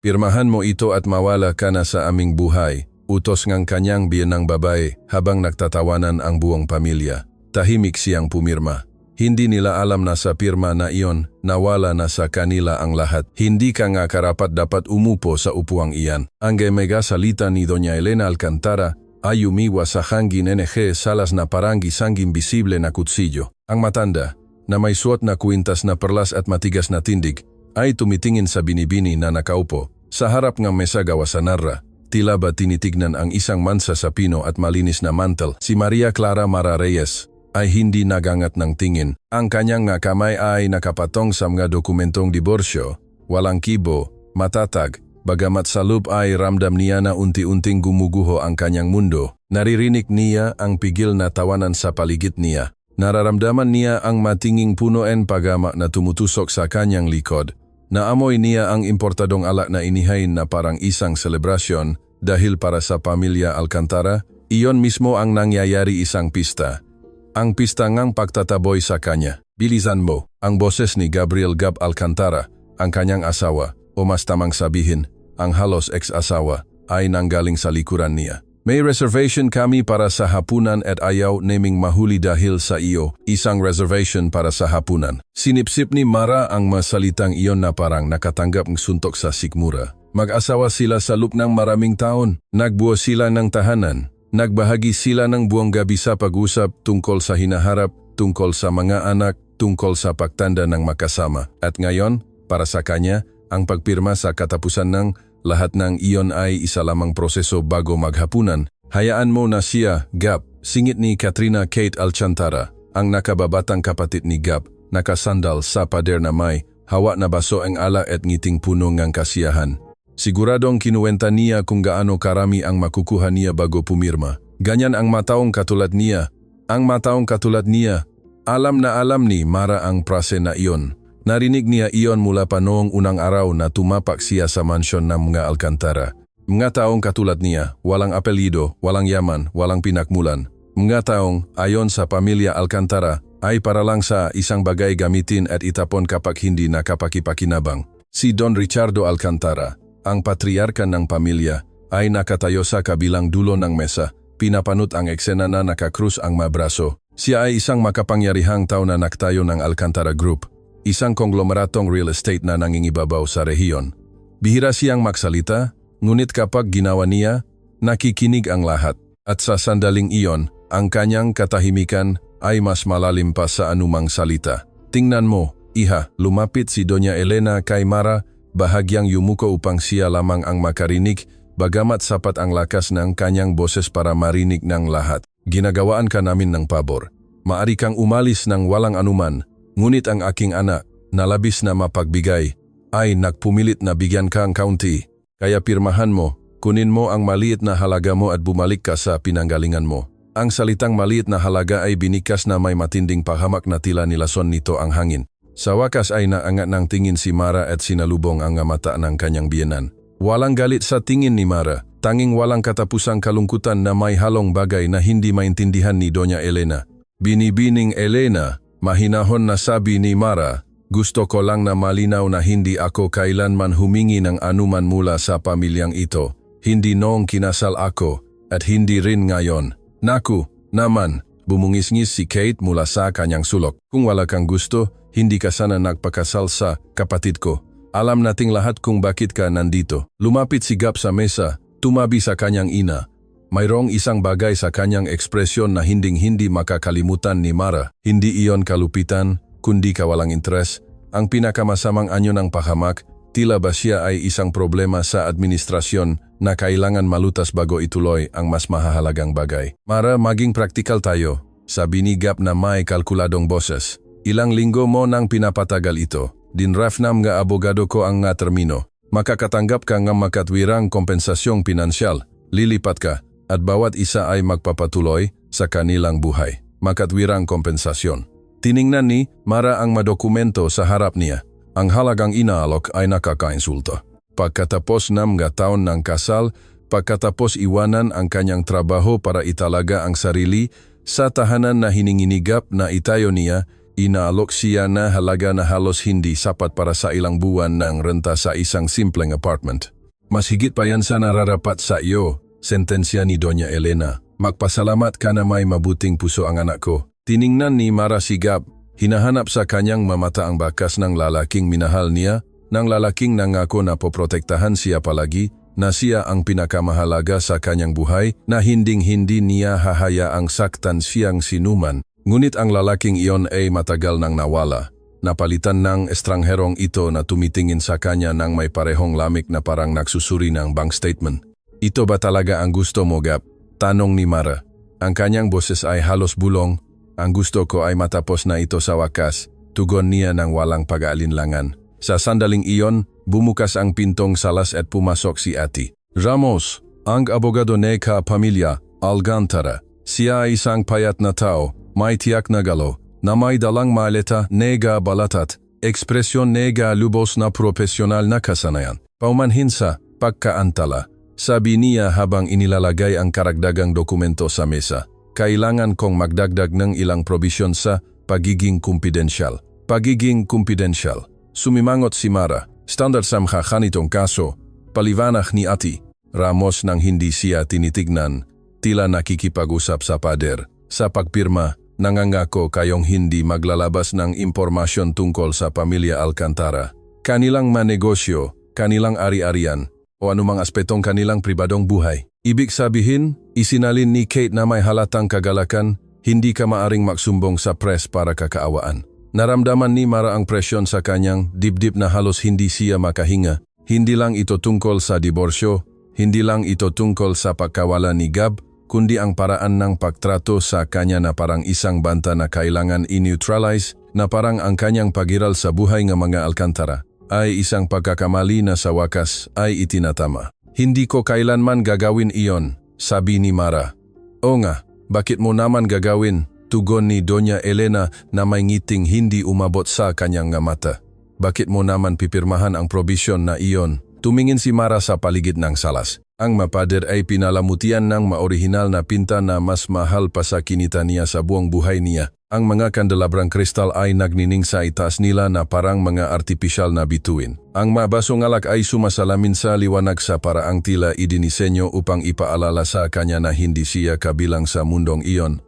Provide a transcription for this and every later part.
Pirmahan mo ito at mawala ka na sa aming buhay. Utos ngang kanyang biyenang babae habang nagtatawanan ang buong pamilya. Tahimik siyang pumirma. Hindi nila alam na sa pirma na iyon, nawala na sa kanila ang lahat. Hindi ka nga karapat dapat umupo sa upuang iyan. Ang mega salita ni Doña Elena Alcantara ay umiwas sa hangin NG salas na parang isang imbisible na kutsilyo. Ang matanda, na may suot na kwintas na perlas at matigas na tindig, ay tumitingin sa binibini na nakaupo sa harap ng mesa gawa sa narra. Tila ba tinitignan ang isang mansa sa pino at malinis na mantel. Si Maria Clara Mara Reyes ay hindi nagangat ng tingin. Ang kanyang nga kamay ay nakapatong sa mga dokumentong diborsyo, walang kibo, matatag, bagamat sa loob ay ramdam niya na unti-unting gumuguho ang kanyang mundo. Naririnig niya ang pigil na tawanan sa paligid niya. Nararamdaman niya ang matinging punoen pagama na tumutusok sa kanyang likod. Naamoy niya ang importadong alak na inihain na parang isang selebrasyon dahil para sa pamilya Alcantara, iyon mismo ang nangyayari isang pista. Ang pista ngang pagtataboy sa kanya. Bilisan mo, ang boses ni Gabriel Gab Alcantara, ang kanyang asawa, o mas tamang sabihin, ang halos ex-asawa, ay nanggaling sa likuran niya. May reservation kami para sa hapunan at ayaw naming mahuli dahil sa iyo, isang reservation para sa hapunan. Sinipsip ni Mara ang masalitang iyon na parang nakatanggap ng suntok sa sikmura. Mag-asawa sila sa loob ng maraming taon. Nagbuo sila ng tahanan. Nagbahagi sila ng buong gabi sa pag-usap tungkol sa hinaharap, tungkol sa mga anak, tungkol sa pagtanda ng makasama. At ngayon, para sa kanya, ang pagpirma sa katapusan ng lahat ng iyon ay isa lamang proseso bago maghapunan. Hayaan mo na siya, Gab, singit ni Katrina Kate Alcantara, ang nakababatang kapatid ni Gab, nakasandal sa pader na may hawa na baso ang alak at ngiting puno ng kasiyahan. Siguradong kinuwenta niya kung gaano karami ang makukuha niya bago pumirma. Ganyan ang mataong katulad niya. Ang mataong katulad niya, alam na alam ni Mara ang prase na iyon. Narinig niya iyon mula pa noong unang araw na tumapak siya sa mansyon ng mga Alcantara. Mga taong katulad niya, walang apelyido, walang yaman, walang pinakmulan. Mga taong, ayon sa pamilya Alcantara, ay para lang sa isang bagay gamitin at itapon kapag hindi nakapakipakinabang. Si Don Ricardo Alcantara, ang patriarka ng pamilya, ay nakatayo sa kabilang dulo ng mesa. Pinapanot ang eksena na nakakrus ang mabraso. Siya ay isang makapangyarihang tao na naktayo ng Alcantara Group. Isang konglomeratong real estate na nangingibabaw sa rehiyon. Bihira siyang magsalita, ngunit kapag ginawa niya, nakikinig ang lahat. At sa sandaling iyon, ang kanyang katahimikan ay mas malalim pa sa anumang salita. Tingnan mo, iha, lumapit si Doña Elena kay Mara, bahagyang yumuko upang siya lamang ang makarinig, bagamat sapat ang lakas ng kanyang boses para marinig ng lahat. Ginagawaan ka namin ng pabor. Maari kang umalis ng walang anuman. Ngunit ang aking anak, na labis na mapagbigay, ay nagpumilit na bigyan ka ang kaunti. Kaya pirmahan mo, kunin mo ang maliit na halaga mo at bumalik ka sa pinanggalingan mo. Ang salitang maliit na halaga ay binikas na may matinding pahamak na tila nilason nito ang hangin. Sa wakas ay naangat ng tingin si Mara at sinalubong ang mata ng kanyang biyenan. Walang galit sa tingin ni Mara, tanging walang katapusang kalungkutan na may halong bagay na hindi maintindihan ni Doña Elena. Binibining Elena, mahinahon na sabi ni Mara, gusto ko lang na malinaw na hindi ako kailanman humingi ng anuman mula sa pamilyang ito. Hindi noong kinasal ako, at hindi rin ngayon. Naku, naman, bumungis-ngis si Kate mula sa kanyang sulok. Kung wala kang gusto, hindi ka sana nagpakasal sa kapatid ko. Alam nating lahat kung bakit ka nandito. Lumapit si Gab sa mesa, tumabi sa kanyang ina. Mayroong isang bagay sa kanyang ekspresyon na hinding-hindi makakalimutan ni Mara. Hindi iyon kalupitan, kundi kawalang interes. Ang pinakamasamang anyo ng pahamak, tila ba siya ay isang problema sa administrasyon na kailangan malutas bago ituloy ang mas mahahalagang bagay. Mara, maging praktikal tayo, sabi ni Gab na may kalkuladong boses. Ilang linggo mo nang pinapatagal ito. Dinraf na mga abogado ko ang nga termino. Makakatanggap ka ng makatwirang kompensasyong pinansyal. Lilipat ka. At bawat isa ay magpapatuloy sa kanilang buhay. Makatwirang kompensasyon. Tiningnan ni Mara ang madokumento sa harap niya. Ang halagang inaalok ay nakakainsulto. Pagkatapos ng mga taon ng kasal, pagkatapos iwanan ang kanyang trabaho para italaga ang sarili sa tahanan na hininginigap na itayo niya, Inaalok siya na halaga na halos hindi sapat para sa ilang buwan ng renta sa isang simpleng apartment. Mas higit pa yan sa nararapat sa iyo, sentensya ni Doña Elena. Magpasalamat ka na may mabuting puso ang anak ko. Tiningnan ni Mara si Gab. Hinahanap sa kanyang mamata ang bakas ng lalaking minahal niya, ng lalaking nangako na poprotektahan siya palagi, na siya ang pinakamahalaga sa kanyang buhay, na hinding-hindi niya hahayaang saktan siyang sinuman. Ngunit ang lalaking iyon ay matagal nang nawala. Napalitan ng estrangherong ito na tumitingin sa kanya ng may parehong lamik na parang nagsusuri ng bank statement. Ito ba talaga ang gusto mo, Gab? Tanong ni Mara. Ang kanyang boses ay halos bulong. Ang gusto ko ay matapos na ito sa wakas. Tugon niya ng walang pag-aalinlangan. Sa sandaling iyon, bumukas ang pintong salas at pumasok si Ati. Ramos, ang abogado ni Kapamilya Alcantara. Siya ay isang payat na tao, may tiyak na galo, na may dalang maleta nega balatat, ekspresyon nega lubos na profesional na kasanayan. Paumanhin sa pagkaantala, sabi niya habang inilalagay ang karagdagang dokumento sa mesa. Kailangan kong magdagdag ng ilang probisyon sa pagiging kumpidensyal. Pagiging kumpidensyal. Sumimangot si Mara. Standard sa ganitong kaso, paliwanag ni Ati. Ramos nang hindi siya tinitignan, tila nakikipag-usap sa pader. Sa pagpirma, nangangako kayong hindi maglalabas ng impormasyon tungkol sa pamilya Alcantara. Kanilang manegosyo, kanilang ari-arian, o anumang aspetong kanilang pribadong buhay. Ibig sabihin, isinalin ni Kate na may halatang kagalakan, hindi ka maaring magsumbong sa press para kakaawaan. Naramdaman ni Mara ang presyon sa kanyang dibdib na halos hindi siya makahinga. Hindi lang ito tungkol sa diborsyo, hindi lang ito tungkol sa pagkawalan ni Gab, kundi ang paraan ng pagtrato sa kanya na parang isang banta na kailangan i-neutralize, na parang ang kanyang pagiral sa buhay ng mga Alcantara ay isang pagkakamali na sa wakas ay itinatama. Hindi ko kailanman gagawin iyon, sabi ni Mara. O nga, bakit mo naman gagawin? Tugon ni Doña Elena na may ngiting hindi umabot sa kanyang mata. Bakit mo naman pipirmahan ang probisyon na iyon? Tumingin si Mara sa paligid ng salas. Ang mapader ay pinalamutian ng maorihinal na pinta na mas mahal pa sa kinita niya sa buong buhay niya. Ang mga kandelabrang kristal ay nagnining sa itaas nila na parang mga artipisyal na bituin. Ang mabasong alak ay sumasalamin sa liwanag sa paraang tila idinisenyo upang ipaalala sa kanya na hindi siya kabilang sa mundong iyon.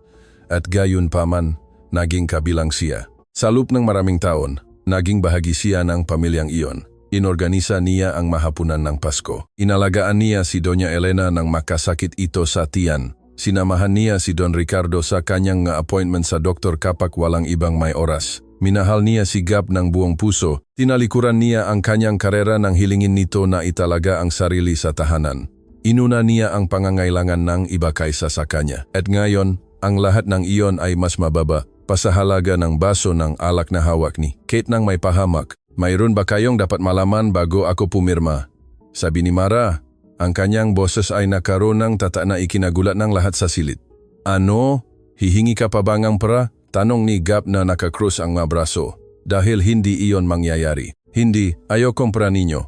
At gayon pa man, naging kabilang siya. Sa loob ng maraming taon, naging bahagi siya ng pamilyang iyon. Inorganisa niya ang mahapunan ng Pasko. Inalagaan niya si Doña Elena nang makasakit ito sa tiyan. Sinamahan niya si Don Ricardo sa kanyang appointment sa doktor kapag walang ibang may oras. Minahal niya si Gab ng buong puso. Tinalikuran niya ang kanyang karera nang hilingin nito na italaga ang sarili sa tahanan. Inuna niya ang pangangailangan ng iba kaysa sa kanya. At ngayon, ang lahat ng iyon ay mas mababa pa sa halaga ng baso ng alak na hawak ni Kate nang may pahamak. Mayroon ba kayong dapat malaman bago ako pumirma? Sabi ni Mara. Ang kanyang boses ay nakaroon ng tata na ikinagulat ng lahat sa silid. Ano? Hihingi ka pa bang ang pera? Tanong ni Gab na nakakrus ang mabraso. Dahil hindi iyon mangyayari. Hindi, ayokong pera ninyo.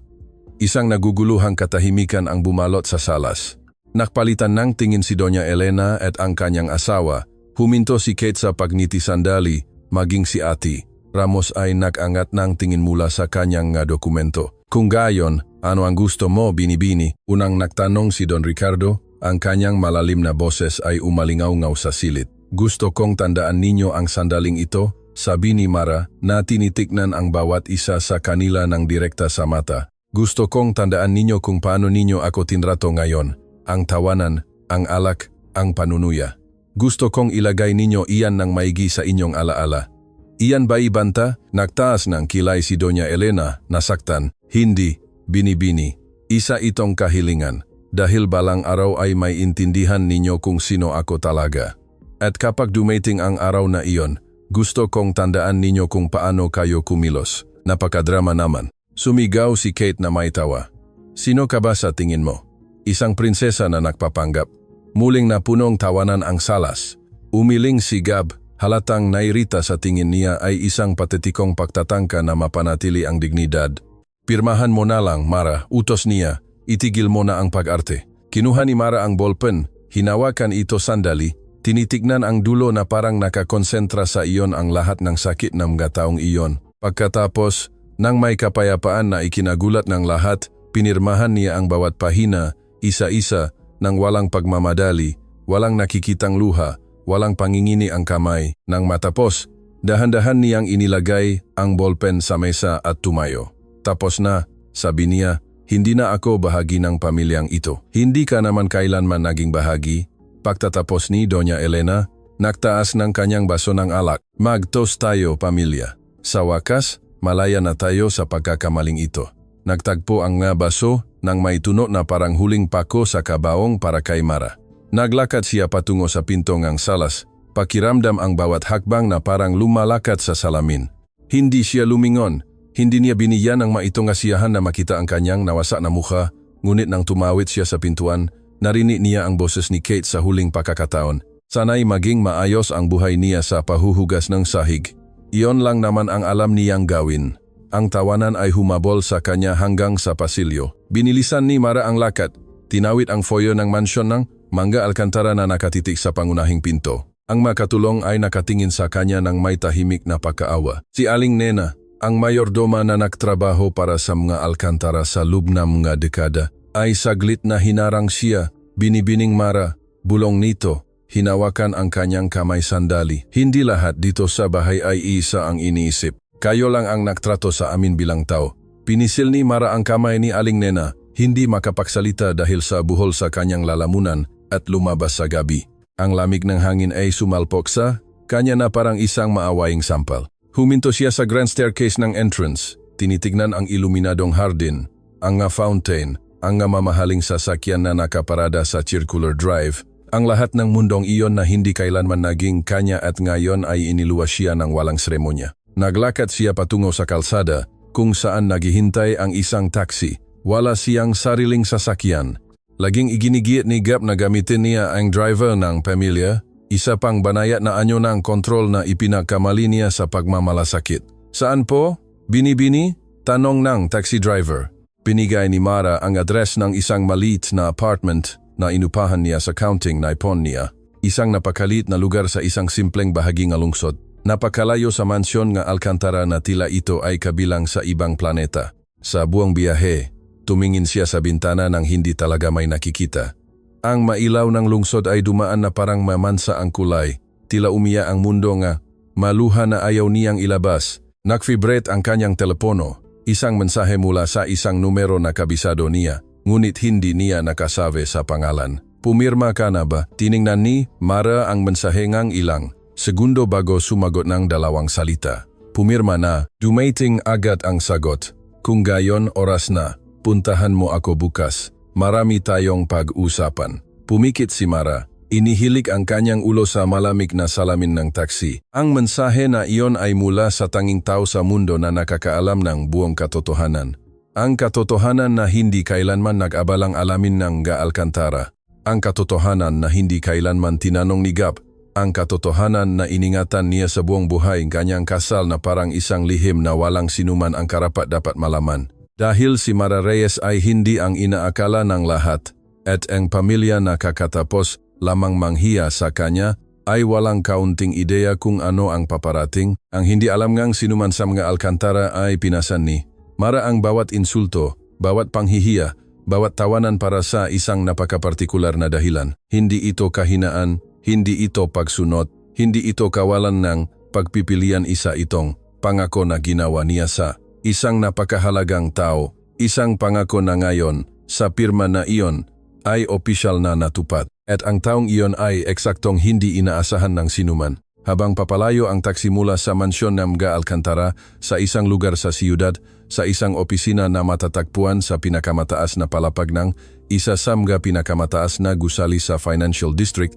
Isang naguguluhang katahimikan ang bumalot sa salas. Nakpalitan ng tingin si Doña Elena at ang kanyang asawa. Huminto si Kate sa pagniti sandali, maging si Ati. Ramos ay nakangat ng tingin mula sa kanyang dokumento. Kung gayon, ano ang gusto mo, binibini? Unang nagtanong si Don Ricardo, ang kanyang malalim na boses ay umalingaw-ngaw sa silid. Gusto kong tandaan ninyo ang sandaling ito, sabi ni Mara, na tinitignan ang bawat isa sa kanila ng direkta sa mata. Gusto kong tandaan ninyo kung paano ninyo ako tinrato ngayon, ang tawanan, ang alak, ang panunuya. Gusto kong ilagay ninyo iyan ng maigi sa inyong alaala. Iyan ba ibanta? Nagtaas ng kilay si Doña Elena, nasaktan. Hindi, binibini. Isa itong kahilingan. Dahil balang araw ay may intindihan ninyo kung sino ako talaga. At kapag dumating ang araw na iyon, gusto kong tandaan ninyo kung paano kayo kumilos. Napakadrama naman. Sumigaw si Kate na may tawa. Sino ka ba sa tingin mo? Isang prinsesa na nagpapanggap. Muling napunong tawanan ang salas. Umiling si Gab. Halatang nairita sa tingin niya ay isang patetikong pagtatangka na mapanatili ang dignidad. Pirmahan mo na lang, Mara, utos niya. Itigil mo na ang pag-arte. Kinuha ni Mara ang ballpen, hinawakan ito sandali, Tinitignan ang dulo na parang nakakonsentra sa iyon ang lahat ng sakit ng mga taong iyon. Pagkatapos, nang may kapayapaan na ikinagulat ng lahat, pinirmahan niya ang bawat pahina, isa-isa, nang walang pagmamadali, walang nakikitang luha, walang pangingini ang kamay. Nang matapos, dahan-dahan niyang inilagay ang ballpen sa mesa at tumayo. Tapos na, sabi niya, hindi na ako bahagi ng pamilyang ito. Hindi ka naman kailanman naging bahagi. Pagtatapos ni Doña Elena, nagtaas ng kanyang baso ng alak. Mag-toast tayo, pamilya. Sa wakas, malaya na tayo sa pagkakamaling ito. Nagtagpo ang nga baso nang may tuno na parang huling pako sa kabaong para kay Mara. Naglakad siya patungo sa pinto ng salas. Pakiramdam ang bawat hakbang na parang lumalakad sa salamin. Hindi siya lumingon. Hindi niya binigyan ng maitong asiyahan na makita ang kanyang nawasak na mukha, ngunit nang tumawid siya sa pintuan, narinig niya ang boses ni Kate sa huling pagkakataon. Sana'y maging maayos ang buhay niya sa pahuhugas ng sahig. Iyon lang naman ang alam niyang gawin. Ang tawanan ay humabol sa kanya hanggang sa pasilyo. Binilisan ni Mara ang lakad. Tinawid ang foyer ng mansyon ng Mangga Alcantara na nakatitik sa pangunahing pinto. Ang makatulong ay nakatingin sa kanya ng may tahimik na pagkaawa. Si Aling Nena, ang mayordoma na nagtrabaho para sa mga Alcantara sa loob ng mga dekada, ay saglit na hinarang siya. Binibining Mara, bulong nito, hinawakan ang kanyang kamay sandali. Hindi lahat dito sa bahay ay isa ang iniisip. Kayo lang ang nagtrato sa amin bilang tao. Pinisil ni Mara ang kamay ni Aling Nena, hindi makapagsalita dahil sa buhol sa kanyang lalamunan at lumabas sa gabi. Ang lamig ng hangin ay sumalpok sa kanya na parang isang maawaying sampal. Huminto siya sa grand staircase ng entrance. Tinitignan ang iluminadong hardin, ang nga fountain, ang nga mamahaling sasakyan na nakaparada sa circular drive, ang lahat ng mundong iyon na hindi kailanman naging kanya at ngayon ay iniluwas siya ng walang seremonya. Naglakad siya patungo sa kalsada kung saan naghihintay ang isang taxi. Wala siyang sariling sasakyan. Laging iginigiit ni Gap na gamitin niya ang driver ng pamilya, isa pang banayat na anyo ng kontrol na ipinakamali niya sa pagmamalasakit. Saan po? Binibini? Tanong ng taxi driver. Pinigay ni Mara ang address ng isang maliit na apartment na inupahan niya sa counting na ipon niya. Isang napakalit na lugar sa isang simpleng bahagi ng lungsod. Napakalayo sa mansyon ng Alcantara na tila ito ay kabilang sa ibang planeta. Sa buong biyahe, tumingin siya sa bintana nang hindi talaga may nakikita. Ang mailaw ng lungsod ay dumaan na parang mamansa ang kulay. Tila umiya ang mundo nga, maluha na ayaw niyang ilabas. Nag-vibrate ang kanyang telepono. Isang mensahe mula sa isang numero na kabisado niya, ngunit hindi niya nakasabi sa pangalan. Pumirma ka na ba? Tiningnan ni Mara ang mensahe ngang ilang. Segundo bago sumagot ng dalawang salita. Pumirma na, dumating agad ang sagot. Kung gayon oras na, puntahan mo ako bukas. Marami tayong pag-usapan. Pumikit si Mara. Inihilik ang kanyang ulo sa malamig na salamin ng taksi. Ang mensahe na iyon ay mula sa tanging tao sa mundo na nakakaalam ng buong katotohanan. Ang katotohanan na hindi kailanman nag-abalang alamin ng Alcantara. Ang katotohanan na hindi kailanman tinanong ni Gap. Ang katotohanan na iningatan niya sa buong buhay kanyang kasal na parang isang lihim na walang sinuman ang karapat dapat malaman. Dahil si Mara Reyes ay hindi ang inaakala ng lahat at ang pamilya na kakatapos lamang manghiya sa kanya ay walang kaunting ideya kung ano ang paparating. Ang hindi alam ngang sinuman sa mga Alcantara ay pinasan ni Mara ang bawat insulto, bawat panghihiya, bawat tawanan para sa isang napakapartikular na dahilan. Hindi ito kahinaan. Hindi ito pagsunod, hindi ito kawalan ng pagpipilian, isa itong pangako na ginawa niya sa isang napakahalagang tao, isang pangako na ngayon sa pirma na iyon ay opisyal na natupad. At ang taong iyon ay eksaktong hindi inaasahan ng sinuman. Habang papalayo ang taksi mula sa mansyon ng Mga Alcantara sa isang lugar sa siyudad, sa isang opisina na matatagpuan sa pinakamataas na palapag ng isa sa mga pinakamataas na gusali sa Financial District,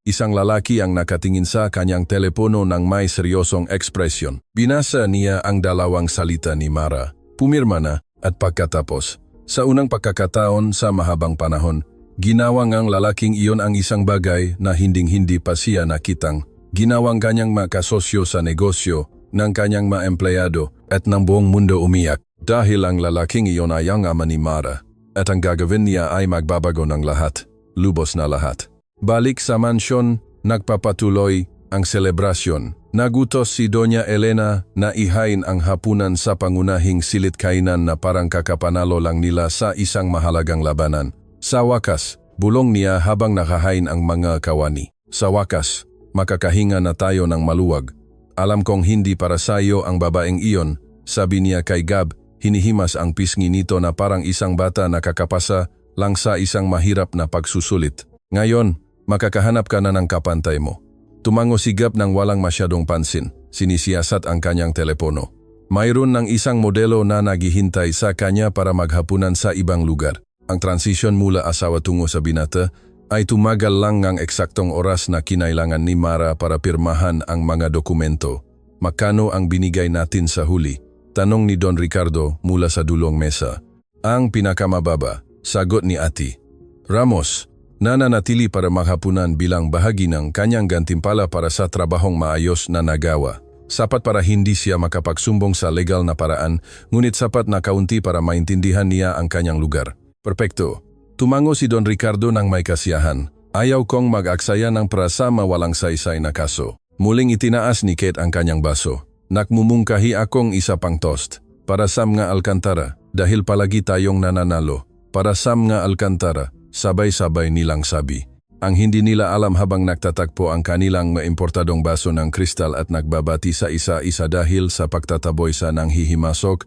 isang lalaki ang nakatingin sa kanyang telepono ng may seryosong ekspresyon. Binasa niya ang dalawang salita ni Mara. Pumirma na at pagkatapos. Sa unang pagkakataon sa mahabang panahon, ginawa ngang lalaking iyon ang isang bagay na hinding-hindi pa siya nakitang. Ginawang kanyang makasosyo sa negosyo ng kanyang maempleyado at ng buong mundo umiyak dahil ang lalaking iyon ay ang ama ni Mara at ang gagawin niya ay magbabago ng lahat, lubos na lahat. Balik sa mansyon, Nagpapatuloy ang selebrasyon. Nagutos si Doña Elena na ihain ang hapunan sa pangunahing silid-kainan na parang kakapanalo lang nila sa isang mahalagang labanan. Sa wakas, bulong niya habang nakahain ang mga kawani. Sa wakas, makakahinga na tayo ng maluwag. Alam kong hindi para sa iyo ang babaeng iyon, sabi niya kay Gab, hinihimas ang pisngi nito na parang isang bata na kakapasa lang sa isang mahirap na pagsusulit. Ngayon, makakahanap ka na ng kapantay mo. Tumango si Gab nang walang masyadong pansin. Sinisiyasat ang kanyang telepono. Mayroon ng isang modelo na naghihintay sa kanya para maghapunan sa ibang lugar. Ang transisyon mula asawa tungo sa binata ay tumagal lang ng eksaktong oras na kinailangan ni Mara para pirmahan ang mga dokumento. Magkano ang binigay natin sa huli? Tanong ni Don Ricardo mula sa dulong mesa. Ang pinakamababa, sagot ni Ati. Ramos, nananatili para maghapunan bilang bahagi ng kanyang gantimpala para sa trabahong maayos na nagawa. Sapat para hindi siya makapagsumbong sa legal na paraan, ngunit sapat na kaunti para maintindihan niya ang kanyang lugar. Perpekto. Tumango si Don Ricardo ng may kasiyahan. Ayaw kong mag-aksaya ng prasama walang saysay na kaso. Muling itinaas ni Kate ang kanyang baso. Nakmumungkahi akong isa pang toast. Para sa mga Alcantara, dahil palagi tayong nananalo. Para sa mga Alcantara, sabay-sabay nilang sabi. Ang hindi nila alam habang nagtatagpo ang kanilang maimportadong baso ng kristal at nagbabati sa isa-isa dahil sa pagtataboy sa nang hihimasok,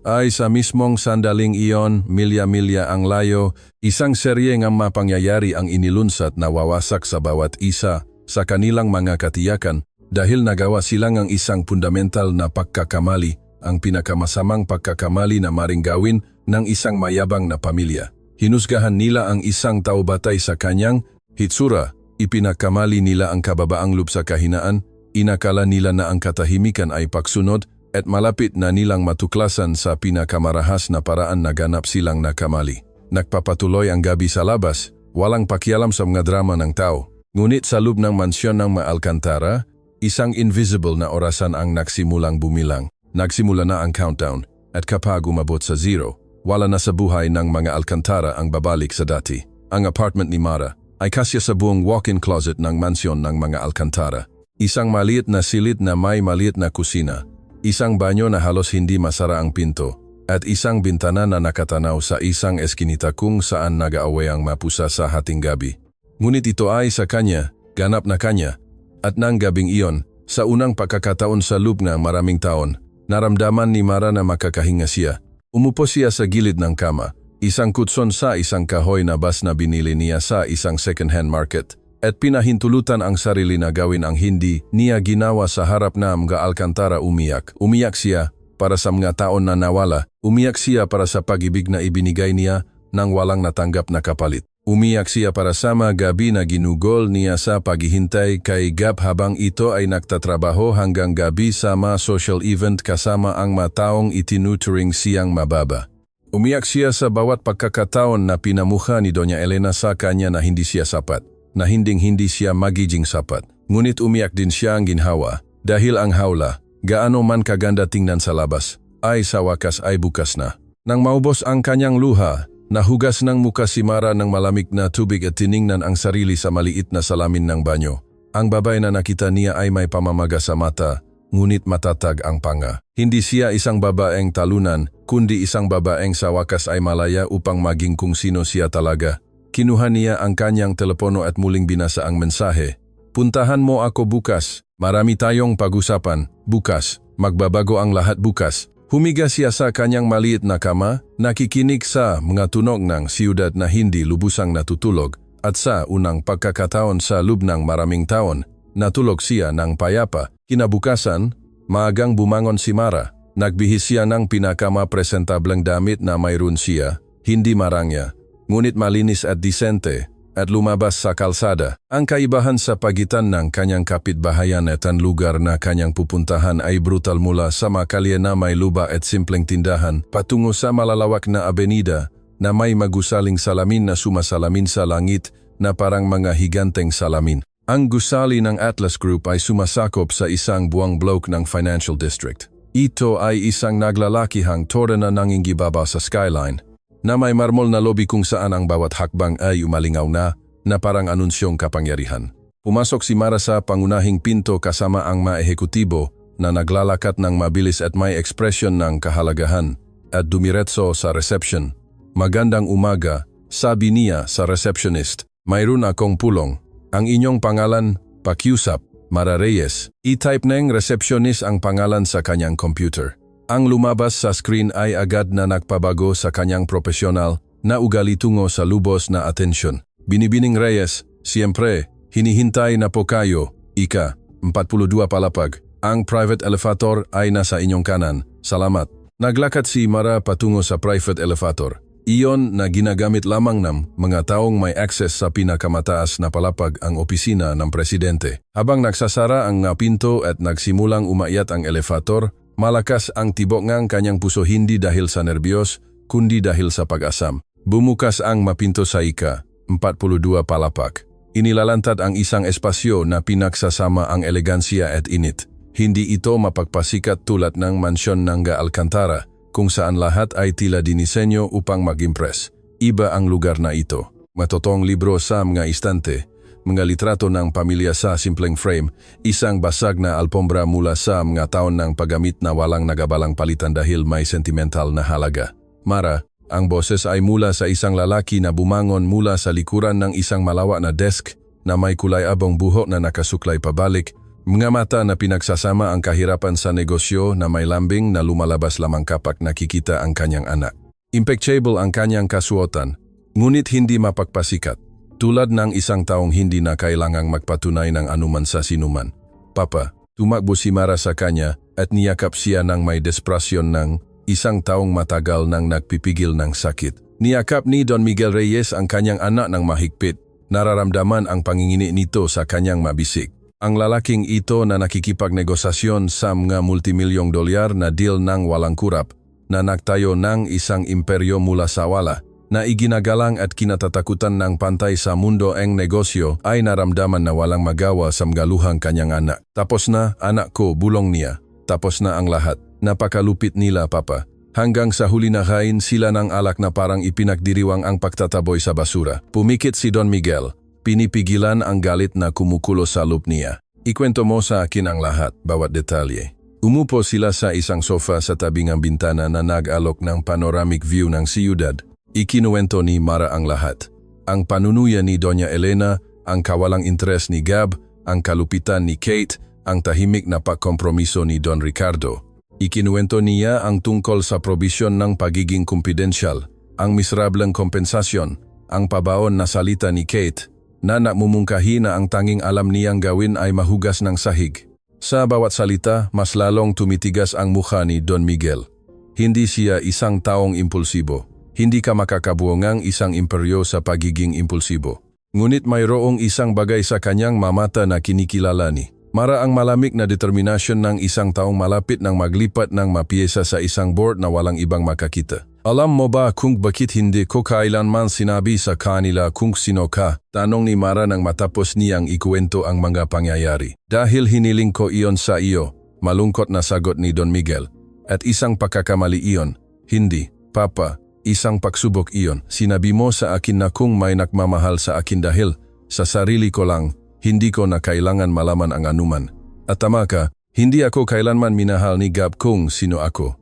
ay sa mismong sandaling iyon, milya-milya ang layo, isang serye ng mapangyayari ang inilunsat na wawasak sa bawat isa sa kanilang mga katiyakan dahil nagawa silang ang isang fundamental na pagkakamali, ang pinakamasamang pagkakamali na maring gawin ng isang mayabang na pamilya. Hinusgahan nila ang isang tao batay sa kanyang hitsura, ipinakamali nila ang kababaang loob sa kahinaan, inakala nila na ang katahimikan ay pagsunod at malapit na nilang matuklasan sa pinakamarahas na paraan na ganap silang nakamali. Nagpapatuloy ang gabi sa labas, walang pakialam sa mga drama ng tao. Ngunit sa loob ng mansyon ng mga Alcantara, isang invisible na orasan ang nagsimulang bumilang. Nagsimula na ang countdown at kapag umabot sa 0, wala na sa buhay ng mga Alcantara ang babalik sa dati. Ang apartment ni Mara ay kasya sa buong walk-in closet ng mansyon ng mga Alcantara. Isang maliit na silid na may maliit na kusina, isang banyo na halos hindi masara ang pinto, at isang bintana na nakatanaw sa isang eskinita kung saan nag-aaway ang mapusa sa hating gabi. Ngunit ito ay sa kanya, ganap na kanya, at nang gabing iyon, sa unang pagkakataon sa loob ng maraming taon, naramdaman ni Mara na makakahinga siya. Umupo siya sa gilid ng kama, isang kutson sa isang kahoy na bas na binili niya sa isang second-hand market, at pinahintulutan ang sarili na gawin ang hindi niya ginawa sa harap na mga Alcantara. Umiyak. Umiyak siya para sa mga taon na nawala, umiyak siya para sa pag-ibig na ibinigay niya nang walang natanggap na kapalit. Umiyak siya para sa mga gabi na ginugol niya sa paghihintay kay Gab habang ito ay nagtatrabaho hanggang gabi sa mga social event kasama ang mga taong itinuturing siyang mababa. Umiyak siya sa bawat pagkakataon na pinamukha ni Doña Elena sa kanya na hindi siya sapat, na hindi siya magiging sapat. Ngunit umiyak din siya ang ginhawa dahil ang hawla, gaano man kaganda tingnan sa labas, ay sa wakas ay bukas na. Nang maubos ang kanyang luha, nahugas ng muka si Mara ng malamig na tubig at tiningnan ang sarili sa maliit na salamin ng banyo. Ang babae na nakita niya ay may pamamaga sa mata, ngunit matatag ang panga. Hindi siya isang babaeng talunan, kundi isang babaeng sa wakas ay malaya upang maging kung sino siya talaga. Kinuha niya ang kanyang telepono at muling binasa ang mensahe. Puntahan mo ako bukas. Marami tayong pag-usapan. Bukas. Magbabago ang lahat bukas. Humiga siya sa kanyang maliit na kama, nakikinig sa mga tunog ng siyudad na hindi lubusang natutulog, at sa unang pagkakataon sa loob ng maraming taon, natulog siya ng payapa. Kinabukasan, maagang bumangon si Mara. Nagbihis siya ng pinakamapresentableng damit na mayroon siya, hindi marangya, ngunit malinis at disente, at lumabas sa kalsada. Ang kaibahan sa pagitan ng kanyang kapitbahayan at ang lugar na kanyang pupuntahan ay brutal mula sa makalye na may luba at simpleng tindahan patungo sa malalawak na abenida na may magusaling salamin na sumasalamin sa langit na parang mga higanteng salamin. Ang gusali ng Atlas Group ay sumasakop sa isang buwang block ng Financial District. Ito ay isang naglalakihang torre na nangingibaba sa skyline, na may marmol na lobby kung saan ang bawat hakbang ay umalingaw na parang anunsyong kapangyarihan. Pumasok si Mara sa pangunahing pinto kasama ang mga ehekutibo na naglalakat ng mabilis at may ekspresyon ng kahalagahan at dumiretso sa reception. Magandang umaga, sabi niya sa receptionist. Mayroon akong pulong. Ang inyong pangalan, pakiusap, Mara Reyes. I-type ng receptionist ang pangalan sa kanyang computer. Ang lumabas sa screen ay agad na nagpabago sa kanyang profesional na ugali tungo sa lubos na atensyon. Binibining Reyes, siyempre, hinihintay na po kayo. Ika, 42 palapag. Ang private elevator ay nasa inyong kanan. Salamat. Naglakad si Mara patungo sa private elevator. Iyon na ginagamit lamang ng mga taong may access sa pinakamataas na palapag ang opisina ng presidente. Habang nagsasara ang pinto at nagsimulang umakyat ang elevator, malakas ang tibok ng kanyang puso hindi dahil sa nerbiyos, kundi dahil sa pag-asam. Bumukas ang mapinto sa ika, 42 palapag. Inilalantad ang isang espasyo na pinagsasama ang elegansya at init. Hindi ito mapagpasikat tulad ng mansyon ng Alcantara, kung saan lahat ay tila dinisenyo upang mag-impress. Iba ang lugar na ito. Matotong libro sa mga istante, mga litrato ng pamilya sa simpleng frame, isang basag na alpombra mula sa mga taon ng paggamit na walang nagabalang palitan dahil may sentimental na halaga. Mara, ang boses ay mula sa isang lalaki na bumangon mula sa likuran ng isang malawak na desk na may kulay abong buhok na nakasuklay pabalik, mga mata na pinagsasama ang kahirapan sa negosyo na may lambing na lumalabas lamang kapag nakikita ang kanyang anak. Impeccable ang kanyang kasuotan, ngunit hindi mapagpasikat, tulad ng isang taong hindi na kailangang magpatunay ng anuman sa sinuman. Papa, tumakbo si Mara sa kanya at niyakap siya ng may desperasyon ng isang taong matagal nang nagpipigil ng sakit. Niyakap ni Don Miguel Reyes ang kanyang anak ng mahigpit. Nararamdaman ang pangingini nito sa kanyang mabisik. Ang lalaking ito na nakikipagnegosasyon sa mga multimilyong dolyar na deal ng walang kurap, na nagtayo ng isang imperyo mula sa wala, na iginagalang at kinatatakutan ng pantay sa mundo ang negosyo ay naramdaman na walang magawa sa magaluhang kanyang anak. Tapos na, anak ko, bulong niya. Tapos na ang lahat. Napakalupit nila, Papa. Hanggang sa huli na kain sila ng alak na parang ipinagdiriwang ang pagtataboy sa basura. Pumikit si Don Miguel. Pinipigilan ang galit na kumukulo sa loob niya. Ikwento mo sa akin ang lahat, bawat detalye. Umupo sila sa isang sofa sa tabi ng bintana na nag-alok ng panoramic view ng siyudad. Ikinuwento ni Mara ang lahat. Ang panunuya ni Doña Elena, ang kawalang interes ni Gab, ang kalupitan ni Kate, ang tahimik na pagkompromiso ni Don Ricardo. Ikinuwento niya ang tungkol sa probisyon ng pagiging kumpidensyal, ang miserableng kompensasyon, ang pabaon na salita ni Kate, na nakmumungkahi na ang tanging alam niyang gawin ay mahugas ng sahig. Sa bawat salita, mas lalong tumitigas ang mukha ni Don Miguel. Hindi siya isang taong impulsibo. Hindi ka makakabuo ng isang imperyo sa pagiging impulsibo. Ngunit mayroong isang bagay sa kanyang mamata na kinikilala ni Mara, ang malamig na determinasyon ng isang taong malapit ng maglipat ng mapiyesa sa isang board na walang ibang makakita. Alam mo ba kung bakit hindi ko kailanman sinabi sa kanila kung sino ka? Tanong ni Mara nang matapos niyang ikuwento ang mga pangyayari. Dahil hiniling ko iyon sa iyo, malungkot na sagot ni Don Miguel. At isang pagkakamali iyon. Hindi, Papa, isang pagsubok iyon. Sinabi mo sa akin na kung may nakmamahal sa akin dahil sa sarili ko lang, hindi ko na kailangan malaman ang anuman. At tama ka, hindi ako kailanman minahal ni Gab kung sino ako.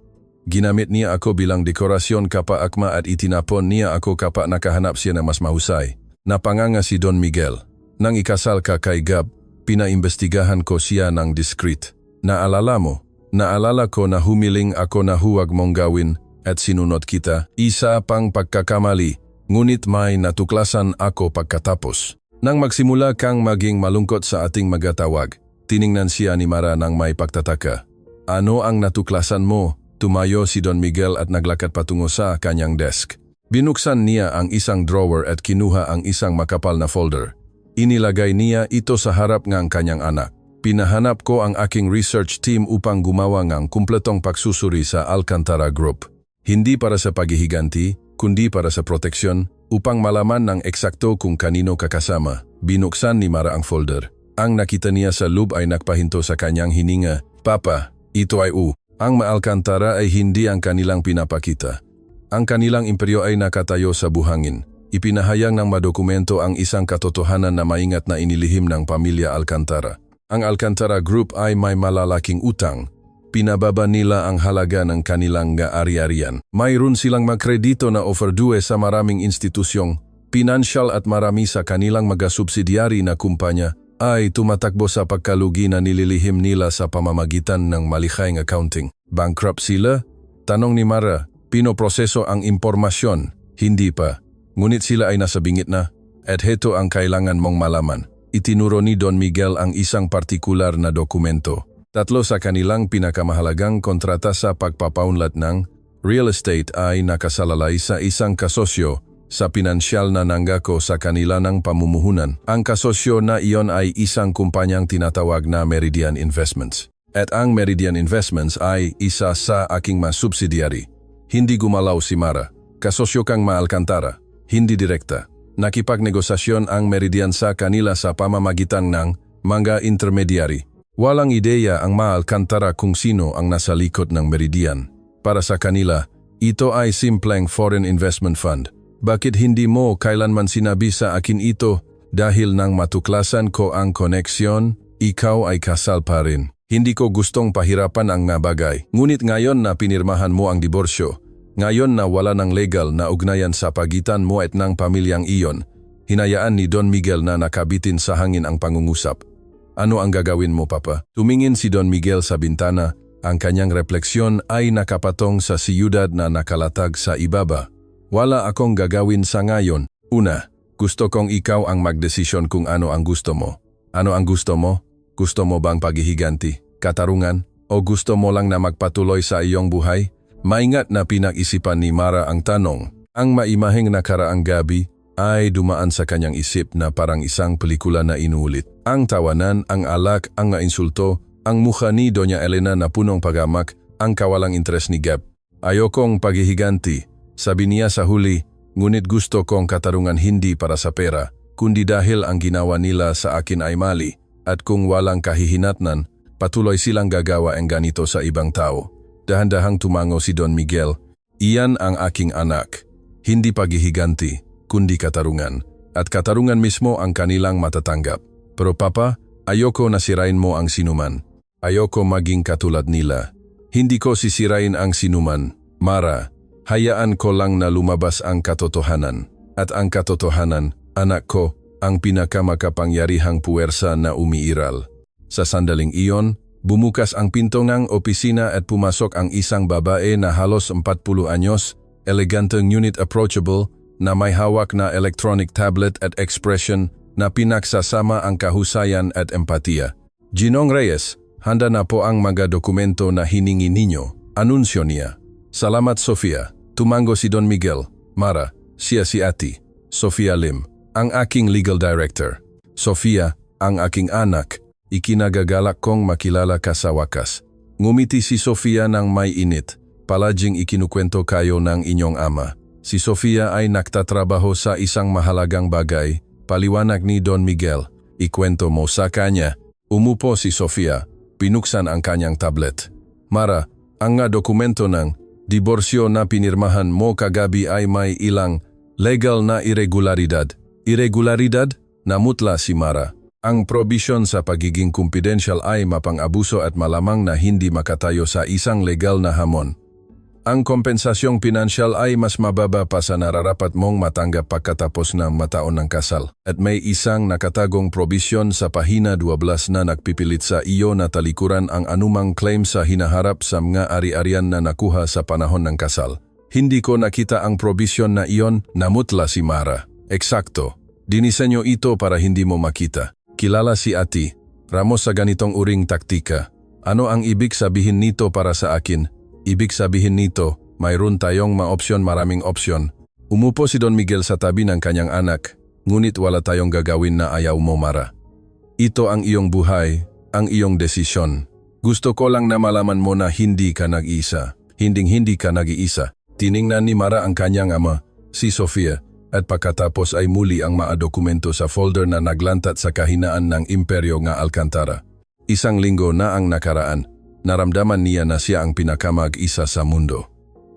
Ginamit niya ako bilang dekorasyon kapa akma at itinapon niya ako kapa nakahanap siya na mas mahusay. Napanganga si Don Miguel. Nang ikasal ka kay Gab, pinaimbestigahan ko siya ng discreet. Naalala mo? Naalala ko na humiling ako na huwag mong gawin at sinunod kita. Isa pang pagkakamali, ngunit may natuklasan ako pagkatapos. Nang magsimula kang maging malungkot sa ating magatawag, tiningnan siya ni Mara ng may pagtataka. Ano ang natuklasan mo? Tumayo si Don Miguel at naglakad patungo sa kanyang desk. Binuksan niya ang isang drawer at kinuha ang isang makapal na folder. Inilagay niya ito sa harap ng kanyang anak. Pinahanap ko ang aking research team upang gumawa ng kumpletong pagsusuri sa Alcantara Group. Hindi para sa paghihiganti, kundi para sa proteksyon, upang malaman ng eksakto kung kanino kakasama. Binuksan ni Mara ang folder. Ang nakita niya sa loob ay nagpahinto sa kanyang hininga. Papa, ito ay Ang Alcantara ay hindi ang kanilang pinapakita. Ang kanilang imperyo ay nakatayo sa buhangin. ipinahayag ng madokumento ang isang katotohanan na maingat na inilihim ng pamilya Alcantara. Ang Alcantara Group ay may malalaking utang. Pinababa nila ang halaga ng kanilang ari-arian. Mayroon silang makredito na overdue sa maraming institusyong pinansyal at marami sa kanilang mga subsidiary na kumpanya ay tumatakbo sa pagkalugi na nililihim nila sa pamamagitan ng malikhaing accounting. Bankrupt sila? Tanong ni Mara, pinoproseso ang impormasyon. Hindi pa. Ngunit sila ay nasa bingit na. At heto ang kailangan mong malaman. Itinuro ni Don Miguel ang isang partikular na dokumento. 3 sa kanilang pinakamahalagang kontrata sa pagpapaunlad ng real estate ay nakasalalay sa isang kasosyo sa pinansyal na nanggako sa kanila ng pamumuhunan. Ang kasosyo na iyon ay isang kumpanyang tinatawag na Meridian Investments. At ang Meridian Investments ay isa sa aking mga subsidiary. Hindi gumalaw si Mara. Kasosyo kang Alcantara. Hindi direkta. Nakipagnegosasyon ang Meridian sa kanila sa pamamagitan ng mga intermediary. Walang ideya ang Alcantara kung sino ang nasa likod ng Meridian. Para sa kanila, ito ay simpleng foreign investment fund. Bakit hindi mo kailanman sinabi sa akin ito? Dahil nang matuklasan ko ang koneksyon, ikaw ay kasal pa rin. Hindi ko gustong pahirapan ang nabagay. Ngunit ngayon na pinirmahan mo ang diborsyo, ngayon na wala ng legal na ugnayan sa pagitan mo at ng pamilyang iyon, hinayaan ni Don Miguel na nakabitin sa hangin ang pangungusap. Ano ang gagawin mo, Papa? Tumingin si Don Miguel sa bintana. Ang kanyang refleksyon ay nakapatong sa siyudad na nakalatag sa ibaba. Wala akong gagawin sa ngayon. Una, gusto kong ikaw ang magdesisyon kung ano ang gusto mo. Ano ang gusto mo? Gusto mo bang paghihiganti, katarungan, o gusto mo lang na magpatuloy sa iyong buhay? Maingat na pinag-isipan ni Mara ang tanong. Ang maimahing nakaraang gabi ay dumaan sa kanyang isip na parang isang pelikula na inuulit. Ang tawanan, ang alak, ang insulto, ang mukha ni Doña Elena na punong pagamak, ang kawalang interes ni Gab. Ayokong paghihiganti, sabi niya sa huli, ngunit gusto kong katarungan hindi para sa pera, kundi dahil ang ginawa nila sa akin ay mali, at kung walang kahihinatnan, patuloy silang gagawa ang ganito sa ibang tao. Dahan-dahang tumango si Don Miguel, iyan ang aking anak, hindi paghihiganti, kundi katarungan, at katarungan mismo ang kanilang matatanggap. Pero Papa, ayoko na sirain mo ang sinuman. Ayoko maging katulad nila. Hindi ko sisirain ang sinuman. Mara, hayaan ko lang na lumabas ang katotohanan. At ang katotohanan, anak ko, ang pinakamakapangyarihang puwersa na umiiral. Sa sandaling iyon, bumukas ang pinto ng opisina at pumasok ang isang babae na halos 40 anyos, eleganteng ngunit approachable, na may hawak na electronic tablet at expression na pinagsasama ang kahusayan at empatiya. Ginong Reyes, handa na po ang mga dokumento na hiningi ninyo, anunsyo niya. Salamat Sofia, tumango si Don Miguel. Mara, siya si Ati. Sofia Lim, ang aking legal director. Sofia, ang aking anak, ikinagagalak kong makilala ka sa wakas. Ngumiti si Sofia ng may init, palaging ikinukwento kayo ng inyong ama. Si Sofia ay nagtatrabaho sa isang mahalagang bagay, paliwanag ni Don Miguel. Ikwento mo sa kanya. Umupo si Sofia, pinuksan ang kanyang tablet. Mara, ang nga dokumento ng diborsyo na pinirmahan mo kagabi ay may ilang legal na irregularidad. Irregularidad? Namutla si Mara. Ang provision sa pagiging confidential ay mapang-abuso at malamang na hindi makatayo sa isang legal na hamon. Ang kompensasyong pinansyal ay mas mababa pa sa nararapat mong matanggap pagkatapos ng mataon ng kasal. At may isang nakatagong probisyon sa pahina 12 na nagpipilit sa iyo na talikuran ang anumang claim sa hinaharap sa mga ari-arian na nakuha sa panahon ng kasal. Hindi ko nakita ang probisyon na iyon, namutla si Mara. Eksakto. Dinisenyo ito para hindi mo makita. Kilala si Ati. Ramos sa ganitong uring taktika. Ano ang ibig sabihin nito para sa akin? Ibig sabihin nito, mayroon tayong maraming opsyon. Umupo si Don Miguel sa tabi ng kanyang anak, ngunit wala tayong gagawin na ayaw mo, Mara. Ito ang iyong buhay, ang iyong desisyon. Gusto ko lang na malaman mo na hindi ka nag-iisa. Hinding-hindi ka nag-iisa. Tiningnan ni Mara ang kanyang ama, si Sofia, at pagkatapos ay muli ang dokumento sa folder na naglantat sa kahinaan ng imperyo nga Alcantara. Isang linggo na ang nakaraan. Naramdaman niya na siya ang pinakamag-isa sa mundo.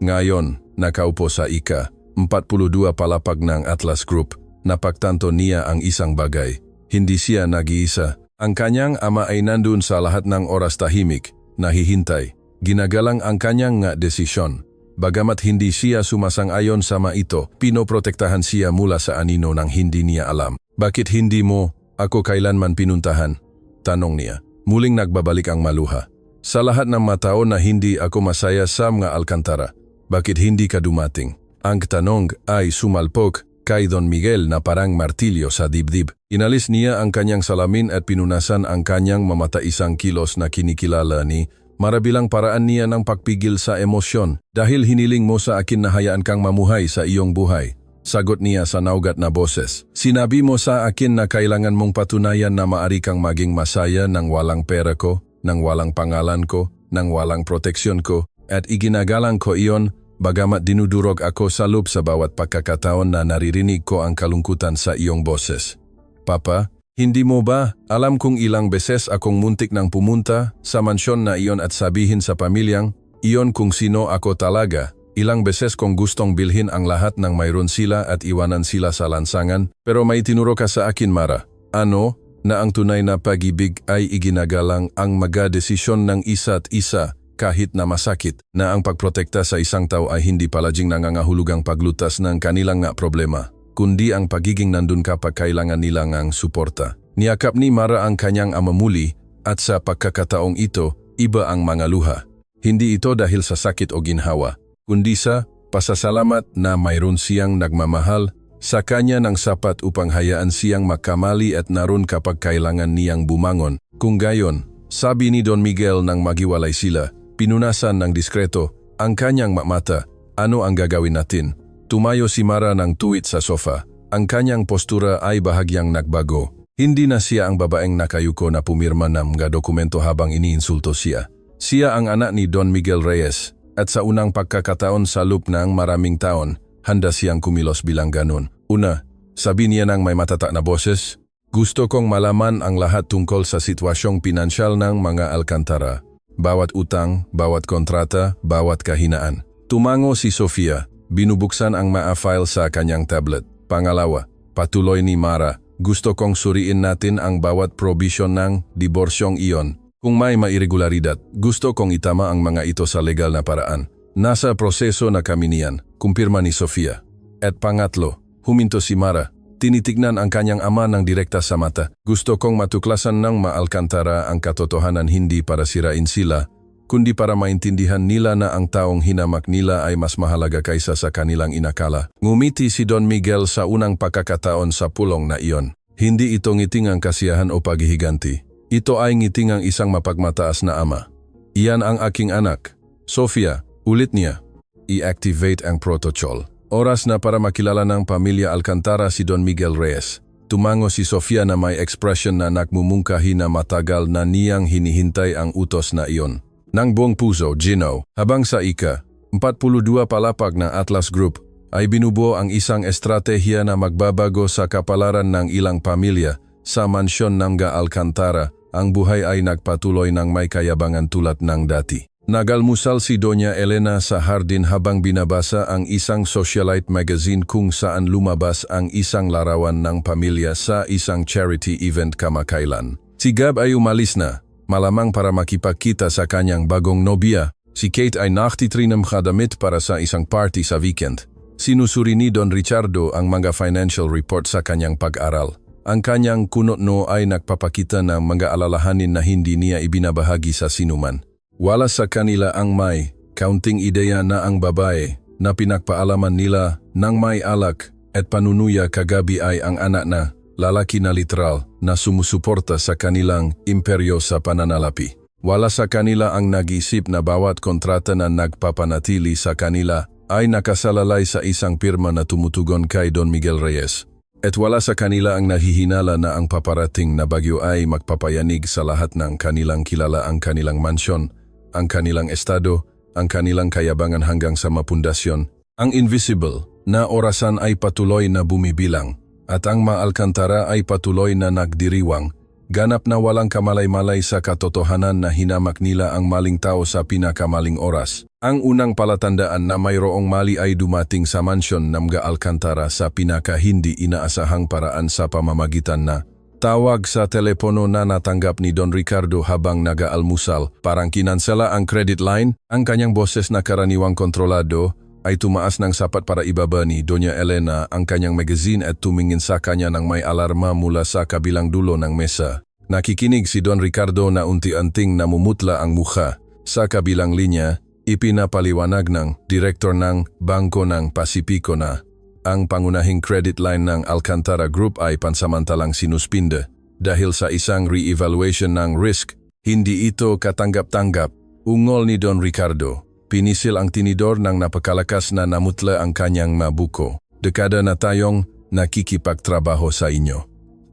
Ngayon, nakaupo sa ika, 42 palapag ng Atlas Group, napagtanto niya ang isang bagay. Hindi siya nag-iisa. Ang kanyang ama ay nandun sa lahat ng oras tahimik, nahihintay. Ginagalang ang kanyang nga desisyon. Bagamat hindi siya sumasang-ayon sama ito, pinoprotektahan siya mula sa anino ng hindi niya alam. Bakit hindi mo ako kailanman pinuntahan? Tanong niya. Muling nagbabalik ang maluha. Sa lahat ng mataon na hindi ako masaya sa mga Alcantara, bakit hindi ka dumating? Ang tanong ay sumalpok kay Don Miguel na parang martilyo sa dibdib. Inalis niya ang kanyang salamin at pinunasan ang kanyang mamataisang kilos na kinikilala ni marabilang paraan niya ng pagpigil sa emosyon. Dahil hiniling mo sa akin na hayaan kang mamuhay sa iyong buhay. Sagot niya sa naugat na boses. Sinabi mo sa akin na kailangan mong patunayan na maari kang maging masaya nang walang pera ko, nang walang pangalan ko, nang walang proteksyon ko, at iginagalang ko iyon, bagamat dinudurog ako sa loob sa bawat pagkakataon na naririnig ko ang kalungkutan sa iyong boses. Papa, hindi mo ba alam kung ilang beses akong muntik nang pumunta sa mansyon na iyon at sabihin sa pamilyang, iyon kung sino ako talaga? Ilang beses kong gustong bilhin ang lahat ng mayroon sila at iwanan sila sa lansangan, pero may tinuro ka sa akin, Mara. Ano? Na ang tunay na pag-ibig ay iginagalang ang maga-desisyon ng isa't isa kahit na masakit, na ang pagprotekta sa isang tao ay hindi palaging nangangahulugang paglutas ng kanilang nga problema, kundi ang pagiging nandun kapag kailangan nila ngang suporta. Niyakap ni Mara ang kanyang ama muli at sa pagkakataong ito, iba ang mga luha. Hindi ito dahil sa sakit o ginhawa, kundi sa pasasalamat na mayroon siyang nagmamahal sa kanya ng sapat upang hayaan siyang makamali at naroon kapag kailangan niyang bumangon. Kung gayon, sabi ni Don Miguel nang magiwalay sila, pinunasan ng diskreto ang kanyang mata. Ano ang gagawin natin? Tumayo si Mara ng tuwid sa sofa. Ang kanyang postura ay bahagyang nagbago. Hindi na siya ang babaeng nakayuko na pumirma ng mga dokumento habang iniinsulto siya. Siya ang anak ni Don Miguel Reyes at sa unang pagkakataon sa loob ng maraming taon, handa siyang kumilos bilang ganun. Una, sabi niya ng may matatak na boses, gusto kong malaman ang lahat tungkol sa sitwasyong pinansyal ng mga Alcantara. Bawat utang, bawat kontrata, bawat kahinaan. Tumango si Sofia, binubuksan ang file sa kanyang tablet. Pangalawa, patuloy ni Mara, gusto kong suriin natin ang bawat provision ng diborsyong iyon. Kung may mairregularidad, gusto kong itama ang mga ito sa legal na paraan. Nasa proseso na kami niyan, kumpirma ni Sofia. At pangatlo, huminto si Mara. Tinitignan ang kanyang ama ng direkta sa mata. Gusto kong matuklasan ng Alcantara ang katotohanan hindi para sirain sila, kundi para maintindihan nila na ang taong hinamak nila ay mas mahalaga kaysa sa kanilang inakala. Ngumiti si Don Miguel sa unang pagkakataon sa pulong na iyon. Hindi ito ngiting ang kasiyahan o paghihiganti. Ito ay ngiting ang isang mapagmataas na ama. Iyan ang aking anak. Sofia, ulit niya. I-activate ang protocol. Oras na para makilala ng pamilya Alcantara si Don Miguel Reyes. Tumango si Sofia na may expression na nagmumungkahi na matagal na niyang hinihintay ang utos na iyon. Nang buong puso, Gino, habang sa ika-42 palapag na Atlas Group, ay binubuo ang isang estratehiya na magbabago sa kapalaran ng ilang pamilya sa mansyon ng Alcantara. Ang buhay ay nagpatuloy ng may kayabangan tulad ng dati. Nagalmusal si Doña Elena sa hardin habang binabasa ang isang socialite magazine kung saan lumabas ang isang larawan ng pamilya sa isang charity event kamakailan. Si Gab ay umalis na, malamang para makipagkita sa kanyang bagong nobya. Si Kate ay naktitrinem kadamit para sa isang party sa weekend. Sinusuri ni Don Ricardo ang mga financial report sa kanyang pag-aral. Ang kanyang kunotno ay nagpapakita ng mga alalahanin na hindi niya ibinabahagi sa sinuman. Wala sa kanila ang may kaunting ideya na ang babae na pinagpaalaman nila ng may alak at panunuya kagabi ay ang anak na lalaki na literal na sumusuporta sa kanilang imperyo sa pananalapi. Wala sa kanila ang nag-isip na bawat kontrata na nagpapanatili sa kanila ay nakasalalay sa isang pirma na tumutugon kay Don Miguel Reyes. At wala sa kanila ang nahihinala na ang paparating na bagyo ay magpapayanig sa lahat ng kanilang kilala ang kanilang mansyon, ang kanilang estado, ang kanilang kayabangan hanggang sa mapundasyon. Ang invisible na orasan ay patuloy na bumibilang at ang mga Alcantara ay patuloy na nagdiriwang, ganap na walang kamalay-malay sa katotohanan na hinamak nila ang maling tao sa pinakamaling oras. Ang unang palatandaan na mayroong mali ay dumating sa mansyon ng mga Alcantara sa pinaka hindi inaasahang paraan sa pamamagitan na tawag sa telepono na natanggap ni Don Ricardo habang nag-aalmusal. Parang kinansela ang credit line, ang kanyang boses na karaniwang kontrolado ay tumaas ng sapat para ibaba ni Doña Elena ang kanyang magazine at tumingin sa kanya ng may alarma mula sa kabilang dulo ng mesa. Nakikinig si Don Ricardo na unti-unting namumutla ang mukha. Sa kabilang linya, ipinapaliwanag ng direktor ng Bangko ng Pasipiko na ang pangunahing credit line ng Alcantara Group ay pansamantalang sinuspinde dahil sa isang re-evaluation ng risk. Hindi ito katanggap-tanggap. Ungol ni Don Ricardo. Pinisil ang tinidor ng napakalakas na namutla ang kanyang mabuko. Dekada na tayong nakikipagtrabaho sa inyo.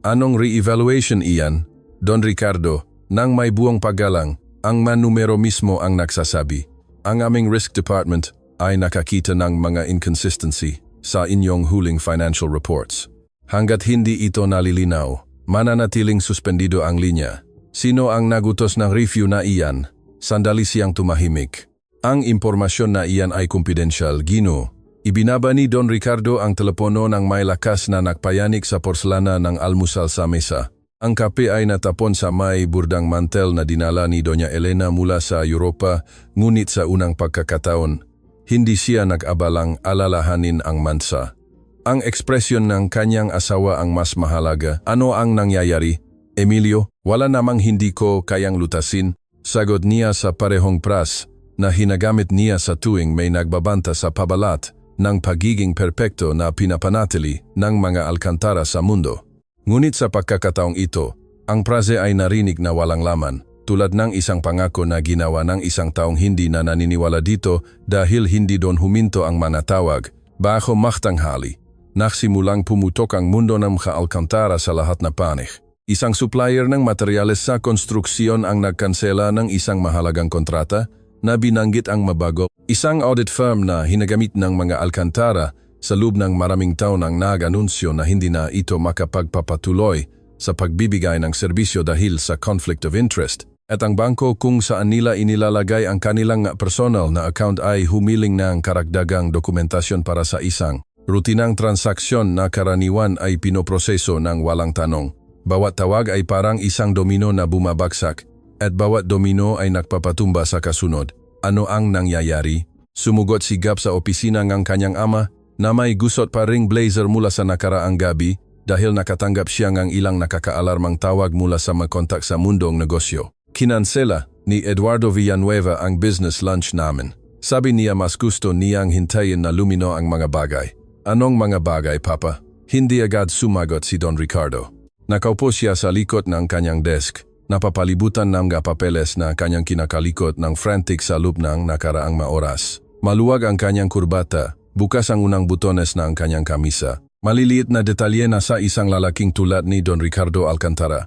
Anong re-evaluation iyan? Don Ricardo, nang may buong paggalang, ang manumero mismo ang nagsasabi. Ang aming risk department ay nakakita ng mga inconsistency sa inyong huling financial reports. Hanggat hindi ito nalilinaw, mananatiling suspendido ang linya. Sino ang nagutos ng review na iyan? Sandali siyang tumahimik. Ang impormasyon na iyan ay kumpidensyal, Gino. Ibinaba ni Don Ricardo ang telepono ng may lakas na nagpayanik sa porselana ng almusal sa mesa. Ang kape ay natapon sa may burdang mantel na dinala ni Doña Elena mula sa Europa, ngunit sa unang pagkakataon, hindi siya nag-abalang alalahanin ang mansa. Ang ekspresyon ng kanyang asawa ang mas mahalaga. Ano ang nangyayari? Emilio, wala namang hindi ko kayang lutasin, sagot niya sa parehong pras na hinagamit niya sa tuwing may nagbabanta sa pabalat ng pagiging perpekto na pinapanatili ng mga Alcantara sa mundo. Ngunit sa pagkakataong ito, ang prase ay narinig na walang laman, tulad ng isang pangako na ginawa ng isang taong hindi na naniniwala dito dahil hindi doon huminto ang manatawag. Bago maktanghali, nagsimulang pumutok ang mundo ng mga Alcantara sa lahat na panig. Isang supplier ng materyales sa konstruksyon ang nagkansela ng isang mahalagang kontrata na binanggit ang mabago. Isang audit firm na hinagamit ng mga Alcantara sa loob ng maraming taon ang nag-anunsyo na hindi na ito makapagpapatuloy sa pagbibigay ng serbisyo dahil sa conflict of interest. At ang bangko kung saan nila inilalagay ang kanilang personal na account ay humiling ng karagdagang dokumentasyon para sa isang rutinang transaksyon na karaniwan ay pinoproseso ng walang tanong. Bawat tawag ay parang isang domino na bumabagsak at bawat domino ay nagpapatumba sa kasunod. Ano ang nangyayari? Sumugot si Gab sa opisina ng kanyang ama na may gusot pa ring blazer mula sa nakaraang gabi dahil nakatanggap siya ng ilang nakakaalarmang tawag mula sa magkontak sa mundong negosyo. Kinansela ni Eduardo Villanueva ang business lunch namin. Sabi niya mas gusto niyang hintayin na lumino ang mga bagay. Anong mga bagay, Papa? Hindi agad sumagot si Don Ricardo. Nakaupo siya sa likod ng kanyang desk, napapalibutan ng mga papeles na kanyang kinakalikot ng frantic sa loob ng nakaraang maoras. Maluwag ang kanyang kurbata. Bukas ang unang butones na ang kanyang kamisa. Maliliit na detalye na sa isang lalaking tulad ni Don Ricardo Alcantara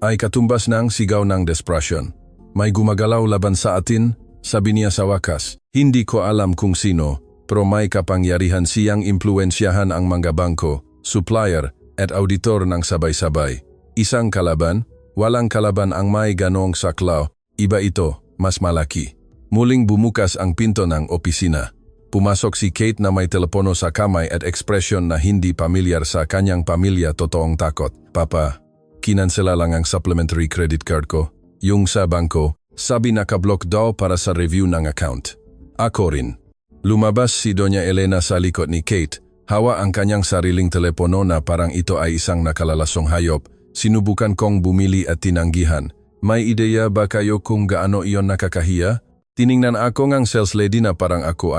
ay katumbas ng sigaw ng desperation. May gumagalaw laban sa atin, sabi niya sa wakas. Hindi ko alam kung sino, pero may kapangyarihan siyang impluensyahan ang mga bangko, supplier at auditor ng sabay-sabay. Isang kalaban, walang kalaban ang may ganong saklaw. Iba ito, mas malaki. Muling bumukas ang pinto ng opisina. Pumasok si Kate na may telepono sa kamay at ekspresyon na hindi pamilyar sa kanyang pamilya. Totoong takot. Papa, kinansela lang ang supplementary credit card ko. Yung sa bangko, sabi nakablock daw para sa review ng account. Ako rin. Lumabas si Doña Elena sa likod ni Kate. Hawa ang kanyang sariling telepono na parang ito ay isang nakalalasong hayop. Sinubukan kong bumili at tinanggihan. May ideya ba kayo kung gaano iyon nakakahiya? Tiningnan ako ngang sales lady na parang ako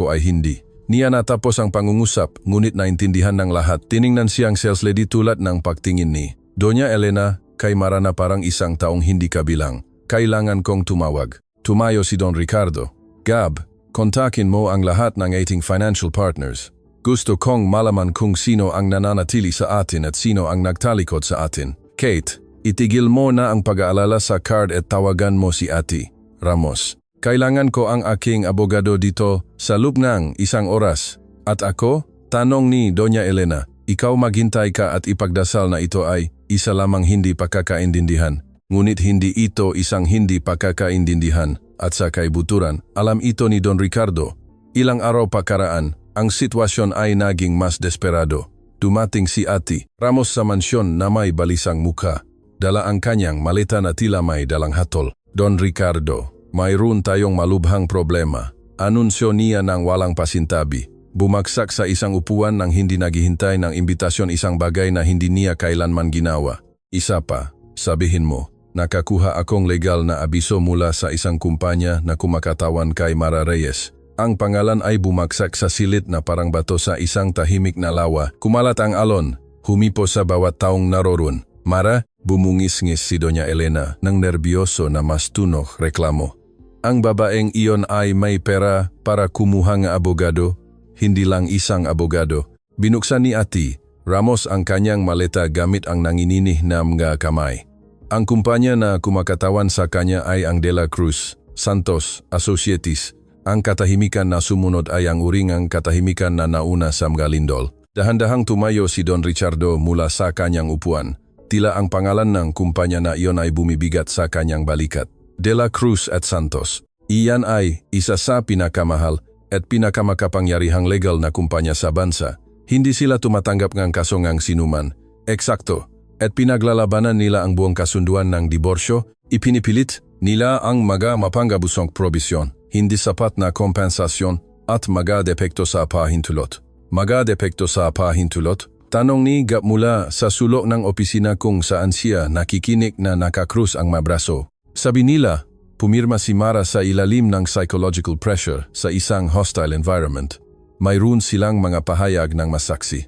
ay hindi. Niya natapos ang pangungusap, ngunit naintindihan ng lahat. Tiningnan siyang sales lady tulad ng pagtingin ni Doña Elena, kay Mara na parang isang taong hindi kabilang. Kailangan kong tumawag. Tumayo si Don Ricardo. Gab, kontakin mo ang lahat ng ating financial partners. Gusto kong malaman kung sino ang nananatili sa atin at sino ang nagtalikod sa atin. Kate, itigil mo na ang pag-aalala sa card at tawagan mo si Ate Ramos. Kailangan ko ang aking abogado dito sa loob ng 1 oras. At ako? Tanong ni Doña Elena. Ikaw maghintay ka at ipagdasal na ito ay isa lamang hindi pagkakaintindihan. Ngunit hindi ito isang hindi pagkakaintindihan. at sa kaibuturan. Alam ito ni Don Ricardo. Ilang araw pakaraan, ang sitwasyon ay naging mas desperado. Dumating si Ati Ramos sa mansyon na may balisang mukha. Dala ang kanyang maleta na tila may dalang hatol. Don Ricardo, mayroon tayong malubhang problema. Anunsyo niya ng walang pasintabi. Bumagsak sa isang upuan nang hindi naghihintay ng imbitasyon, isang bagay na hindi niya kailanman ginawa. Isa pa, sabihin mo, nakakuha akong legal na abiso mula sa isang kumpanya na kumakatawan kay Mara Reyes. Ang pangalan ay bumagsak sa silid na parang bato sa isang tahimik na lawa. Kumalat ang alon, humipo sa bawat taong naroon. Mara, bumungis-ngis si Doña Elena ng nerbyoso na mas tunok reklamo. Ang babaeng iyon ay may pera para kumuha ng abogado, hindi lang isang abogado. Binuksan ni Ati Ramos ang kanyang maleta gamit ang nanginginih na mga kamay. Ang kumpanya na kumakatawan sa kanya ay ang De La Cruz Santos Associates. Ang katahimikan na sumunod ay ang uringang katahimikan na nauna sa mga lindol. Dahan-dahang tumayo si Don Ricardo mula sa kanyang upuan. Tila ang pangalan ng kumpanya na iyon ay bumibigat sa kanyang balikat. De La Cruz at Santos. Iyan ay isa sa pinakamahal at pinakamakapangyarihang legal na kumpanya sa bansa. Hindi sila tumatanggap ng kaso ng sinuman. Eksakto. At pinaglalabanan nila ang buong kasunduan ng diborsyo. Ipinipilit nila ang mga mapanggabusong probisyon, hindi sapat na kompensasyon at mga depekto sa pahintulot. Mga depekto sa pahintulot? Tanong ni Gap mula sa sulok ng opisina kung saan siya nakikinig na nakakrus ang mabraso. Sabi nila, pumirma si Mara sa ilalim ng psychological pressure sa isang hostile environment. Mayroon silang mga pahayag ng masaksi.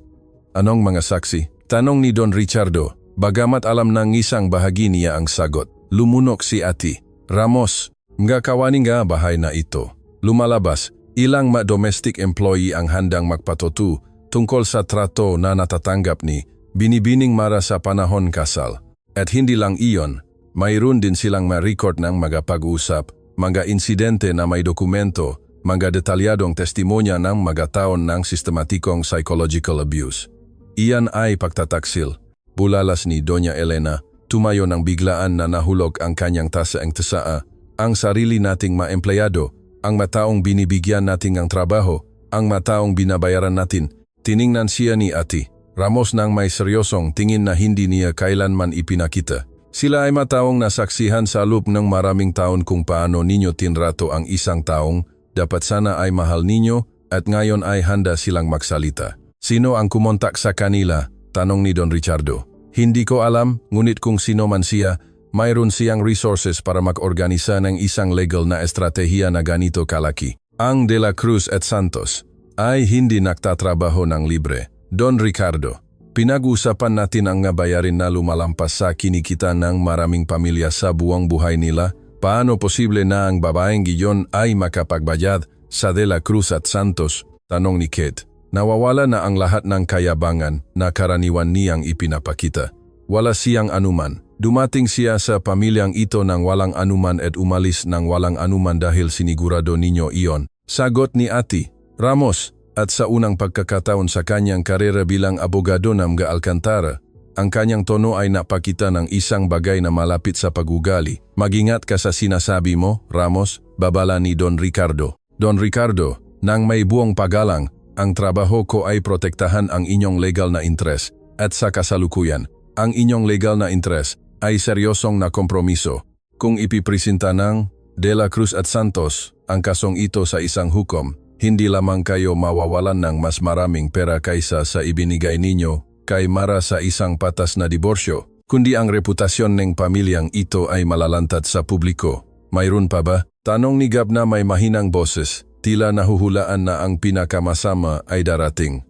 Anong mga saksi? Tanong ni Don Ricardo, bagamat alam ng isang bahagi niya ang sagot. Lumunok si Ati Ramos, mga kawani nga bahay na ito. Lumalabas, ilang domestic employee ang handang magpatutu tungkol sa trato na natatanggap ni Binibining Mara sa panahon kasal. At hindi lang iyon, mayroon din silang ma-record ng mga pag-uusap, mga insidente na may dokumento, mga detalyadong testimonya ng mga taon ng sistematikong psychological abuse. Iyan ay pagtataksil. Bulalas ni Doña Elena, tumayo ng biglaan na nahulog ang kanyang tasaang tasaa. Ang sarili nating maempleyado, ang mataong binibigyan nating ang trabaho, ang mataong binabayaran natin. Tiningnan siya ni Ati Ramos ng may seryosong tingin na hindi niya kailanman ipinakita. Sila ay mataong nasaksihan sa loob ng maraming taon kung paano ninyo tinrato ang isang taong dapat sana ay mahal ninyo at ngayon ay handa silang magsalita. Sino ang kumontak sa kanila? Tanong ni Don Ricardo. Hindi ko alam, ngunit kung sino man siya, mayroon siyang resources para mag-organisa ng isang legal na estratehiya na ganito kalaki. Ang De La Cruz at Santos ay hindi nagtatrabaho ng libre. Don Ricardo, pinag-usapan natin ang bayarin na lumalampas sa kinikita ng maraming pamilya sa buwang buhay nila. Paano posible na ang babaeng giyon ay makapagbayad sa De La Cruz at Santos? Tanong ni Kate. Nawawala na ang lahat ng kayabangan na karaniwan niyang ipinapakita. Wala siyang anuman. Dumating siya sa pamilyang ito ng walang anuman at umalis ng walang anuman dahil sinigurado ninyo iyon. Sagot ni Ati Ramos, at sa unang pagkakataon sa kanyang karera bilang abogado ng mga Alcantara, ang kanyang tono ay napakita ng isang bagay na malapit sa pag-ugali. Mag-ingat ka sa sinasabi mo, Ramos, babala ni Don Ricardo. Don Ricardo, nang may buong paggalang, ang trabaho ko ay protektahan ang inyong legal na interes at sa kasalukuyan, ang inyong legal na interes ay seryosong na kompromiso. Kung ipipresenta ng De La Cruz at Santos ang kasong ito sa isang hukom, hindi lamang kayo mawawalan ng mas maraming pera kaysa sa ibinigay ninyo kay Mara sa isang patas na diborsyo, kundi ang reputasyon ng pamilyang ito ay malalantad sa publiko. Mayroon pa ba? Tanong ni Gab na may mahinang boses. Tila nahuhulaan na ang pinakamasama ay darating.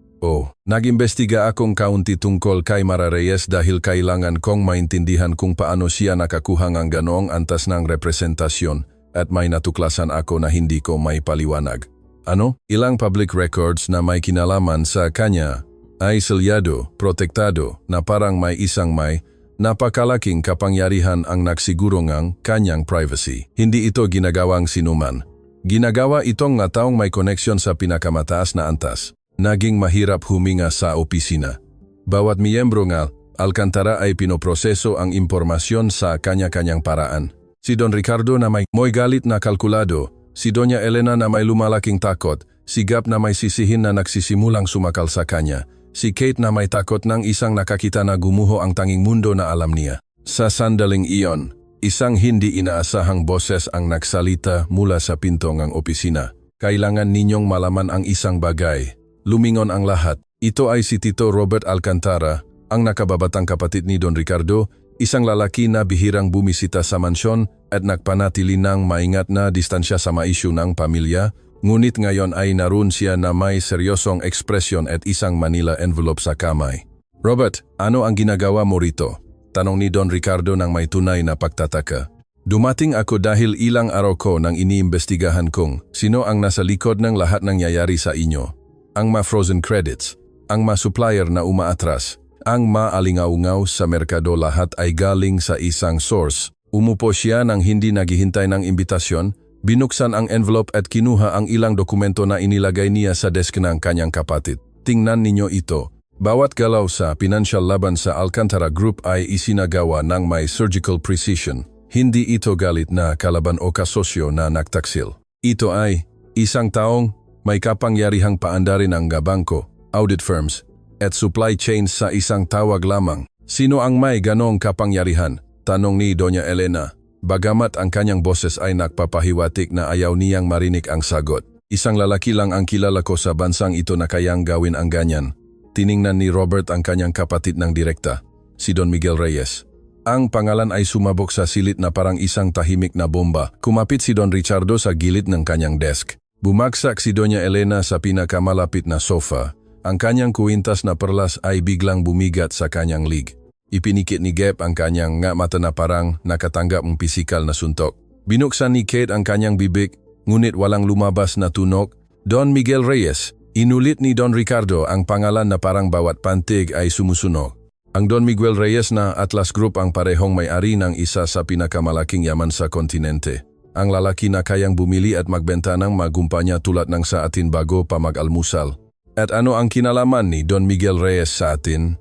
Nag-imbestiga akong kaunti tungkol kay Mara Reyes dahil kailangan kong maintindihan kung paano siya nakakuha ng ganoong antas ng representasyon at may natuklasan ako na hindi ko may paliwanag. Ano? Ilang public records na may kinalaman sa kanya ay selyado, protektado na parang may isang may napakalaking kapangyarihan ang nagsiguro ng kanyang privacy. Hindi ito ginagawang sinuman. Ginagawa itong nga taong may koneksyon sa pinakamataas na antas. Naging mahirap huminga sa opisina. Bawat miyembro ng Alcantara ay pinoproseso ang impormasyon sa kanya-kanyang paraan. Si Don Ricardo na may galit na kalkulado, si Doña Elena na may lumalaking takot, si Gab na may sisihin na nagsisimulang sumakal sa kanya, si Kate na may takot ng isang nakakita na gumuho ang tanging mundo na alam niya. Sa sandaling iyon, isang hindi inaasahang boses ang nagsalita mula sa pinto ng opisina. Kailangan ninyong malaman ang isang bagay. Lumingon ang lahat. Ito ay si Tito Robert Alcantara, ang nakababatang kapatid ni Don Ricardo, isang lalaki na bihirang bumisita sa mansyon at nagpanatili ng maingat na distansya sa maisyu ng pamilya, ngunit ngayon ay naroon siya na may seryosong ekspresyon at isang Manila envelope sa kamay. Robert, ano ang ginagawa mo rito? Tanong ni Don Ricardo ng may tunay na pagtataka. Dumating ako dahil ilang araw ko nang iniimbestigahan kung sino ang nasa likod ng lahat ng nangyayari sa inyo. Ang ma-frozen credits, ang ma-supplier na umaatras, ang maalingaungaw sa merkado lahat ay galing sa isang source. Umupo siya nang hindi naghihintay ng imbitasyon, binuksan ang envelope at kinuha ang ilang dokumento na inilagay niya sa desk ng kanyang kapatid. Tingnan ninyo ito. Bawat galaw sa financial laban sa Alcantara Group ay isinagawa ng may surgical precision. Hindi ito galit na kalaban o kasosyo na nagtaksil. Ito ay isang taong may kapangyarihang paandarin ang bangko, audit firms, at supply chains sa isang tawag lamang. Sino ang may ganong kapangyarihan? Tanong ni Doña Elena. Bagamat ang kanyang boses ay nagpapahiwatig na ayaw niyang marinig ang sagot. Isang lalaki lang ang kilala ko sa bansang ito na kayang gawin ang ganyan. Tiningnan ni Robert ang kanyang kapatid ng direkta, si Don Miguel Reyes. Ang pangalan ay sumabog sa silid na parang isang tahimik na bomba. Kumapit si Don Ricardo sa gilid ng kanyang desk. Bumagsak si Doña Elena sa pinakamalapit na sofa. Ang kanyang kuwintas na perlas ay biglang bumigat sa kanyang lig. Ipinikit ni Gab ang kanyang mata na parang nakatanggap ng pisikal na suntok. Binuksan ni Kate ang kanyang bibig, ngunit walang lumabas na tunog. Don Miguel Reyes. Inulit ni Don Ricardo ang pangalan na parang bawat pantig ay sumusunog. Ang Don Miguel Reyes na Atlas Group ang parehong may-ari ng isa sa pinakamalaking yaman sa kontinente. Ang lalaki na kayang bumili at magbenta ng magumpanya tulad ng sa atin bago pa mag-almusal. At ano ang kinalaman ni Don Miguel Reyes sa atin?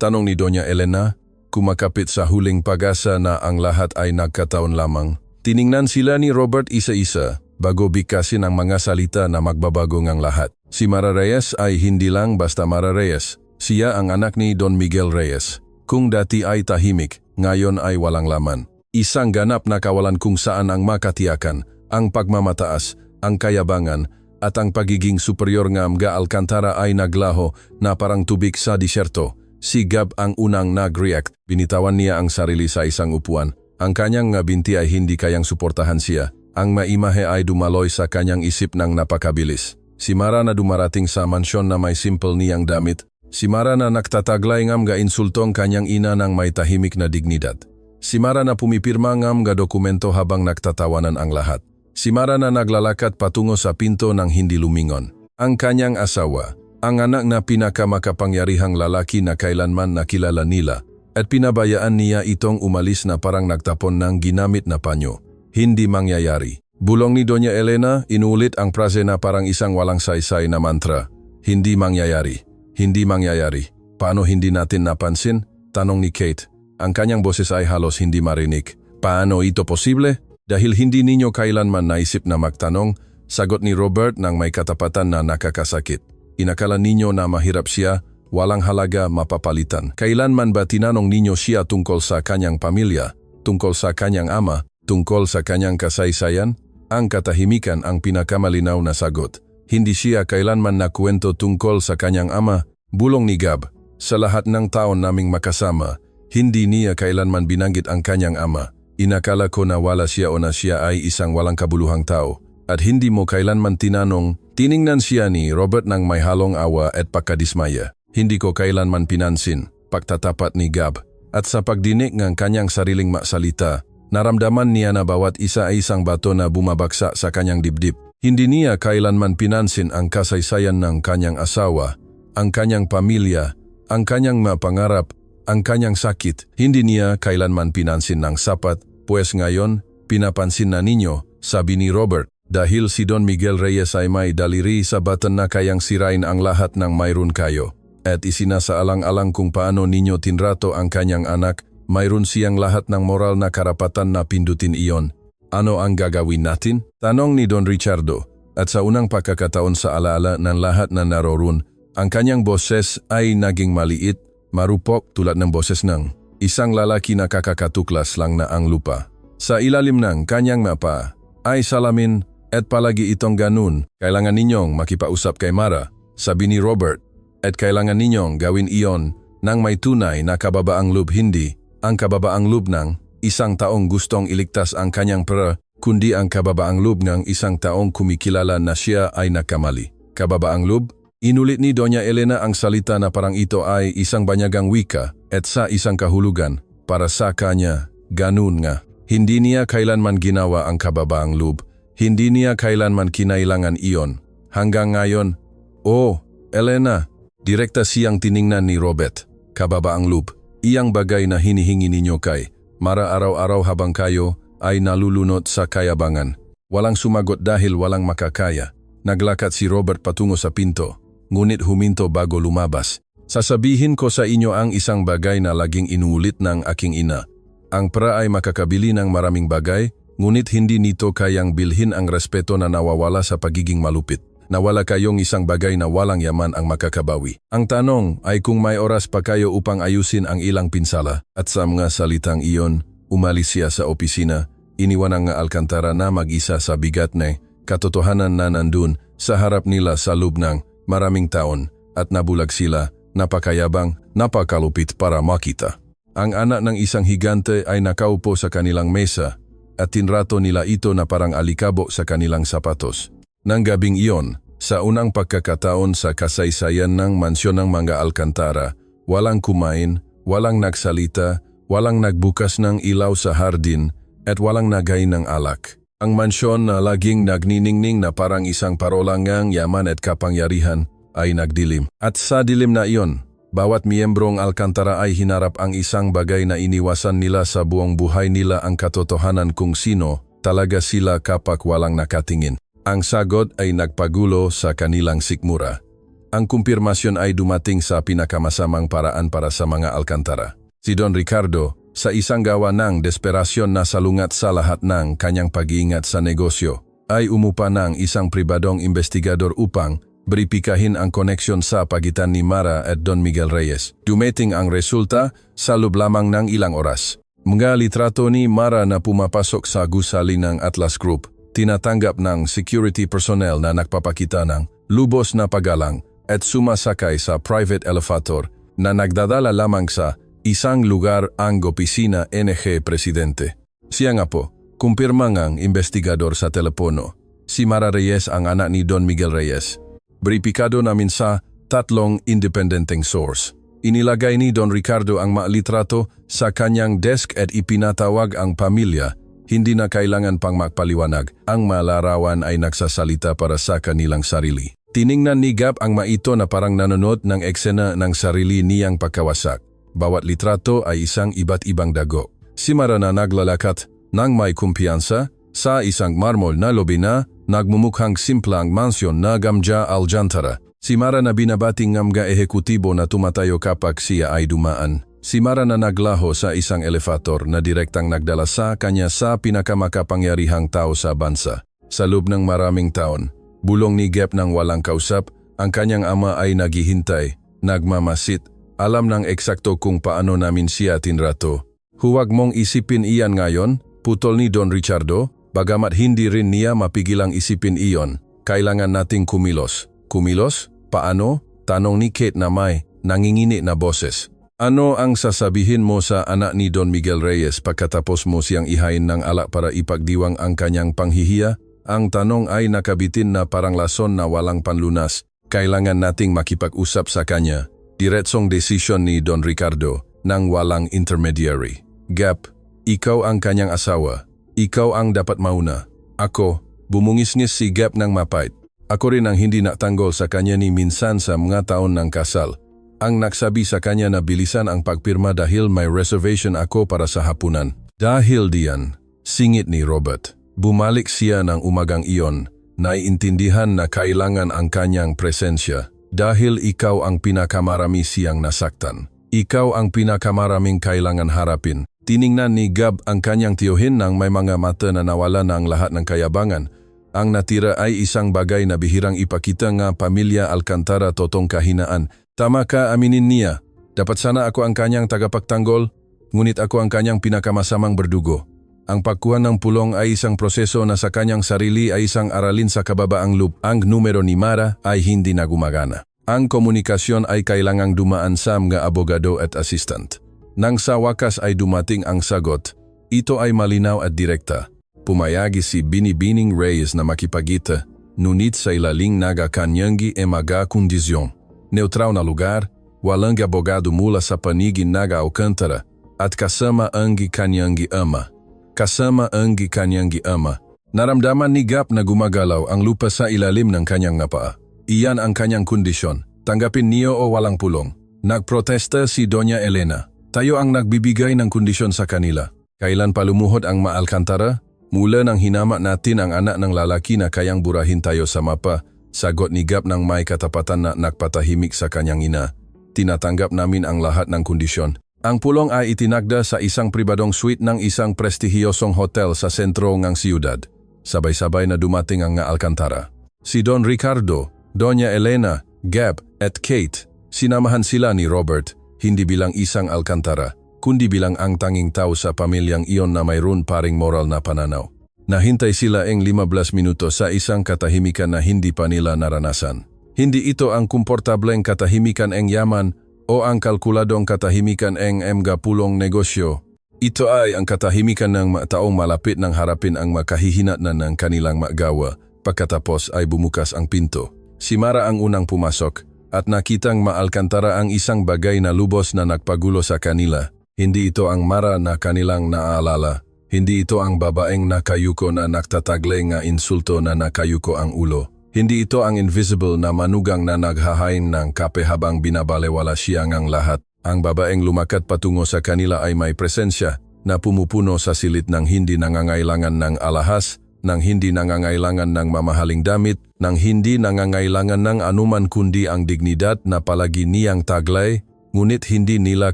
Tanong ni Doña Elena, kumakapit sa huling pag-asa na ang lahat ay nagkataon lamang. Tiningnan sila ni Robert isa-isa bago bigkasin ang mga salita na magbabago ngang lahat. Si Mara Reyes ay hindi lang basta Mara Reyes. Siya ang anak ni Don Miguel Reyes. Kung dati ay tahimik, ngayon ay walang laman. Isang ganap na kawalan kung saan ang makatiyakan, ang pagmamataas, ang kayabangan, at ang pagiging superior ng mga Alcantara ay naglaho na parang tubig sa disyerto. Si Gab ang unang nag-react. Binitawan niya ang sarili sa isang upuan. Ang kanyang binti ay hindi kayang suportahan siya. Ang maimahe ay dumaloy sa kanyang isip ng napakabilis. Si Mara na dumarating sa mansyon na may simple niyang damit. Si Mara na nagtataglay ng mga insultong kanyang ina ng may tahimik na dignidad. Si Mara na pumipirma ng mga dokumento habang nagtatawanan ang lahat. Si Mara na naglalakad patungo sa pinto ng hindi lumingon. Ang kanyang asawa, ang anak na pinakamakapangyarihang lalaki na kailanman nakilala nila, at pinabayaan niya itong umalis na parang nagtapon ng ginamit na panyo. Hindi mangyayari. Bulong ni Doña Elena, inulit ang prase na parang isang walang saysay na mantra. Hindi mangyayari. Hindi mangyayari. Paano hindi natin napansin? Tanong ni Kate. Ang kanyang boses ay halos hindi marinig. Paano ito posible? Dahil hindi ninyo kailanman naisip na magtanong, sagot ni Robert ng may katapatan na nakakasakit. Inakala ninyo na mahirap siya, walang halaga mapapalitan. Kailanman ba tinanong ninyo siya tungkol sa kanyang pamilya, tungkol sa kanyang ama, tungkol sa kanyang kasaysayan? Ang katahimikan ang pinakamalinaw na sagot. Hindi siya kailanman nakwento tungkol sa kanyang ama, bulong ni Gab. Sa lahat ng taon naming makasama, hindi niya kailanman binanggit ang kanyang ama. Inakala ko na wala siya o na siya ay isang walang kabuluhang tao. At hindi mo kailanman tinanong, tiningnan siya ni Robert ng may halong awa at pagkadismaya. Hindi ko kailanman pinansin, pagtatapat ni Gab. At sa pagdinig ng kanyang sariling maksalita, naramdaman niya na bawat isa ay isang bato na bumabagsak sa kanyang dibdib. Hindi niya kailanman pinansin ang kasaysayan ng kanyang asawa, ang kanyang pamilya, ang kanyang mapangarap, ang kanyang sakit. Hindi niya kailanman pinansin ng sapat, pues ngayon, pinapansin na ninyo, sabi ni Robert, dahil si Don Miguel Reyes ay may daliri sa batan na kayang sirain ang lahat ng mayroon kayo. At isinasaalang-alang kung paano ninyo tinrato ang kanyang anak, mayroon siyang lahat ng moral na karapatan na pindutin iyon. Ano ang gagawin natin? Tanong ni Don Ricardo. At sa unang pagkakataon sa alaala ng lahat na naroon, ang kanyang boses ay naging maliit, marupok tulad ng boses ng isang lalaki na kakakatuklas lang na ang lupa. Sa ilalim ng kanyang mapa ay salamin at palagi itong ganun. Kailangan ninyong makipausap kay Mara, sabi ni Robert, at kailangan ninyong gawin iyon nang may tunay na kababaang loob, hindi ang kababaang loob ng isang taong gustong iligtas ang kanyang pera, kundi ang kababaang loob ng isang taong kumikilala na siya ay nakamali. Kababaang loob? Inulit ni Doña Elena ang salita na parang ito ay isang banyagang wika at sa isang kahulugan. Para sa kanya, ganun nga. Hindi niya kailanman ginawa ang kababaang loob. Hindi niya kailanman kinailangan iyon. Hanggang ngayon, "Oh, Elena," direkta siyang tiningnan ni Robert. "Kababaang loob, iyang bagay na hinihingi ninyo kay Mara araw-araw habang kayo ay nalulunod sa kayabangan." Walang sumagot dahil walang makakaya. Naglakad si Robert patungo sa pinto, ngunit huminto bago lumabas. "Sasabihin ko sa inyo ang isang bagay na laging inuulit ng aking ina. Ang pera ay makakabili ng maraming bagay, ngunit hindi nito kayang bilhin ang respeto na nawawala sa pagiging malupit. Nawala kayong isang bagay na walang yaman ang makakabawi. Ang tanong ay kung may oras pa kayo upang ayusin ang ilang pinsala." At sa mga salitang iyon, umalis siya sa opisina, iniwan ang Alcantara na mag-isa sa bigat na katotohanan na nandun sa harap nila sa loob ng maraming taon, at nabulag sila, napakayabang, napakalupit para makita. Ang anak ng isang higante ay nakaupo sa kanilang mesa at tinrato nila ito na parang alikabok sa kanilang sapatos. Nang gabing iyon, sa unang pagkakataon sa kasaysayan ng mansyon ng mga Alcantara, walang kumain, walang nagsalita, walang nagbukas ng ilaw sa hardin, at walang nagay ng alak. Ang mansyon na laging nagniningning na parang isang parolangang yaman at kapangyarihan ay nagdilim. At sa dilim na iyon, bawat miyembrong Alcantara ay hinarap ang isang bagay na iniwasan nila sa buong buhay nila, ang katotohanan kung sino talaga sila kapag walang nakatingin. Ang sagot ay nagpagulo sa kanilang sikmura. Ang kumpirmasyon ay dumating sa pinakamasamang paraan para sa mga Alcantara. Si Don Ricardo, sa isang gawa ng desperasyon na salungat sa lahat ng kanyang pag-iingat sa negosyo, ay umupa ng isang pribadong investigador upang beripikahin ang koneksyon sa pagitan ni Mara at Don Miguel Reyes. Dumating ang resulta sa loob lamang ng ilang oras. Mga litrato ni Mara na pumapasok sa gusali ng Atlas Group, tinatanggap ng security personnel na nagpapakita ng lubos na paggalang at sumasakay sa private elevator na nagdadala lamang sa isang lugar, ang opisina NG Presidente. Siya nga po, kumpirma ngang investigador sa telepono. Si Mara Reyes ang anak ni Don Miguel Reyes. Beripikado namin sa 3 independenteng source. Inilagay ni Don Ricardo ang litrato sa kanyang desk at ipinatawag ang pamilya. Hindi na kailangan pang magpaliwanag, ang malarawan ay nagsasalita para sa kanilang sarili. Tiningnan ni Gap ang maito na parang nanonood ng eksena ng sarili niyang pagkawasak. Bawat litrato ay isang iba't ibang dago. Si Mara na naglalakat ng may kumpiyansa sa isang marmol na lobi na nagmumukhang simplang mansyon na Gamja Alcantara. Si Mara na binabating ng mga ehekutibo na tumatayo kapag siya ay dumaan. Si Mara na naglaho sa isang elevator na direktang nagdala sa kanya sa pinakamakapangyarihang tao sa bansa. Sa loob ng maraming taon, bulong ni Gap ng walang kausap, ang kanyang ama ay naghihintay, nagmamasit, alam ng eksakto kung paano namin siya tinrato. "Huwag mong isipin iyan ngayon," putol ni Don Ricardo, bagamat hindi rin niya mapigilang isipin iyon. "Kailangan nating kumilos." "Kumilos? Paano?" tanong ni Kate na may nangingini na boses. "Ano ang sasabihin mo sa anak ni Don Miguel Reyes pagkatapos mo siyang ihain ng alak para ipagdiwang ang kanyang panghihiya?" Ang tanong ay nakabitin na parang lason na walang panlunas. Kailangan nating makipag-usap sa kanya. Diretsong desisyon ni Don Ricardo nang walang intermediary. "Gap, ikaw ang kanyang asawa. Ikaw ang dapat mauna." "Ako," bumungis-ngis si Gap ng mapait. "Ako rin ang hindi natanggol sa kanya ni minsan sa mga taon ng kasal. Ang nagsabi sa kanya na bilisan ang pagpirma dahil may reservation ako para sa hapunan." "Dahil diyan," singit ni Robert. Bumalik siya ng umagang iyon, naiintindihan na kailangan ang kanyang presensya dahil ikaw ang pinakamarami siyang nasaktan. Ikaw ang pinakamaraming kailangan harapin. Tiningnan ni Gab ang kanyang tiyuhin nang may mga mata na nawala na ang lahat ng kayabangan. Ang natira ay isang bagay na bihirang ipakita nga pamilya Alcantara totong kahinaan. Tama ka, aminin niya. Dapat sana ako ang kanyang tagapagtanggol, ngunit ako ang kanyang pinakamasamang berdugo. Ang pagkuha ng pulong ay isang proseso na sa kanyang sarili ay isang aralin sa kababaang loob. Ang numero ni Mara ay hindi na gumagana. Ang komunikasyon ay kailangang dumaan sa mga abogado at assistant. Nang sa wakas ay dumating ang sagot, ito ay malinaw at direkta. Pumayagi si Binibining Reyes na makipagita, ngunit sa ilaling naga kanyangi e maga kondisyon. Neutral na lugar, walang abogado mula sa panigin naga Alcantara at kasama ang kanyangi ama. Kasama ang kanyangi ama. Naramdaman ni Gab na gumagalaw ang lupa sa ilalim ng kanyang paa. Iyan ang kanyang kondisyon. Tanggapin niyo o walang pulong. Nagprotesta si Doña Elena. Tayo ang nagbibigay ng kondisyon sa kanila. Kailan pa lumuhod ang Alcantara? Mula nang hinama natin ang anak ng lalaki na kayang burahin tayo sa mapa, sagot ni Gab ng may katapatan na nagpatahimik sa kanyang ina. Tinatanggap namin ang lahat ng kondisyon. Ang pulong ay itinagda sa isang pribadong suite ng isang prestihiyosong hotel sa sentro ng siyudad. Sabay-sabay na dumating ang Alcantara. Si Don Ricardo, Doña Elena, Gab at Kate, sinamahan sila ni Robert, hindi bilang isang Alcantara, kundi bilang ang tanging tao sa pamilyang iyon na mayroon paring moral na pananaw. Nahintay sila ang 15 minuto sa isang katahimikan na hindi pa nila naranasan. Hindi ito ang komportableng katahimikan ang yaman o ang kalkuladong katahimikan ang mga negosyo. Ito ay ang katahimikan ng taong malapit ng harapin ang makahihinat na ng kanilang magawa. Pagkatapos ay bumukas ang pinto. Si Mara ang unang pumasok at nakitang Alcantara ang isang bagay na lubos na nagpagulo sa kanila. Hindi ito ang Mara na kanilang naaalala. Hindi ito ang babaeng nakayuko na nagtataglay nga insulto na nakayuko ang ulo. Hindi ito ang invisible na manugang na naghahain ng kape habang binabalewala siya ngang lahat. Ang babaeng lumakad patungo sa kanila ay may presensya na pumupuno sa silid ng hindi nangangailangan ng alahas, ng hindi nangangailangan ng mamahaling damit, ng hindi nangangailangan ng anuman kundi ang dignidad na palagi niyang taglay, ngunit hindi nila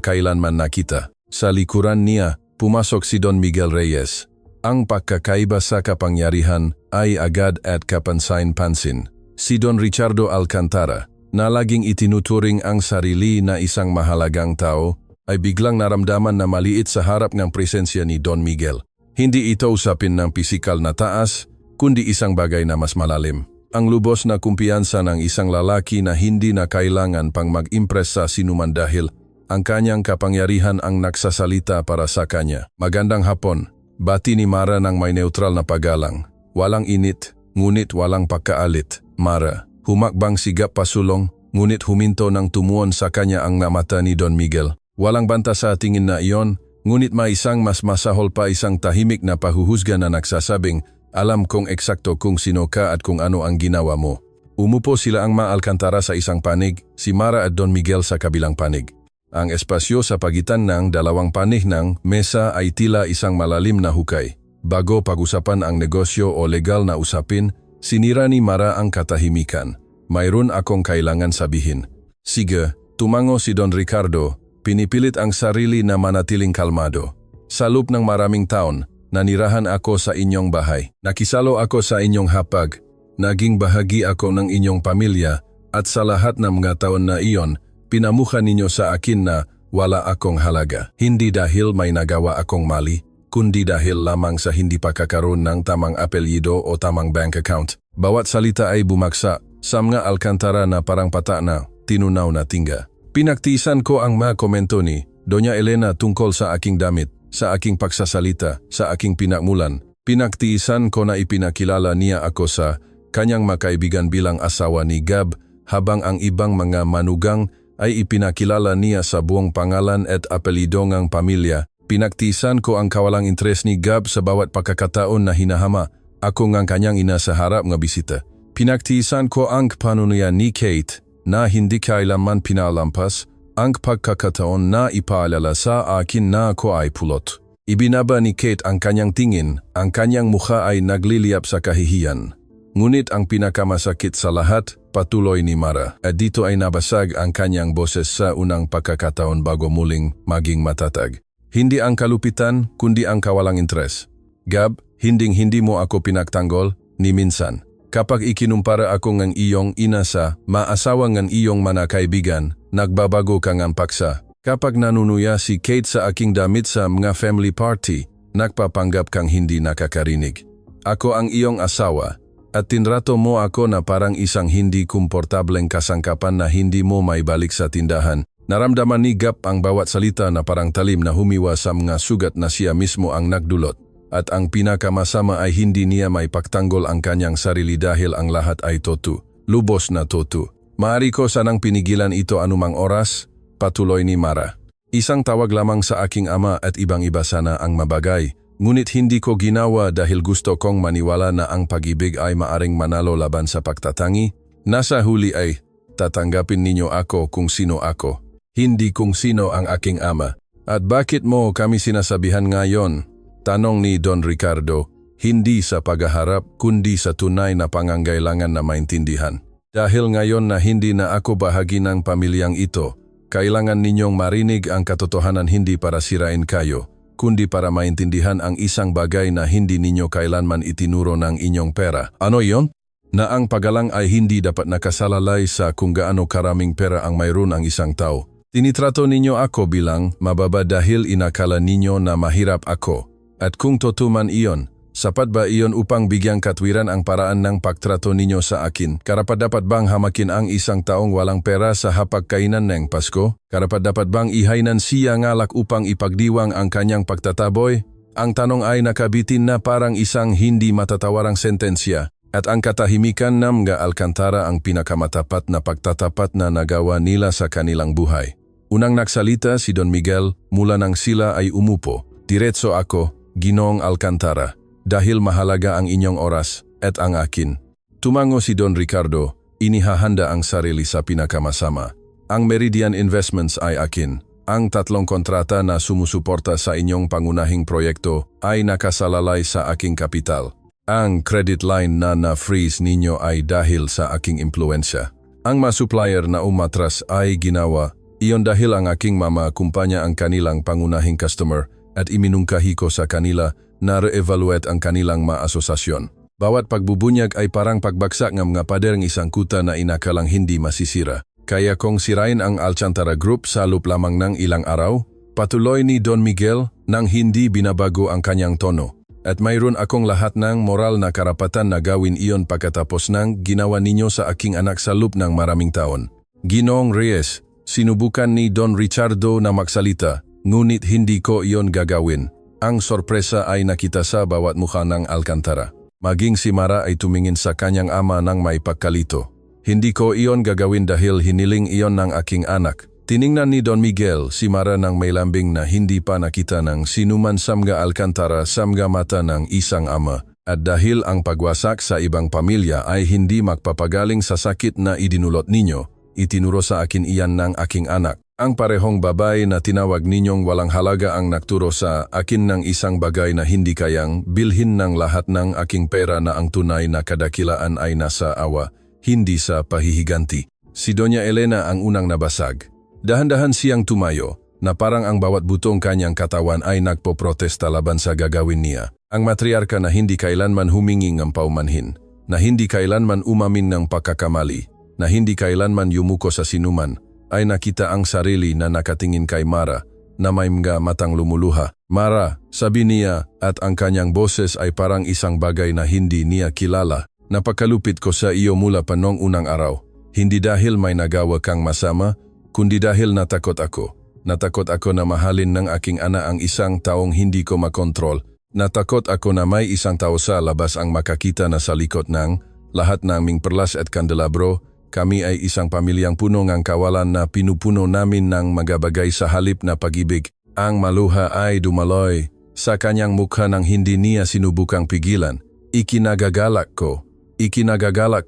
kailanman nakita. Sa likuran niya, pumasok si Don Miguel Reyes. Ang pagkakaiba sa kapangyarihan ay agad at kapansin-pansin. Si Don Ricardo Alcantara, na laging itinuturing ang sarili na isang mahalagang tao, ay biglang naramdaman na maliit sa harap ng presensya ni Don Miguel. Hindi ito usapin ng pisikal na taas, kundi isang bagay na mas malalim. Ang lubos na kumpiyansa ng isang lalaki na hindi na kailangan pang mag-impress sa sinuman dahil ang kanyang kapangyarihan ang nagsasalita para sa kanya. Magandang hapon, bati ni Mara ng may neutral na paggalang. Walang init, ngunit walang pagkaalit. Mara, humakbang sigap pasulong, ngunit huminto ng tumuon sa kanya ang mata ni Don Miguel. Walang banta sa tingin na iyon, ngunit may isang mas masahol pa isang tahimik na pahuhusga na nagsasabing, alam kong eksakto kung sino ka at kung ano ang ginawa mo. Umupo sila ang Alcantara sa isang panig, si Mara at Don Miguel sa kabilang panig. Ang espasyo sa pagitan ng dalawang panig ng mesa ay tila isang malalim na hukay. Bago pag-usapan ang negosyo o legal na usapin, sinira ni Mara ang katahimikan. Mayroon akong kailangan sabihin. Sige, tumango si Don Ricardo. Pinipilit ang sarili na manatiling kalmado. Sa loob ng maraming taon, nanirahan ako sa inyong bahay. Nakisalo ako sa inyong hapag. Naging bahagi ako ng inyong pamilya at sa lahat ng mga taon na iyon, pinamukha ninyo sa akin na wala akong halaga. Hindi dahil may nagawa akong mali, kundi dahil lamang sa hindi pagkakaroon ng tamang apelyido o tamang bank account. Bawat salita ay bumagsa sa mga Alcantara na parang pata na tinunaw na tingga. Pinagtiisan ko ang mga komento ni Doña Elena tungkol sa aking damit, sa aking pagsasalita, sa aking pinakmulan. Pinagtiisan ko na ipinakilala niya ako sa kanyang makaibigan bilang asawa ni Gab habang ang ibang mga manugang ay ipinakilala niya sa buong pangalan at apelyido ng pamilya. Pinagtiisan ko ang kawalang interes ni Gab sa bawat pagkakataon na hinahama ako ng kanyang ina sa harap ng bisita. Pinagtiisan ko ang panunuyan ni Kate na hindi kailanman pinalampas ang pagkakataon na ipaalala sa akin na ako ay pulot. Ibinaba ni Kate ang kanyang tingin, ang kanyang mukha ay nagliliyap sa kahihiyan. Ngunit ang pinakamasakit sa lahat, patuloy ni Mara. At dito ay nabasag ang kanyang boses sa unang pagkakataon bago muling maging matatag. Hindi ang kalupitan, kundi ang kawalang interes. Gab, hinding-hindi mo ako pinagtanggol, ni minsan. Kapag ikinumpara ako ng iyong ina sa maasawa ng iyong manakaibigan, nagbabago kang ang paksa. Kapag nanunuya si Kate sa aking damit sa mga family party, nagpapanggap kang hindi nakakarinig. Ako ang iyong asawa, at tinrato mo ako na parang isang hindi komportableng kasangkapan na hindi mo maibalik sa tindahan. Naramdaman ni Gab ang bawat salita na parang talim na humiwa sa mga sugat na siya mismo ang nagdulot. At ang pinakamasama ay hindi niya may pagtanggol ang kanyang sarili dahil ang lahat ay totoo. Lubos na totoo. Maaari ko sanang pinigilan ito anumang oras, patuloy ni Mara. Isang tawag lamang sa aking ama at ibang iba sana ang mabagay. Ngunit hindi ko ginawa dahil gusto kong maniwala na ang pag-ibig ay maaring manalo laban sa pagtatangi. Nasa huli ay, tatanggapin ninyo ako kung sino ako. Hindi kung sino ang aking ama. At bakit mo kami sinasabihan ngayon? Tanong ni Don Ricardo, hindi sa paghaharap kundi sa tunay na pangangailangan na maintindihan. Dahil ngayon na hindi na ako bahagi ng pamilyang ito, kailangan ninyong marinig ang katotohanan hindi para sirain kayo, kundi para maintindihan ang isang bagay na hindi ninyo kailanman itinuro ng inyong pera. Ano yon? Na ang pagalang ay hindi dapat nakasalalay sa kung gaano karaming pera ang mayroon ang isang tao. Tinitrato ninyo ako bilang mababa dahil inakala ninyo na mahirap ako. At kung totoo man iyon, sapat ba iyon upang bigyang katwiran ang paraan ng pagtrato ninyo sa akin? Karapat-dapat bang hamakin ang isang taong walang pera sa hapagkainan ng Pasko? Karapat-dapat bang ihainan siya ngalak upang ipagdiwang ang kanyang pagtataboy? Ang tanong ay nakabitin na parang isang hindi matatawarang sentensya. At ang katahimikan ng mga Alcantara ang pinakamatapat na pagtatapat na nagawa nila sa kanilang buhay. Unang nagsalita si Don Miguel mula nang sila ay umupo. Diretso ako, Ginoong Alcantara, dahil mahalaga ang inyong oras at ang akin. Tumango si Don Ricardo, inihahanda ang sarili sa pinakamasama. Ang Meridian Investments ay akin. Ang 3 kontrata na sumusuporta sa inyong pangunahing proyekto ay nakasalalay sa aking kapital. Ang credit line na na-freeze ninyo ay dahil sa aking impluensya. Ang mga supplier na umatras ay ginawa, iyon dahil ang aking mama kumpanya ang kanilang pangunahing customer at iminungkahi ko sa kanila na re-evaluate ang kanilang mga asosasyon. Bawat pagbubunyag ay parang pagbagsak ng mga pader ng isang kuta na inakalang hindi masisira. Kaya kong sirain ang Alcantara Group sa loob lamang ng ilang araw, patuloy ni Don Miguel nang hindi binabago ang kanyang tono. At mayroon akong lahat ng moral na karapatan na gawin iyon pagkatapos ng ginawa ninyo sa aking anak sa loob ng maraming taon. Ginoong Reyes, sinubukan ni Don Ricardo na magsalita, ngunit hindi ko iyon gagawin. Ang sorpresa ay nakita sa bawat mukha ng Alcantara. Maging si Mara ay tumingin sa kanyang ama ng may pagkalito. Hindi ko iyon gagawin dahil hiniling iyon ng aking anak. Tiningnan ni Don Miguel si Mara ng may lambing na hindi pa nakita ng sinuman sa mga Alcantara sa mga mata ng isang ama. At dahil ang pagwasak sa ibang pamilya ay hindi magpapagaling sa sakit na idinulot ninyo, itinuro sa akin iyan ng aking anak. Ang parehong babae na tinawag ninyong walang halaga ang nagturo sa akin ng isang bagay na hindi kayang bilhin ng lahat ng aking pera na ang tunay na kadakilaan ay nasa awa, hindi sa pahihiganti. Si Doña Elena ang unang nabasag. Dahan-dahan siyang tumayo, na parang ang bawat butong kanyang katawan ay nagpoprotesta laban sa gagawin niya. Ang matriarka na hindi kailanman humingi ng paumanhin, na hindi kailanman umamin ng pagkakamali, na hindi kailanman yumuko sa sinuman, ay nakita ang sarili na nakatingin kay Mara na may mga matang lumuluha. Mara, sabi niya at ang kanyang boses ay parang isang bagay na hindi niya kilala. Napakalupit ko sa iyo mula pa noong unang araw. Hindi dahil may nagawa kang masama, kundi dahil natakot ako. Natakot ako na mahalin ng aking ana ang isang taong hindi ko makontrol. Natakot ako na may isang tao sa labas ang makakita na sa likod ng lahat ng aming perlas at kandelabro. Kami ay isang pamilyang puno ng kawalan na pinupuno namin ng magabagay sa halip na pag-ibig. Ang maluha ay dumaloy sa kanyang mukha nang hindi niya sinubukang pigilan. Ikinagagalak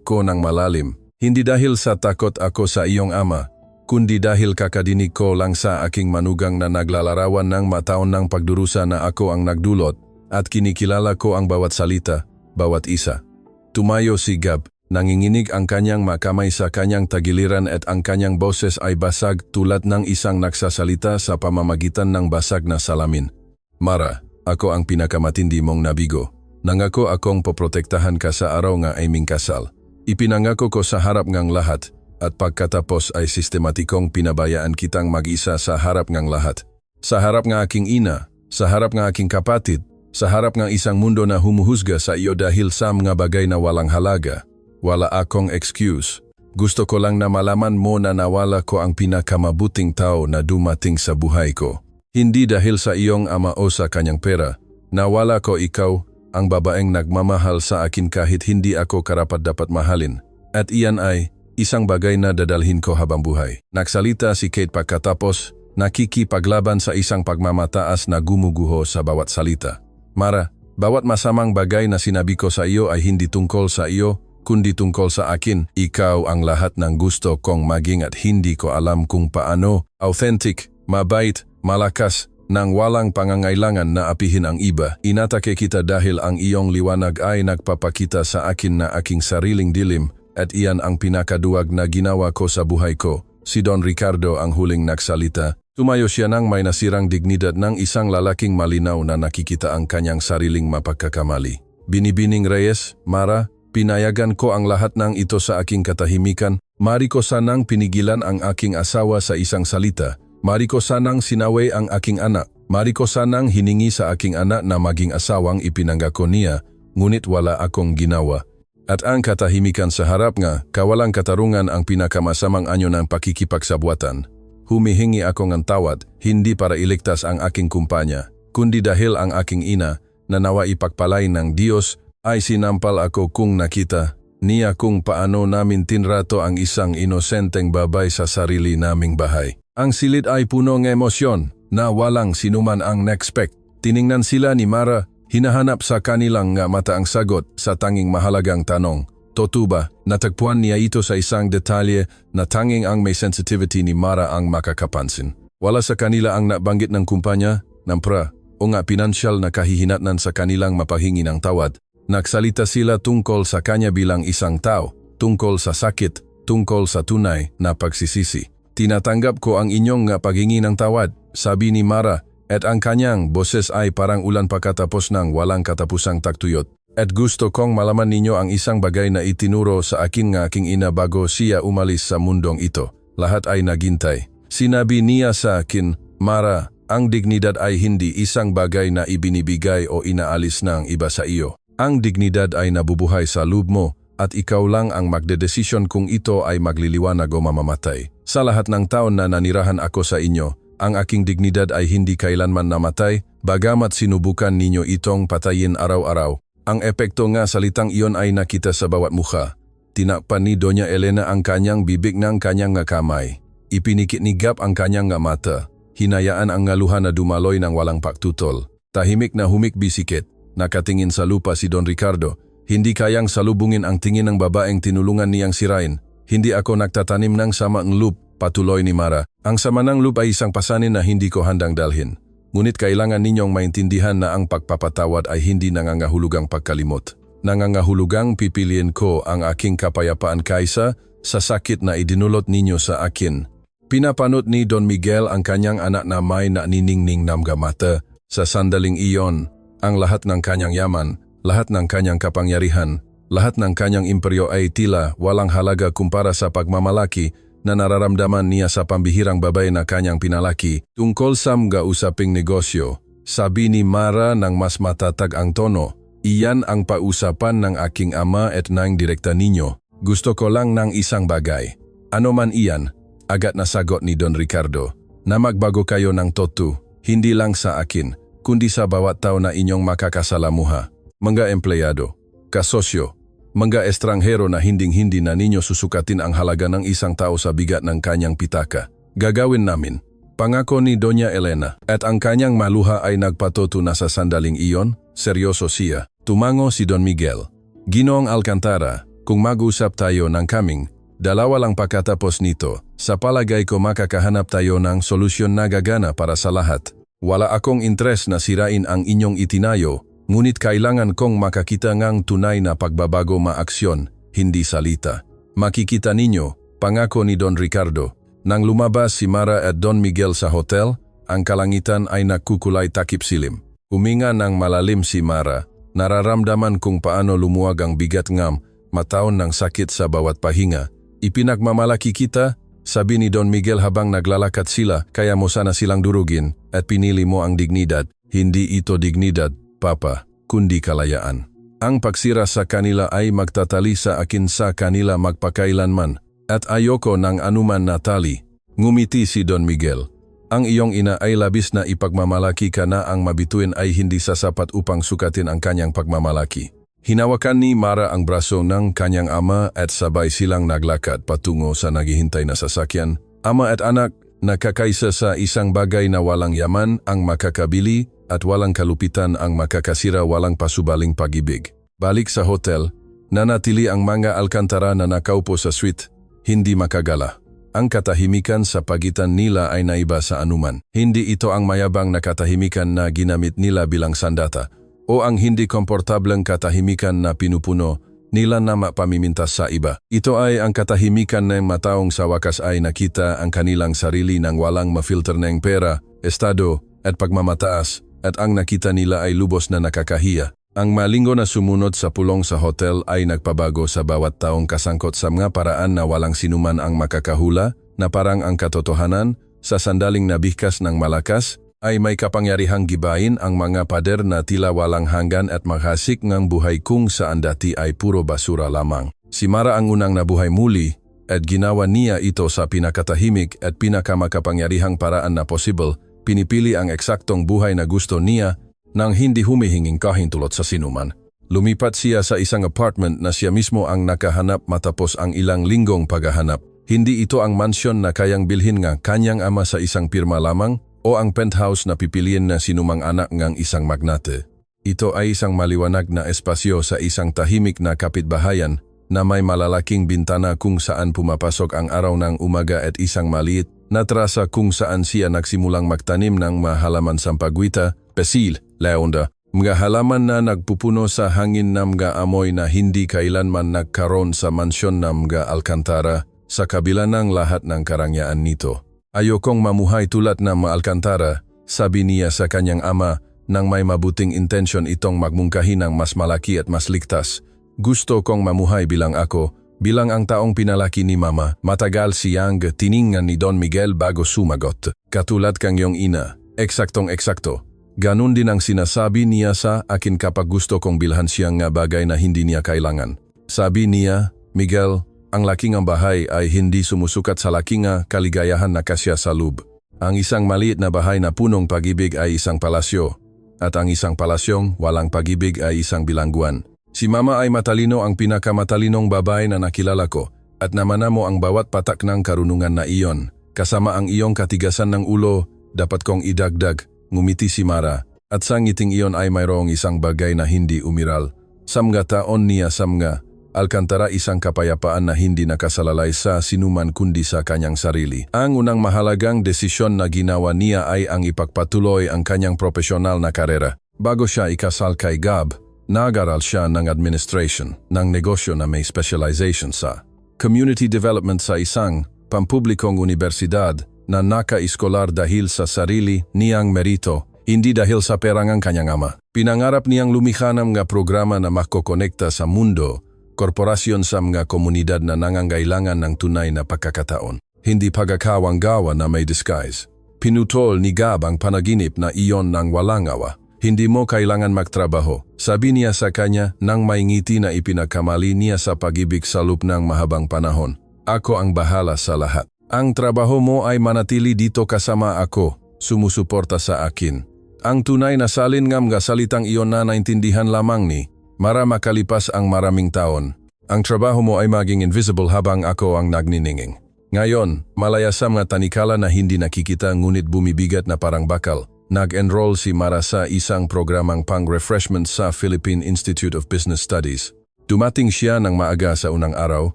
ko ng malalim. Hindi dahil sa takot ako sa iyong ama, kundi dahil kakadinig ko lang sa aking manugang na naglalarawan ng mataon ng pagdurusa na ako ang nagdulot at kinikilala ko ang bawat salita, bawat isa. Tumayo si Gab. Nanginginig ang kanyang makamay sa kanyang tagiliran at ang kanyang boses ay basag tulad ng isang nagsasalita sa pamamagitan ng basag na salamin. Mara, ako ang pinakamatindi mong nabigo. Nangako akong poprotektahan ka sa araw nga aming kasal. Ipinangako ko sa harap ngang lahat at pagkatapos ay sistematikong pinabayaan kitang mag-isa sa harap ngang lahat. Sa harap ng aking ina, sa harap ng aking kapatid, sa harap ng isang mundo na humuhusga sa iyo dahil sa mga bagay na walang halaga. Wala akong excuse. Gusto ko lang na malaman mo na nawala ko ang pinakamabuting tao na dumating sa buhay ko. Hindi dahil sa iyong ama o sa kanyang pera. Nawala ko ikaw, ang babaeng nagmamahal sa akin kahit hindi ako karapat-dapat mahalin. At iyan ay isang bagay na dadalhin ko habang buhay. Nagsalita si Kate pagkatapos, nakikipaglaban sa isang pagmamataas na gumuguho sa bawat salita. Mara, bawat masamang bagay na sinabi ko sa iyo ay hindi tungkol sa iyo, kundi tungkol sa akin. Ikaw ang lahat ng gusto kong maging at hindi ko alam kung paano. Authentic, mabait, malakas, nang walang pangangailangan na apihin ang iba. Inatake kita dahil ang iyong liwanag ay nagpapakita sa akin na aking sariling dilim at iyan ang pinakaduwag na ginawa ko sa buhay ko. Si Don Ricardo ang huling nagsalita. Tumayo siya nang may nasirang dignidad ng isang lalaking malinaw na nakikita ang kanyang sariling mapagkakamali. Binibining Reyes, Mara, pinayagan ko ang lahat ng ito sa aking katahimikan. Mari ko sanang pinigilan ang aking asawa sa isang salita. Mari ko sanang sinaway ang aking anak. Mari ko sanang hiningi sa aking anak na maging asawang ipinanggako niya, ngunit wala akong ginawa. At ang katahimikan sa harap nga, kawalang katarungan ang pinakamasamang anyo ng pakikipagsabuatan. Humihingi ako ng tawad, hindi para iligtas ang aking kumpanya, kundi dahil ang aking ina, na nawa ipagpalay ng Diyos, ay sinampal ako kung nakita niya kung paano namin tinrato ang isang inosenteng babay sa sarili naming bahay. Ang silid ay puno ng emosyon na walang sinuman ang na-expect. Tiningnan sila ni Mara, hinahanap sa kanilang nga mata ang sagot sa tanging mahalagang tanong. Totoo ba, natagpuan niya ito sa isang detalye na tanging ang may sensitivity ni Mara ang makakapansin. Wala sa kanila ang nabanggit ng kumpanya, ng pra, o nga pinansyal na kahihinatnan sa kanilang mapahingi ng tawad. Nagsalita sila tungkol sa kanya bilang isang tao, tungkol sa sakit, tungkol sa tunay na pagsisisi. Tinatanggap ko ang inyong paghingi ng tawad, sabi ni Mara, at ang kanyang boses ay parang ulan pagkatapos ng walang katapusang tagtuyot. At gusto kong malaman ninyo ang isang bagay na itinuro sa akin ng aking ina bago siya umalis sa mundong ito. Lahat ay naghintay. Sinabi niya sa akin, Mara, ang dignidad ay hindi isang bagay na ibinibigay o inaalis ng iba sa iyo. Ang dignidad ay nabubuhay sa loob mo at ikaw lang ang magdedesisyon kung ito ay magliliwanag o mamamatay. Sa lahat ng taon na nanirahan ako sa inyo, ang aking dignidad ay hindi kailanman namatay, bagamat sinubukan ninyo itong patayin araw-araw. Ang epekto nga salitang iyon ay nakita sa bawat mukha. Tinakpan ni Doña Elena ang kanyang bibig ng kanyang kamay. Ipinikit ni Gab ang kanyang mata. Hinayaan ang ngaluhan na dumaloy ng walang paktutol. Tahimik na humikbisikit. Nakatingin sa lupa si Don Ricardo. Hindi kayang salubungin ang tingin ng babaeng tinulungan niyang sirain. Hindi ako nagtatanim ng sama ng loop, patuloy ni Mara. Ang sama ng loop ay isang pasanin na hindi ko handang dalhin. Ngunit kailangan ninyong maintindihan na ang pagpapatawad ay hindi nangangahulugang pagkalimot. Nangangahulugang pipiliin ko ang aking kapayapaan kaysa sa sakit na idinulot ninyo sa akin. Pinapanot ni Don Miguel ang kanyang anak na may naniningning namgamata. Sa sandaling iyon, ang lahat ng kanyang yaman, lahat ng kanyang kapangyarihan, lahat ng kanyang imperyo ay tila walang halaga kumpara sa pagmamalaki na nararamdaman niya sa pambihirang babae na kanyang pinalaki. Tungkol sa mga usaping negosyo, sabi ni Mara ng mas matatag ang tono, iyan ang pausapan ng aking ama at ng direkta ninyo. Gusto ko lang ng isang bagay. Ano man iyan, agad na sagot ni Don Ricardo, na magbago kayo ng toto, hindi lang sa akin, kundi sa bawat tao na inyong makakasalamuha. Mga empleyado, kasosyo, mga estranghero na hinding-hindi na ninyo susukatin ang halaga ng isang tao sa bigat ng kanyang pitaka. Gagawin namin. Pangako ni Doña Elena. At ang kanyang maluha ay nagpatuto na sa sandaling iyon, seryoso siya. Tumango si Don Miguel. Ginoong Alcantara, kung mag-usap tayo ng kaming, dalawa lang pagkatapos nito, sa palagay ko makakahanap tayo ng solusyon na gagana para sa lahat. Wala akong interes na sirain ang inyong itinayo, Ngunit kailangan kong makakita ngang tunay na pagbabago maaksyon, hindi salita. Makikita ninyo, pangako ni Don Ricardo. Nang lumabas si Mara at Don Miguel sa hotel, ang kalangitan ay nagkukulay takip silim. Huminga ng malalim si Mara. Nararamdaman kung paano lumuwag ang bigat ngam, mataon ng sakit sa bawat pahinga. Ipinagmamalaki kita, sabi ni Don Miguel habang naglalakad sila, kaya mo sana silang durugin at pinili mo ang dignidad. Hindi ito dignidad, Papa, kundi kalayaan. Ang pagsira sa kanila ay magtatali sa akin sa kanila magpakailanman at ayoko ng anuman na tali. Ngumiti si Don Miguel. Ang iyong ina ay labis na ipagmamalaki ka na ang mabituin ay hindi sasapat upang sukatin ang kanyang pagmamalaki. Hinawakan ni Mara ang braso ng kanyang ama at sabay silang naglakad patungo sa naghihintay na sasakyan. Ama at anak, nakakaisa sa isang bagay na walang yaman ang makakabili at walang kalupitan ang makakasira walang pasubaling pag-ibig. Balik sa hotel, nanatili ang mga Alcantara na nakaupo sa suite, hindi makagala. Ang katahimikan sa pagitan nila ay naiba sa anuman. Hindi ito ang mayabang na katahimikan na ginamit nila bilang sandata o ang hindi komportableng katahimikan na pinupuno nila na mapamimintas sa iba. Ito ay ang katahimikan ng mataong sa wakas ay nakita ang kanilang sarili ng walang mafilter ng pera, estado at pagmamataas at ang nakita nila ay lubos na nakakahiya. Ang malinggo na sumunod sa pulong sa hotel ay nagpabago sa bawat taong kasangkot sa mga paraan na walang sinuman ang makakahula na parang ang katotohanan sa sandaling nabihkas ng malakas ay may kapangyarihang gibain ang mga pader na tila walang hanggan at maghasik ng buhay kung saan dati ay puro basura lamang. Si Mara ang unang nabuhay muli at ginawa niya ito sa pinakatahimik at pinakamakapangyarihang paraan na possible. Pinipili ang eksaktong buhay na gusto niya nang hindi humihinging kahintulot sa sinuman. Lumipat siya sa isang apartment na siya mismo ang nakahanap matapos ang ilang linggong paghahanap. Hindi ito ang mansyon na kayang bilhin ng kanyang ama sa isang pirma lamang o ang penthouse na pipiliin na sinumang anak ng isang magnate. Ito ay isang maliwanag na espasyo sa isang tahimik na kapitbahayan na may malalaking bintana kung saan pumapasok ang araw ng umaga at isang maliit na trasa kung saan siya nagsimulang magtanim ng mahalaman sampagwita, pesil, laonda, mga halaman na nagpupuno sa hangin na mga amoy na hindi kailanman nagkaroon sa mansyon na mga Alcantara sa kabila ng lahat ng karangyaan nito. Ayokong mamuhay tulad ng mga Alcantara, sabi niya sa kanyang ama nang may mabuting intensyon itong magmungkahi ng mas malaki at mas ligtas. Gusto kong mamuhay bilang ako, bilang ang taong pinalaki ni Mama. Matagal siyang tiningnan ni Don Miguel bago sumagot. Katulad kang iyong ina, eksaktong-eksakto. Ganun din ang sinasabi niya sa akin kapag gusto kong bilhan siyang nga bagay na hindi niya kailangan. Sabi niya, Miguel, ang laking ang bahay ay hindi sumusukat sa laking kaligayahan na kasya sa loob. Ang isang maliit na bahay na punong pag-ibig ay isang palasyo, at ang isang palasyong walang pag-ibig ay isang bilangguan. Si Mama ay matalino, ang pinakamatalinong babae na nakilala ko, at namana mo ang bawat patak ng karunungan na iyon. Kasama ang iyong katigasan ng ulo, dapat kong idagdag. Ngumiti si Mara, at sa ngiting iyon ay mayroong isang bagay na hindi umiral. Samga taon niya samga, Alcantara isang kapayapaan na hindi nakasalalay sa sinuman kundi sa kanyang sarili. Ang unang mahalagang desisyon na ginawa niya ay ang ipagpatuloy ang kanyang profesional na karera. Bago siya ikasal kay Gab, nag-aral siya ng administration, ng negosyo na may specialization sa community development sa isang pampublikong universidad na naka-iskolar dahil sa sarili niyang merito, hindi dahil sa perang ang kanyang ama. Pinangarap niyang lumikha ng mga programa na makokonekta sa mundo, korporasyon sa mga komunidad na nangangailangan ng tunay na pagkakataon. Hindi pagkakawanggawa na may disguise. Pinutol ni Gab ang panaginip na iyon ng walang awa. Hindi mo kailangan magtrabaho, sabi niya sa kanya nang may ngiti na ipinakamali niya sa pag-ibig sa loob ng mahabang panahon. Ako ang bahala sa lahat. Ang trabaho mo ay manatili dito kasama ako, sumusuporta sa akin. Ang tunay na salin ng mga salitang iyon na naintindihan lamang ni Mara makalipas ang maraming taon. Ang trabaho mo ay maging invisible habang ako ang nagnininging. Ngayon, malaya sa mga tanikala na hindi nakikita ngunit bumibigat na parang bakal, nag-enroll si Mara sa isang programang pang-refreshment sa Philippine Institute of Business Studies. Dumating siya ng maaga sa unang araw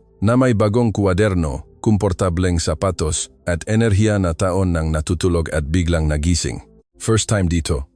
na may bagong kuwaderno, komportableng sapatos at enerhiya na taon nang natutulog at biglang nagising. First time dito.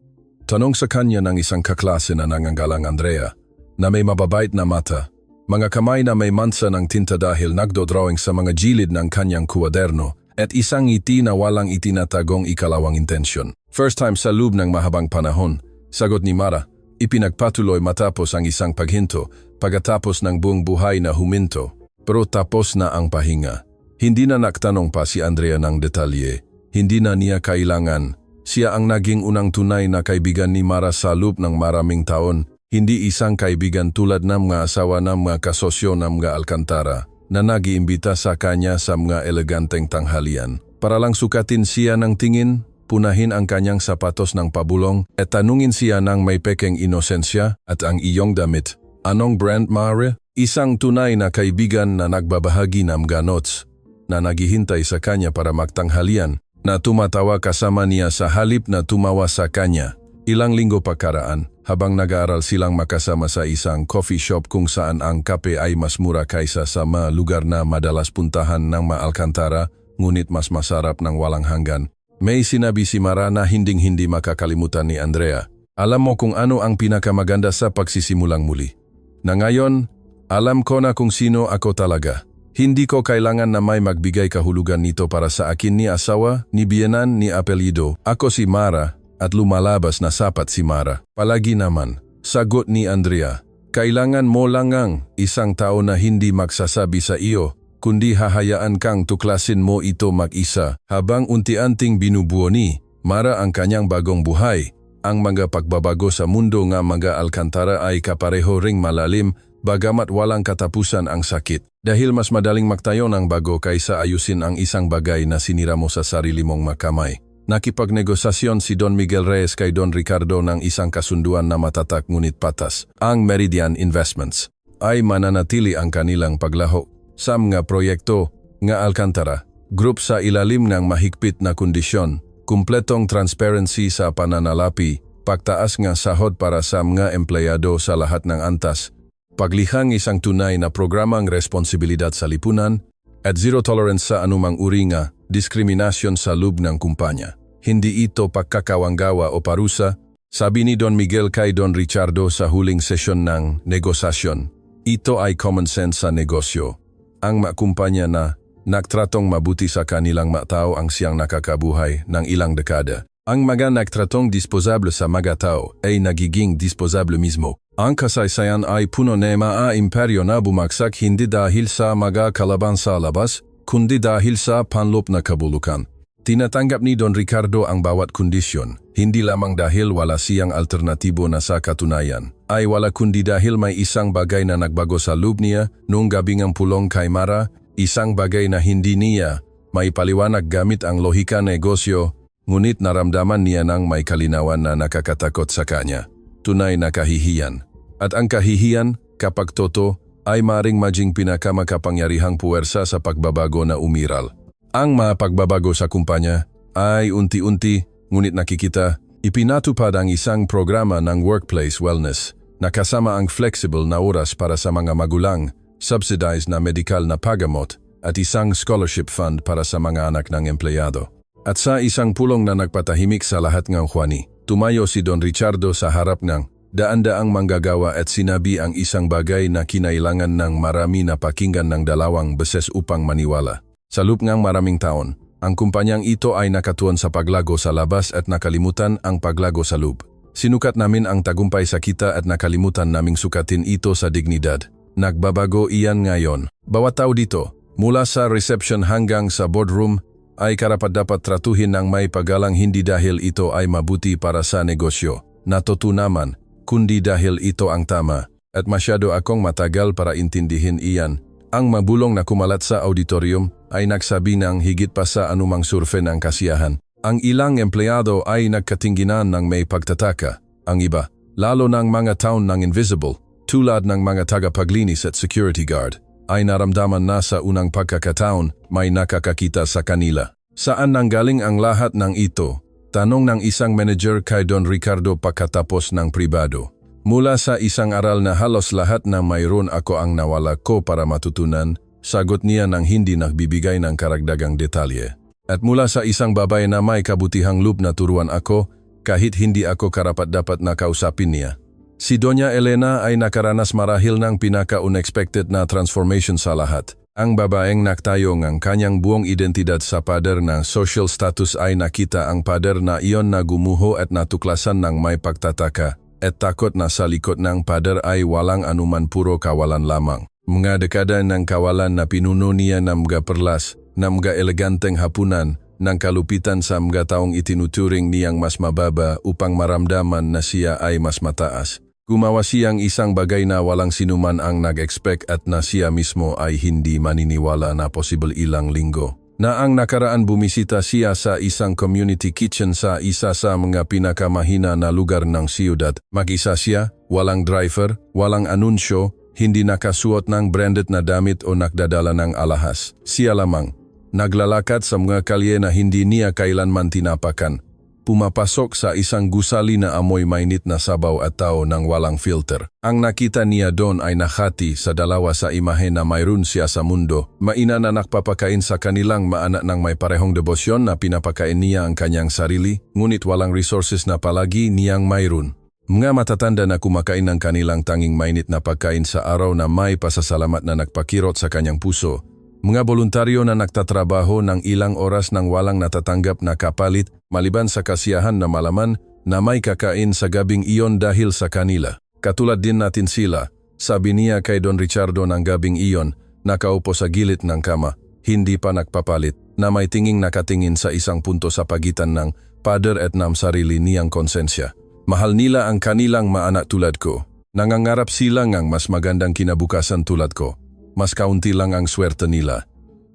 Tanong sa kanya ng isang kaklase na nangangalang Andrea, na may mababait na mata, mga kamay na may mansa ng tinta dahil nagdodrawing sa mga gilid ng kanyang kuwaderno, at isang ngiti na walang itinatagong ikalawang intensyon. First time sa loob ng mahabang panahon, sagot ni Mara, ipinagpatuloy matapos ang isang paghinto, pagkatapos ng buong buhay na huminto. Pero tapos na ang pahinga. Hindi na nagtanong pa si Andrea ng detalye. Hindi na niya kailangan. Siya ang naging unang tunay na kaibigan ni Mara sa loob ng maraming taon. Hindi isang kaibigan tulad ng mga asawa ng mga kasosyo ng mga Alcantara na nag-iimbita sa kanya sa mga eleganteng tanghalian. Para lang sukatin siya ng tingin, punahin ang kanyang sapatos ng pabulong at tanungin siya ng may pekeng inosensya at ang iyong damit. Anong brand, Mare? Isang tunay na kaibigan na nagbabahagi ng mga notes na naghihintay sa kanya para magtanghalian na tumatawa kasama niya sa halip na tumawa sa kanya. Ilang linggo pagkaraan, habang nag-aaral silang makasama sa isang coffee shop kung saan ang kape ay mas mura kaysa sa mga lugar na madalas puntahan ng mga Alcantara, ngunit mas masarap ng walang hanggan. May sinabi si Mara na hinding-hindi makakalimutan ni Andrea. Alam mo kung ano ang pinakamaganda sa pagsisimulang muli. Na ngayon, alam ko na kung sino ako talaga. Hindi ko kailangan na may magbigay kahulugan nito para sa akin ni asawa, ni biyenan, ni apelyido. Ako si Mara. At lumalabas na sapat si Mara. Palagi naman, sagot ni Andrea, kailangan mo lang ang isang tao na hindi magsasabi sa iyo, kundi hahayaan kang tuklasin mo ito mag-isa. Habang unti-unting binubuo ni Mara ang kanyang bagong buhay, ang mga pagbabago sa mundo ng mga Alcantara ay kapareho ring malalim, bagamat walang katapusan ang sakit. Dahil mas madaling magtayo ng bago kaysa ayusin ang isang bagay na sinira mo sa sarili mong makamay. Nakipagnegosasyon si Don Miguel Reyes kay Don Ricardo ng isang kasunduan na matatak ngunit patas. Ang Meridian Investments ay mananatili ang kanilang paglaho sa mga proyekto nga Alcantara. Group sa ilalim ng mahigpit na kondisyon, kumpletong transparency sa pananalapi, pagtaas nga sahod para sa mga empleyado sa lahat ng antas, paglihang isang tunay na programang responsibilidad sa lipunan, at zero tolerance sa anumang uri nga diskriminasyon sa loob ng kumpanya. Hindi ito pagkakawanggawa o parusa, sabi ni Don Miguel kay Don Ricardo sa huling sesyon ng negosasyon. Ito ay common sense sa negosyo. Ang mga kumpanya na nagtratong mabuti sa kanilang mga tao ang siyang nakakabuhay ng ilang dekada. Ang mga nagtratong disposable sa mga tao ay nagiging disposable mismo. Ang kasaysayan ay puno ng mga imperyo na bumagsak hindi dahil sa mga kalaban sa labas, kundi dahil sa panloob na kabulukan. Tinatanggap ni Don Ricardo ang bawat kondisyon, hindi lamang dahil wala siyang alternatibo na sa katunayan, ay wala kundi dahil may isang bagay na nagbago sa loob niya noong gabing ang pulong kay Mara, isang bagay na hindi niya may paliwanag gamit ang lohika negosyo, ngunit naramdaman niya ng may kalinawan na nakakatakot sa kanya. Tunay na kahihiyan. At ang kahihiyan, kapag toto, ay maring maging pinakamakapangyarihang puwersa sa pagbabago na umiral. Ang mga pagbabago sa kumpanya ay unti-unti, ngunit nakikita, ipinatupad ang isang programa ng workplace wellness na kasama ang flexible na oras para sa mga magulang, subsidized na medical na pagamot at isang scholarship fund para sa mga anak ng empleyado. At sa isang pulong na nagpatahimik sa lahat ng Juani, tumayo si Don Ricardo sa harap ng daan-daang manggagawa at sinabi ang isang bagay na kinailangan ng marami na pakinggan ng dalawang beses upang maniwala. Sa loob ng maraming taon, ang kumpanyang ito ay nakatuon sa paglago sa labas at nakalimutan ang paglago sa loob. Sinukat namin ang tagumpay sa kita at nakalimutan naming sukatin ito sa dignidad. Nagbabago iyan ngayon. Bawat tao dito, mula sa reception hanggang sa boardroom, ay karapat-dapat tratuhin ng may paggalang hindi dahil ito ay mabuti para sa negosyo, natutunaman, kundi dahil ito ang tama, at masyado akong matagal para intindihin iyan. Ang mabulong na kumalat sa auditorium ay nagsabi ng higit pa sa anumang surfe ng kasiyahan. Ang ilang empleyado ay nagkatingginan ng may pagtataka. Ang iba, lalo ng mga taon ng invisible, tulad ng mga tagapaglinis at security guard, ay naramdaman na sa unang pagkakataon may nakakakita sa kanila. Saan nanggaling ang lahat ng ito? Tanong ng isang manager kay Don Ricardo pagkatapos ng pribado. Mula sa isang aral na halos lahat na mayroon ako ang nawala ko para matutunan, sagot niya nang hindi nagbibigay ng karagdagang detalye. At mula sa isang babae na may kabutihang loob na turuan ako, kahit hindi ako karapat-dapat na kausapin niya. Si Doña Elena ay nakaranas marahil ng pinaka-unexpected na transformation sa lahat. Ang babaeng nagtayo ng kanyang buong identidad sa pader ng social status ay nakita ang pader na iyon na gumuho at natuklasan ng may pagtataka at takot na sa likod ng pader ay walang anuman puro kawalan lamang. Mga dekada ng kawalan na pinuno niya ng mga perlas, ng mga eleganteng hapunan, ng kalupitan sa mga taong itinuturing niyang mas mababa upang maramdaman na siya ay mas mataas. Gumawa siyang isang bagay na walang sinuman ang nag-expect at na siya mismo ay hindi maniniwala na possible ilang linggo. Na ang nakaraan bumisita siya sa isang community kitchen sa isa sa mga pinakamahina na lugar ng siyudad. Mag-isa siya, walang driver, walang anunsyo, hindi nakasuot ng branded na damit o nagdadala ng alahas. Siya lamang. Naglalakad sa mga kalye na hindi niya kailanman tinapakan. Pumapasok sa isang gusali na amoy mainit na sabaw at tao ng walang filter. Ang nakita niya doon ay nakati sa dalawa sa imahe na mayroon siya sa mundo. Maina na nakpapakain sa kanilang maanak ng may parehong debosyon na pinapakain niya ang kanyang sarili, ngunit walang resources na palagi niyang mayroon. Mga matatanda na kumakain ng kanilang tanging mainit na pagkain sa araw na may pasasalamat na nagpakirot sa kanyang puso. Mga voluntaryo na nagtatrabaho ng ilang oras nang walang natatanggap na kapalit maliban sa kasiyahan na malaman na may kakain sa gabing iyon dahil sa kanila. Katulad din natin sila, sabi niya kay Don Richardo ng gabing iyon, nakaupo sa gilid ng kama, hindi pa nagpapalit, na may tinging nakatingin sa isang punto sa pagitan ng pader at ng sarili niyang konsensya. Mahal nila ang kanilang maanak tulad ko. Nangangarap sila ng mas magandang kinabukasan tulad ko. Mas kaunti lang ang swerte nila.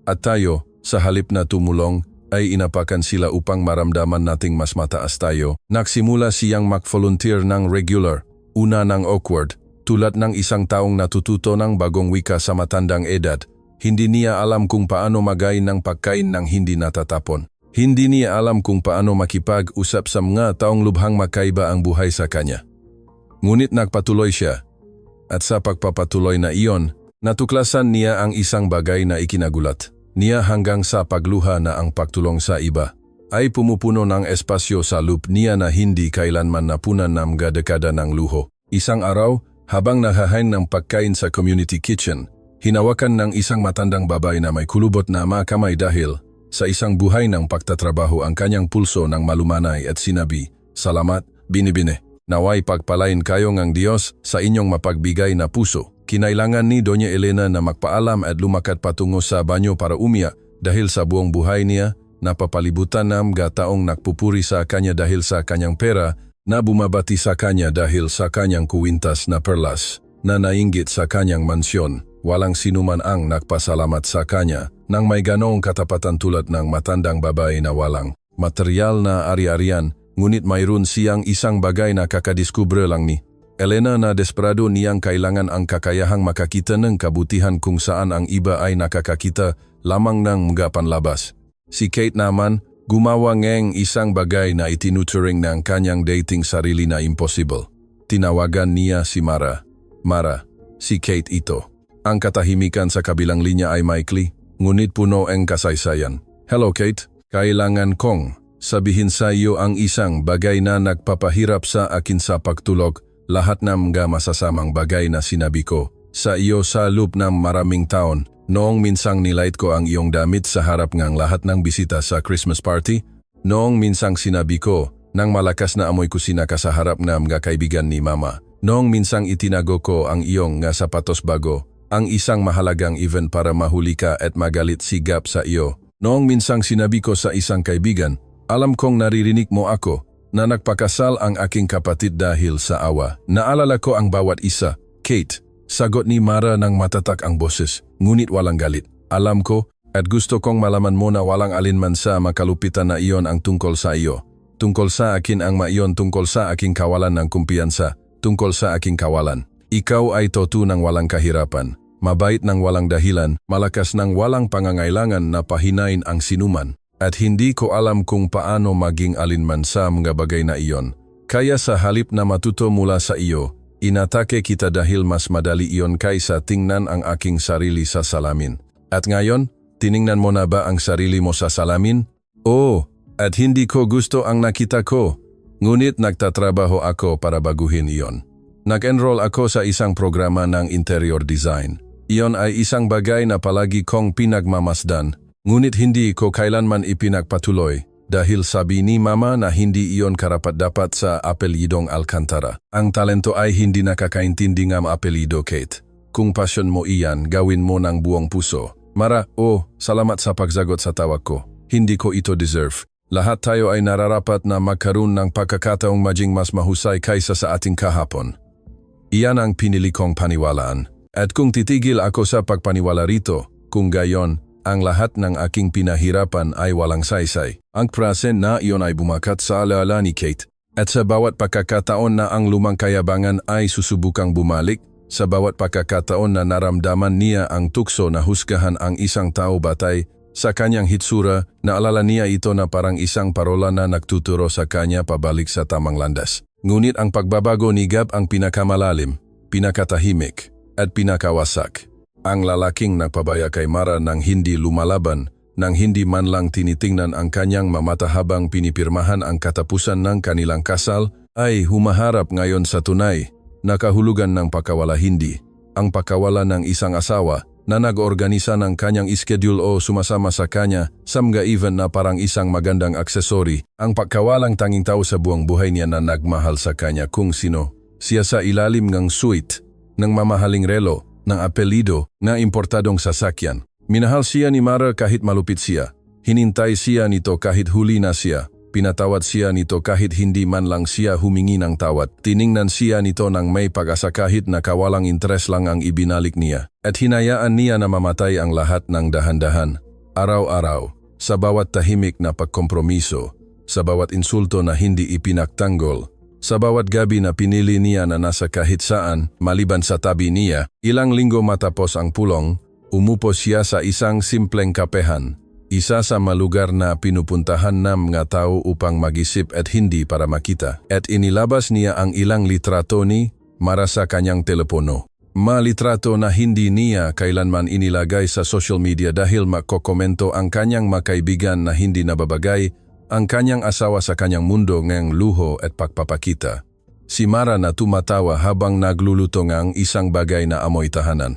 At tayo, sa halip na tumulong, ay inapakan sila upang maramdaman nating mas mataas tayo. Nagsimula siyang mag-volunteer ng regular, una ng awkward, tulad ng isang taong natututo ng bagong wika sa matandang edad. Hindi niya alam kung paano magain ng pagkain ng hindi natatapon. Hindi niya alam kung paano makipag-usap sa mga taong lubhang makaiba ang buhay sa kanya. Ngunit nagpatuloy siya. At sa pagpapatuloy na iyon, natuklasan niya ang isang bagay na ikinagulat. Niya hanggang sa pagluha na ang pagtulong sa iba ay pumupuno ng espasyo sa loop niya na hindi kailanman napunan ng mga dekada ng luho. Isang araw, habang naghahain ng pagkain sa community kitchen, hinawakan ng isang matandang babae na may kulubot na mga kamay dahil sa isang buhay ng pagtatrabaho ang kanyang pulso ng malumanay at sinabi, "Salamat, binibine. Naway pagpalain kayo ng Diyos sa inyong mapagbigay na puso." Kinailangan ni Doña Elena na magpaalam at lumakad patungo sa banyo para umiyak dahil sa buong buhay niya napapalibutan ng mga taong nakpupuri sa kanya dahil sa kanyang pera na bumabati sa kanya dahil sa kanyang kuwintas na perlas na nainggit sa kanyang mansyon. Walang sinuman ang nagpasalamat sa kanya nang may ganong katapatan tulad ng matandang babae na walang material na ari-arian ngunit mayroon siyang isang bagay na kakadiskubre lang ni Elena na desperado niyang kailangan ang kakayahang makakita ng kabutihan kung saan ang iba ay nakakakita lamang ng mga panlabas. Si Kate naman, gumawa ng isang bagay na itinuturing ng kanyang dating sarili na impossible. Tinawagan niya si Mara. Mara, si Kate ito. Ang katahimikan sa kabilang linya ay maikli, ngunit puno ang kasaysayan. "Hello Kate, kailangan kong sabihin sa iyo ang isang bagay na nagpapahirap sa akin sa pagtulog. Lahat ng mga masasamang bagay na sinabi ko sa iyo sa loob ng maraming taon. Noong minsang nilight ko ang iyong damit sa harap ng lahat ng bisita sa Christmas party. Noong minsang sinabi ko ng malakas na amoy kusina ka sa harap ng mga kaibigan ni Mama. Noong minsang itinago ko ang iyong nga sapatos bago, ang isang mahalagang event para mahuli ka at magalit si Gap sa iyo. Noong minsang sinabi ko sa isang kaibigan, alam kong naririnig mo ako, na nagpakasal ang aking kapatid dahil sa awa. Naalala ko ang bawat isa. Kate, sagot ni Mara ng matatak ang boses, ngunit walang galit. Alam ko, at gusto kong malaman mo na walang alinman sa makalupitan na iyon ang tungkol sa iyo. Tungkol sa akin ang maiyon tungkol sa aking kawalan ng kumpiyansa, tungkol sa aking kawalan. Ikaw ay totu ng walang kahirapan, mabait ng walang dahilan, malakas ng walang pangangailangan na pahinain ang sinuman. At hindi ko alam kung paano maging alinman sa mga bagay na iyon. Kaya sa halip na matuto mula sa iyo, inatake kita dahil mas madali iyon kaysa tingnan ang aking sarili sa salamin. At ngayon, tiningnan mo na ba ang sarili mo sa salamin? Oo, at hindi ko gusto ang nakita ko. Ngunit nagtatrabaho ako para baguhin iyon. Nag-enroll ako sa isang programa ng interior design. Iyon ay isang bagay na palagi kong pinagmamasdan, ngunit hindi ko kailanman ipinagpatuloy dahil sabi ni Mama na hindi iyon karapat-dapat sa apelyidong Alcantara. Ang talento ay hindi nakakaintindi ng apelyido, Kate. Kung pasyon mo iyan, gawin mo ng buong puso. Mara, salamat sa pagsagot sa tawag ko. Hindi ko ito deserve. Lahat tayo ay nararapat na magkaroon ng pagkakataong maging mas mahusay kaysa sa ating kahapon. Iyan ang pinili kong paniwalaan. At kung titigil ako sa pagpaniwala rito, kung gayon, ang lahat ng aking pinahirapan ay walang saysay. Ang prasen na iyon ay bumakat sa alaala ni Kate. At sa bawat pagkakataon na ang lumang kayabangan ay susubukang bumalik, sa bawat pagkakataon na naramdaman niya ang tukso na husgahan ang isang tao batay sa kanyang hitsura, naalala niya ito na parang isang parola na nagtuturo sa kanya pabalik sa tamang landas. Ngunit ang pagbabago ni Gab ang pinakamalalim, pinakatahimik, at pinakawasak. Ang lalaking nagpabaya kay Mara nang hindi lumalaban, nang hindi man lang tinitingnan ang kanyang mamata habang pinipirmahan ang katapusan ng kanilang kasal, ay humaharap ngayon sa tunay na kahulugan ng pagkawala, hindi ang pagkawala ng isang asawa na nag-organisa ng kanyang schedule o sumasama sa kanya, samga even na parang isang magandang aksesori, ang pagkawalang tanging tao sa buong buhay niya na nagmahal sa kanya kung sino. Siya sa ilalim ng suite, ng mamahaling relo, ng apelido, na importadong sasakyan. Minahal siya ni Mara kahit malupit siya. Hinintay siya nito kahit huli na siya. Pinatawad siya nito kahit hindi man lang siya humingi ng tawad. Tiningnan siya nito ng may pag-asa kahit na kawalang interes lang ang ibinalik niya. At hinayaan niya na mamatay ang lahat ng dahan-dahan. Araw-araw, sa bawat tahimik na pagkompromiso, sa bawat insulto na hindi ipinagtanggol, sa bawat gabi na pinili niya na nasa kahit saan, maliban sa tabi niya, ilang linggo matapos ang pulong, umupo siya sa isang simpleng kapehan. Isa sa malugar na pinupuntahan ng mga tao upang mag-isip at hindi para makita. At inilabas niya ang ilang litrato ni Mara sa kanyang telepono. Litrato na hindi niya kailanman inilagay sa social media dahil makokomento ang kanyang makaibigan na hindi nababagay ang kanyang asawa sa kanyang mundo ng luho at pagpapakita. Si Mara na tumatawa habang nagluluto ng isang bagay na amoy tahanan.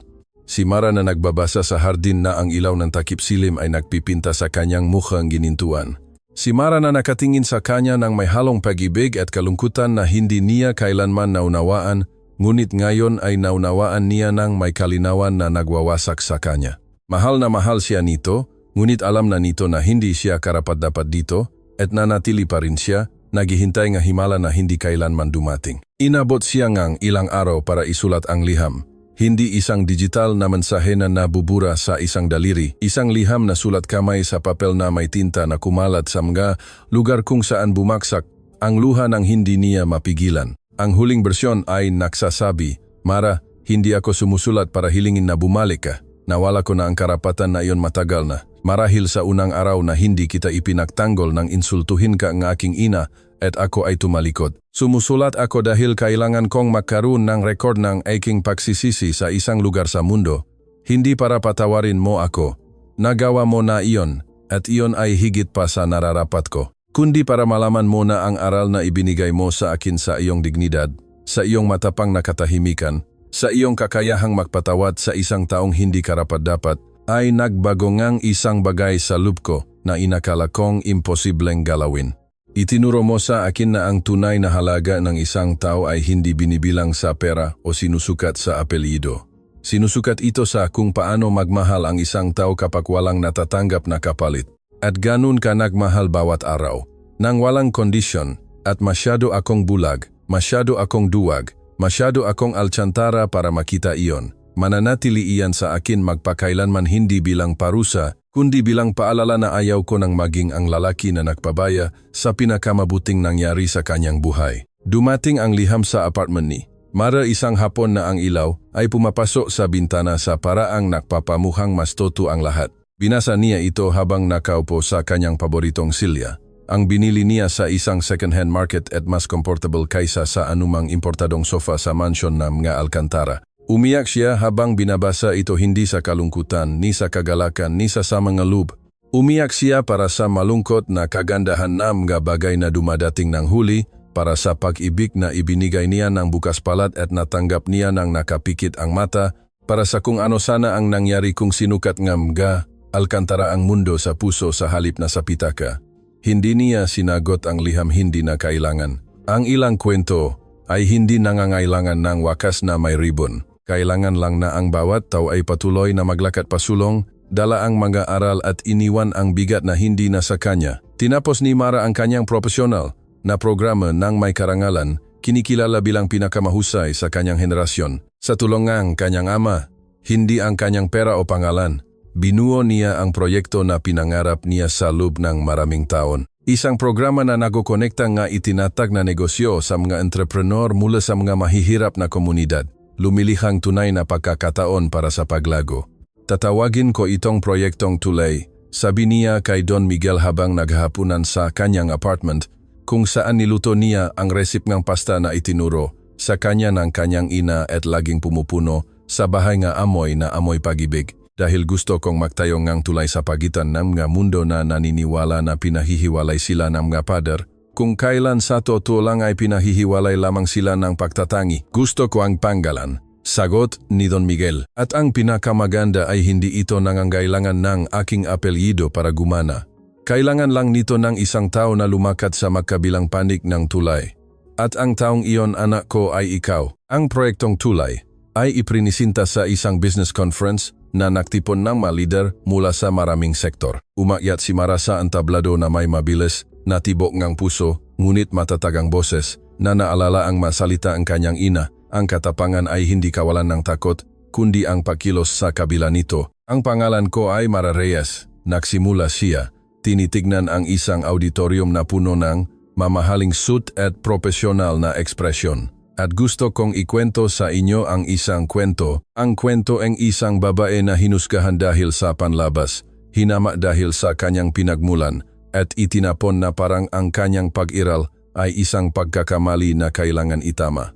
Si Mara na nagbabasa sa hardin na ang ilaw ng takip silim ay nagpipinta sa kanyang mukhang ginintuan. Si Mara na nakatingin sa kanya ng may halong pag-ibig at kalungkutan na hindi niya kailanman naunawaan, ngunit ngayon ay naunawaan niya ng may kalinawan na nagwawasak sa kanya. Mahal na mahal siya nito, ngunit alam na nito na hindi siya karapat-dapat dito at nanatili pa rin siya, naghihintay ng himala na hindi kailanman dumating. Inabot siya ng ilang araw para isulat ang liham. Hindi isang digital na mensahe na nabubura sa isang daliri, isang liham na sulat kamay sa papel na may tinta na kumalat sa mga lugar kung saan bumaksak ang luha ng hindi niya mapigilan. Ang huling bersyon ay nagsasabi, Mara, hindi ako sumusulat para hilingin na bumalik ka. Nawala ko na ang karapatan na iyon matagal na. Marahil sa unang araw na hindi kita ipinagtanggol nang insultuhin ka ng aking ina at ako ay tumalikod. Sumusulat ako dahil kailangan kong magkaroon ng rekord ng aking pagsisisi sa isang lugar sa mundo. Hindi para patawarin mo ako. Nagawa mo na iyon, at iyon ay higit pa sa nararapat ko. Kundi para malaman mo na ang aral na ibinigay mo sa akin sa iyong dignidad, sa iyong matapang na katahimikan, sa iyong kakayahang magpatawad sa isang taong hindi karapat-dapat, ay nagbago ngang isang bagay sa loob ko na inakala kong imposibleng galawin. Itinuro mo sa akin na ang tunay na halaga ng isang tao ay hindi binibilang sa pera o sinusukat sa apelyido. Sinusukat ito sa kung paano magmahal ang isang tao kapag walang natatanggap na kapalit. At ganun ka nagmahal bawat araw, nang walang kondisyon, at masyado akong bulag, masyado akong duwag, masyado akong altsantara para makita iyon. Mananatili iyan sa akin magpakailanman hindi bilang parusa, kundi bilang paalala na ayaw ko nang maging ang lalaki na nagpabaya sa pinakamabuting nangyari sa kanyang buhay. Dumating ang liham sa apartment ni Mara isang hapon na ang ilaw ay pumapasok sa bintana sa paraang nagpapamukhang mas toto ang lahat. Binasa niya ito habang nakaupo sa kanyang paboritong silya. Ang binili niya sa isang second-hand market at mas comfortable kaysa sa anumang importadong sofa sa mansyon na mga Alcantara. Umiyak siya habang binabasa ito hindi sa kalungkutan, ni sa kagalakan, ni sa mga loob. Umiyak siya para sa malungkot na kagandahan ng mga bagay na dumadating ng huli, para sa pag-ibig na ibinigay niya ng bukas palad at natanggap niya ng nakapikit ang mata para sa kung ano sana ang nangyari kung sinukat nga mga alkantara ang mundo sa puso sa halip na sa pitaka. Hindi niya sinagot ang liham hindi na kailangan. Ang ilang kwento ay hindi nangangailangan ng wakas na may ribbon. Kailangan lang na ang bawat tao ay patuloy na maglakad pasulong, dala ang mga aral at iniwan ang bigat na hindi na sa kanya. Tinapos ni Mara ang kanyang profesional na programa ng may karangalan, kinikilala bilang pinakamahusay sa kanyang henerasyon. Sa tulong ng kanyang ama, hindi ang kanyang pera o pangalan. Binuo niya ang proyekto na pinangarap niya sa loob ng maraming taon. Isang programa na nagokonekta nga itinatag na negosyo sa mga entrepreneur mula sa mga mahihirap na komunidad. Lumilihang tunay na pagkakataon para sa paglago. Tatawagin ko itong proyektong tulay, sabi niya kay Don Miguel habang naghahapunan sa kanyang apartment, kung saan niluto niya ang resip ng pasta na itinuro sa kanya ng kanyang ina at laging pumupuno sa bahay nga amoy na amoy pag-ibig. Dahil gusto kong magtayo ngang tulay sa pagitan ng mga mundo na naniniwala na pinahihiwalay sila ng mga pader, kung kailan sa totoo lang ay pinahihiwalay lamang sila ng pagtatangi. Gusto ko ang panggalan. Sagot ni Don Miguel. At ang pinakamaganda ay hindi ito nangangailangan ng aking apelyido para gumana. Kailangan lang nito ng isang tao na lumakad sa magkabilang panig ng tulay. At ang taong iyon anak ko ay ikaw. Ang proyektong tulay ay iprinisinta sa isang business conference na nagtipon ng mga leader mula sa maraming sektor. Umakyat si Mara sa entablado na may mabilis, natibok ngang puso, ngunit matatagang boses, na naalala ang masalita ang kanyang ina. Ang katapangan ay hindi kawalan ng takot, kundi ang pagkilos sa kabila nito. Ang pangalan ko ay Mara Reyes. Nagsimula siya. Tinitignan ang isang auditorium na puno ng mamahaling suit at profesional na ekspresyon. At gusto kong ikwento sa inyo ang isang kwento. Ang kwento ng isang babae na hinusgahan dahil sa panlabas, hinama dahil sa kanyang pinagmulan, at itinapon na parang ang kanyang pag-iral ay isang pagkakamali na kailangan itama.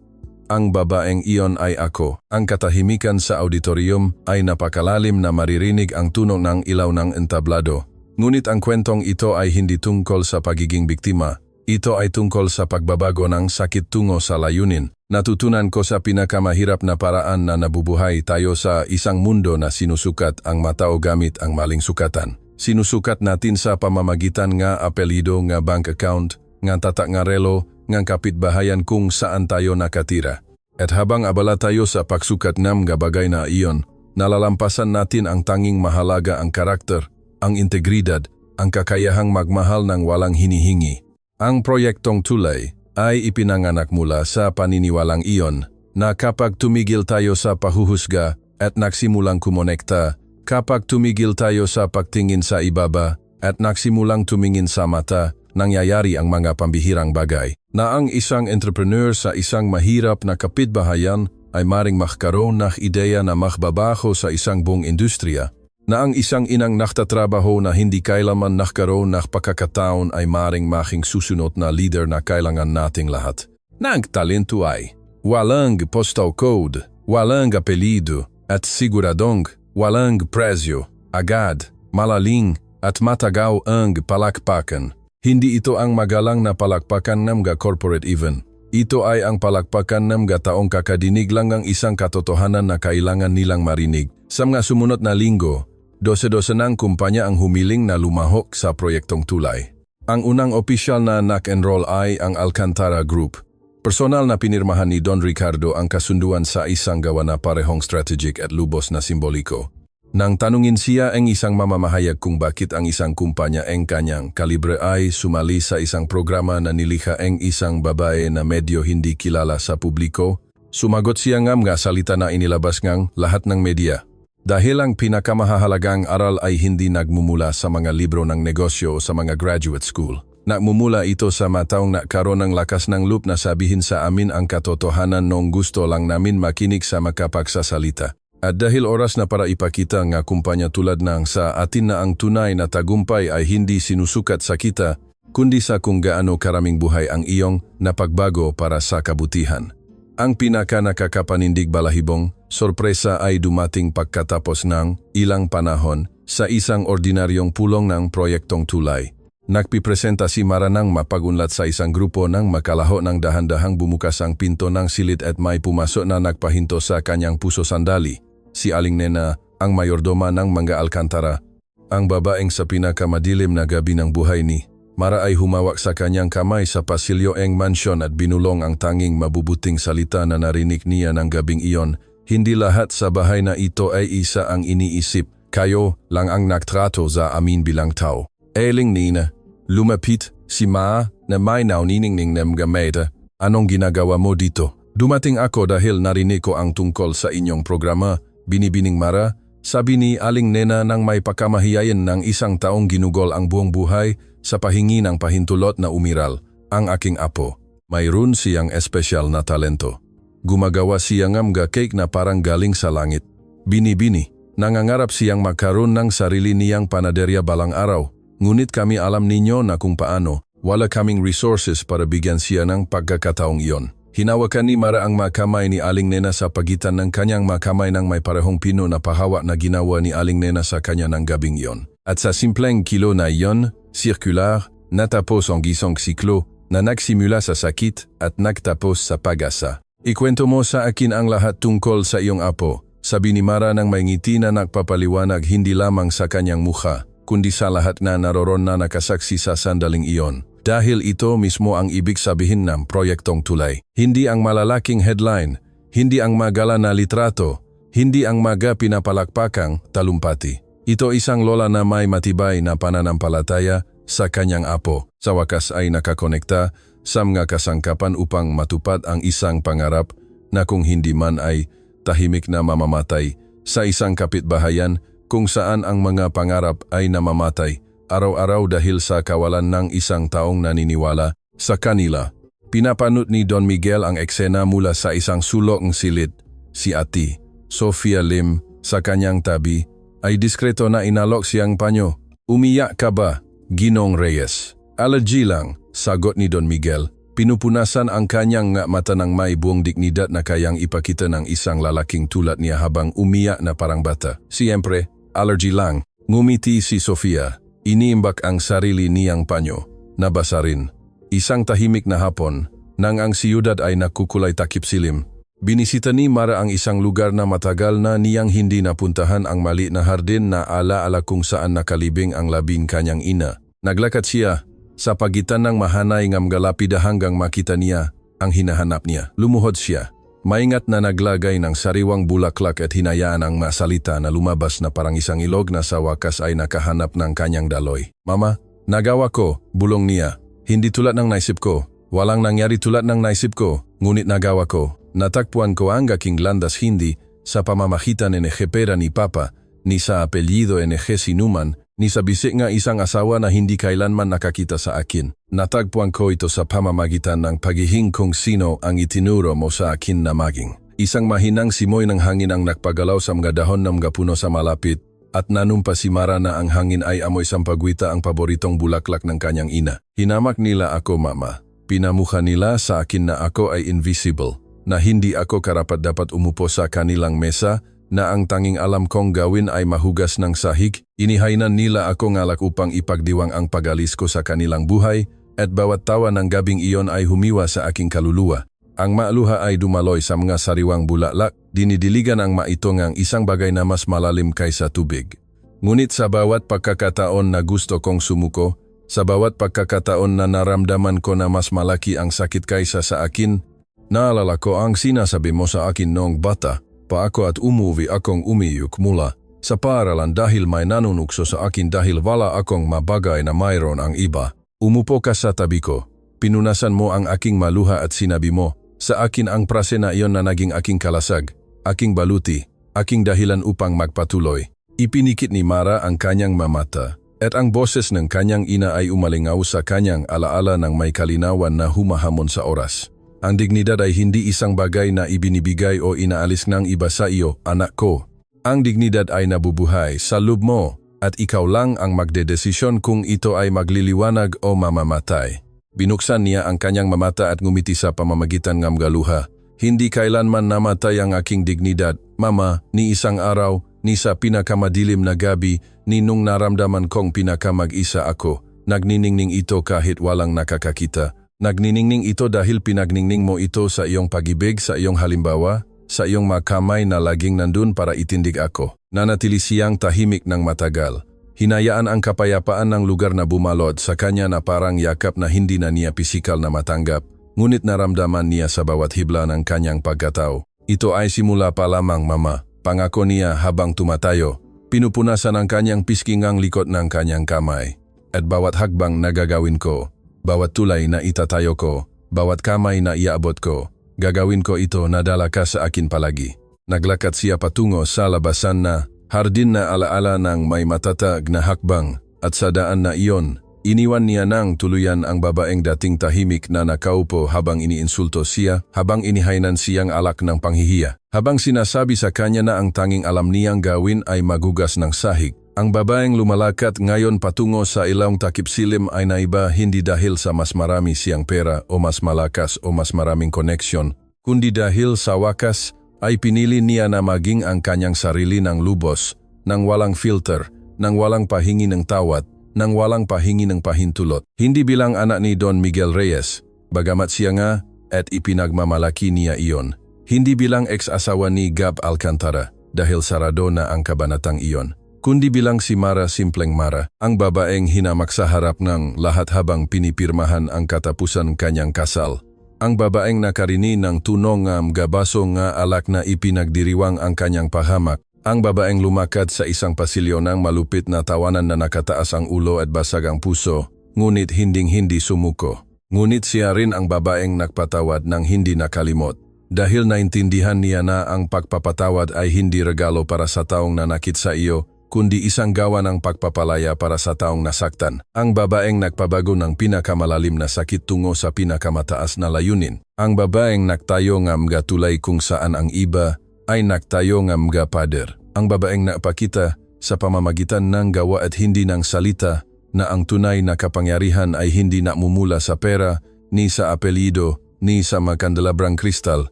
Ang babaeng iyon ay ako. Ang katahimikan sa auditorium ay napakalalim na maririnig ang tunog ng ilaw ng entablado. Ngunit ang kwentong ito ay hindi tungkol sa pagiging biktima. Ito ay tungkol sa pagbabago ng sakit tungo sa layunin. Natutunan ko sa pinakamahirap na paraan na nabubuhay tayo sa isang mundo na sinusukat ang matao gamit ang maling sukatan. Sinusukat natin sa pamamagitan nga apelyido, nga bank account, nga tatak nga relo, nga kapitbahayan kung saan tayo nakatira. At habang abala tayo sa pagsukat ng mga bagay na iyon, nalalampasan natin ang tanging mahalaga ang karakter, ang integridad, ang kakayahang magmahal ng walang hinihingi. Ang proyektong tulay ay ipinanganak mula sa paniniwalang iyon na kapag tumigil tayo sa pahuhusga at nagsimulang kumonekta, kapag tumigil tayo sa pagtingin sa ibaba at nagsimulang tumingin sa mata, nangyayari ang mga pambihirang bagay. Na ang isang entrepreneur sa isang mahirap na kapitbahayan ay maring magkaroon ng ideya na magbabago sa isang buong industriya. Na ang isang inang naktatrabaho na hindi kailanman nagkaroon ng pagkakataon ay maring making susunod na leader na kailangan nating lahat. Nang talento ay walang postal code, walang apelido, at siguradong walang presyo, agad, malaling, at matagaw ang palakpakan. Hindi ito ang magalang na palakpakan ng mga corporate event. Ito ay ang palakpakan ng mga taong kakadinig lang ng isang katotohanan na kailangan nilang marinig. Sa mga sumunod na linggo, 12 ng kumpanya ang humiling na lumahok sa proyektong tulay. Ang unang opisyal na nak-enroll ay ang Alcantara Group. Personal na pinirmahan ni Don Ricardo ang kasunduan sa isang gawa na parehong strategic at lubos na simboliko. Nang tanungin siya ang isang mamamahayag kung bakit ang isang kumpanya ang kanyang kalibre ay sumali sa isang programa na nilikha ang isang babae na medyo hindi kilala sa publiko, sumagot siya ng mga salita na inilabas ng lahat ng media. Dahil ang pinakamahalagang aral ay hindi nagmumula sa mga libro ng negosyo o sa mga graduate school. Nagmumula ito sa mataong nagkaroon ng lakas ng loob na sabihin sa amin ang katotohanan nung gusto lang namin makinig sa makapagsasalita. At dahil oras na para ipakita nga kumpanya tulad ng sa atin na ang tunay na tagumpay ay hindi sinusukat sa kita, kundi sa kung gaano karaming buhay ang iyong napagbago para sa kabutihan. Ang pinaka-nakakapanindig balahibong sorpresa ay dumating pagkatapos ng ilang panahon sa isang ordinaryong pulong ng proyektong tulay. Nagpipresenta si Mara nang mapagunlat sa isang grupo nang makalaho ng dahan-dahang bumukas ang pinto ng silid at may pumasok na nagpahinto sa kanyang puso sandali. Si Aling Nena, ang mayordoma ng mga Alcantara. Ang babaeng sa pinakamadilim na gabi ng buhay ni Mara ay humawak sa kanyang kamay sa pasilyo ng mansyon at binulong ang tanging mabubuting salita na narinig niya ng gabing iyon. Hindi lahat sa bahay na ito ay isa ang iniisip. Kayo lang ang nagtrato sa amin bilang tao. Eling Nina, lumapit si Ma na may nauningning ng gameta. Anong ginagawa mo dito? Dumating ako dahil narinig ko ang tungkol sa inyong programa, Binibining Mara. Sabi ni Aling Nena nang may pakamahiyayin ng isang taong ginugol ang buong buhay sa pahingi ng pahintulot na umiral. Ang aking apo, mayroon siyang espesyal na talento. Gumagawa siya ng mga cake na parang galing sa langit. Bini-bini, nangangarap siyang magkaroon ng sarili niyang panaderya balang araw. Ngunit kami alam ninyo na kung paano, wala kaming resources para bigyan siya ng pagkakataong iyon. Hinawakan ni Mara ang makamay ni Aling Nena sa pagitan ng kanyang makamay ng may parehong pino na pahawa na ginawa ni Aling Nena sa kanya ng gabing iyon. At sa simpleng kilo na iyon, circular, natapos ang gisong siklo na nagsimula sa sakit at nagtapos sa pag-asa. Ikwento mo sa akin ang lahat tungkol sa iyong apo, sabi ni Mara ng may ngiti na nagpapaliwanag hindi lamang sa kanyang mukha, kundi sa lahat na naroon na nakasaksi sa sandaling iyon. Dahil ito mismo ang ibig sabihin ng proyektong tulay. Hindi ang malalaking headline, hindi ang magala na litrato, hindi ang maga pinapalakpakang talumpati. Ito isang lola na may matibay na pananampalataya sa kanyang apo. Sa wakas ay nakakonekta sa mga kasangkapan upang matupad ang isang pangarap na kung hindi man ay tahimik na mamamatay sa isang kapitbahayan kung saan ang mga pangarap ay namamatay araw-araw dahil sa kawalan ng isang taong naniniwala sa kanila. Pinapanood ni Don Miguel ang eksena mula sa isang sulok ng silid. Si Ati, Sofia Lim, sa kanyang tabi, ay diskreto na inalok siyang panyo. Umiyak ka ba, Ginong Reyes? Allergy lang, sagot ni Don Miguel. Pinupunasan ang kanyang mata ng may buong dignidad na kayang ipakita ng isang lalaking tulad niya habang umiyak na parang bata. Siyempre, allergy lang. Ngumiti si Sofia. Iniimbak ang sarili niyang panyo. Nabasa rin. Isang tahimik na hapon, nang ang siyudad ay nakukulay takip silim. Binisita ni Mara ang isang lugar na matagal na niyang hindi napuntahan, ang maliit na hardin na ala-ala kung saan nakalibing ang labing kanyang ina. Naglakad siya sa pagitan ng mahanay ng galapida hanggang makita niya ang hinahanap niya. Lumuhod siya. Maingat na naglagay ng sariwang bulaklak at hinayaan ang masalita na lumabas na parang isang ilog na sa wakas ay nakahanap ng kanyang daloy. Mama, nagawa ko, bulong niya. Hindi tulad ng naisip ko. Walang nangyari tulad ng naisip ko, ngunit nagawa ko. Natakpuan ko ang aking landas hindi sa pamamagitan ng pera ni Papa, ni sa apelyido NG sinuman, ni sa bisik nga isang asawa na hindi kailanman nakakita sa akin. Natagpuan ko ito sa pamamagitan ng paghihing kung sino ang itinuro mo sa akin na maging. Isang mahinang simoy ng hangin ang nagpagalaw sa mga dahon ng mga puno sa malapit, at nanumpa si Mara na ang hangin ay amoy sampagwita, ang paboritong bulaklak ng kanyang ina. Hinamak nila ako, Mama. Pinamukha nila sa akin na ako ay invisible, na hindi ako karapat-dapat umupo sa kanilang mesa, na ang tanging alam kong gawin ay mahugas ng sahig. Inihainan nila ako ngalak upang ipagdiwang ang pag-alis ko sa kanilang buhay, at bawat tawa ng gabing iyon ay humiwa sa aking kaluluwa. Ang maaluha ay dumaloy sa mga sariwang bulaklak, dinidiligan ang maitong ang isang bagay na mas malalim kaysa tubig. Ngunit sa bawat pagkakataon na gusto kong sumuko, sa bawat pagkakataon na naramdaman ko na mas malaki ang sakit kaysa sa akin, naalala ko ang sinasabi mo sa akin noong bata, pa ako at umuwi akong umiyuk mula sa paaralan dahil may nanunukso sa akin dahil wala akong mabagay na mayroon ang iba. Umupo ka sa tabi ko, pinunasan mo ang aking maluha at sinabi mo sa akin ang prase na iyon na naging aking kalasag, aking baluti, aking dahilan upang magpatuloy. Ipinikit ni Mara ang kanyang mamata, at ang boses ng kanyang ina ay umalingaw sa kanyang alaala ng may kalinawan na humahamon sa oras. Ang dignidad ay hindi isang bagay na ibinibigay o inaalis ng iba sa iyo, anak ko. Ang dignidad ay nabubuhay sa loob mo, at ikaw lang ang magdedesisyon kung ito ay magliliwanag o mamamatay. Binuksan niya ang kanyang mamata at ngumiti sa pamamagitan ng galuha. Hindi kailanman namatay ang aking dignidad, Mama, ni isang araw, ni sa pinakamadilim na gabi, ni nung naramdaman kong pinakamag-isa ako. Nagniningning ito kahit walang nakakakita. Nagniningning ito dahil pinagningning mo ito sa iyong pag-ibig, sa iyong halimbawa, sa iyong makamay na laging nandun para itindig ako. Nanatili siyang tahimik ng matagal. Hinayaan ang kapayapaan ng lugar na bumalot sa kanya na parang yakap na hindi na niya pisikal na matanggap, ngunit naramdaman niya sa bawat hibla ng kanyang pagkatao. Ito ay simula pa lamang, Mama. Pangako niya habang tumatayo. Pinupunasan ang kanyang pisking ang likod ng kanyang kamay. At bawat hakbang na gagawin ko, bawat tulay na itatayo ko, bawat kamay na iaabot ko, gagawin ko ito na dala ka sa akin palagi. Naglakad siya patungo sa labasan na hardin na alaala ng may matatag na hakbang, at sa daan na iyon, iniwan niya ng tuluyan ang babaeng dating tahimik na nakaupo habang iniinsulto siya, habang inihainan siyang alak ng panghihiya. Habang sinasabi sa kanya na ang tanging alam niyang gawin ay magugas ng sahig, ang babaeng lumalakat ngayon patungo sa ilawang takip silim ay naiba hindi dahil sa mas marami siyang pera o mas malakas o mas maraming koneksyon, kundi dahil sa wakas ay pinili niya na maging ang kanyang sarili ng lubos, nang walang filter, nang walang pahingi ng tawad, nang walang pahingi ng pahintulot. Hindi bilang anak ni Don Miguel Reyes, bagamat siya nga at ipinagmamalaki niya iyon. Hindi bilang ex-asawa ni Gab Alcantara dahil sarado na ang kabanatang iyon, kundi bilang si Mara Simpleng Mara, ang babaeng hinamak sa harap ng lahat habang pinipirmahan ang katapusan kanyang kasal. Ang babaeng nakarini ng tunong ng gabaso nga alak na ipinagdiriwang ang kanyang pahamak. Ang babaeng lumakad sa isang pasilyo ng malupit na tawanan na nakataas ang ulo at basag ang puso, ngunit hinding-hindi sumuko. Ngunit siya rin ang babaeng nagpatawad ng hindi nakalimot. Dahil naintindihan niya na ang pagpapatawad ay hindi regalo para sa taong nanakit sa iyo, kundi isang gawa ng pagpapalaya para sa taong nasaktan. Ang babaeng nagpabago ng pinakamalalim na sakit tungo sa pinakamataas na layunin. Ang babaeng nagtayo ng mga tulay kung saan ang iba ay nagtayo ng mga pader. Ang babaeng napakita sa pamamagitan ng gawa at hindi ng salita na ang tunay na kapangyarihan ay hindi namumula sa pera, ni sa apelyido, ni sa makandelabrang kristal.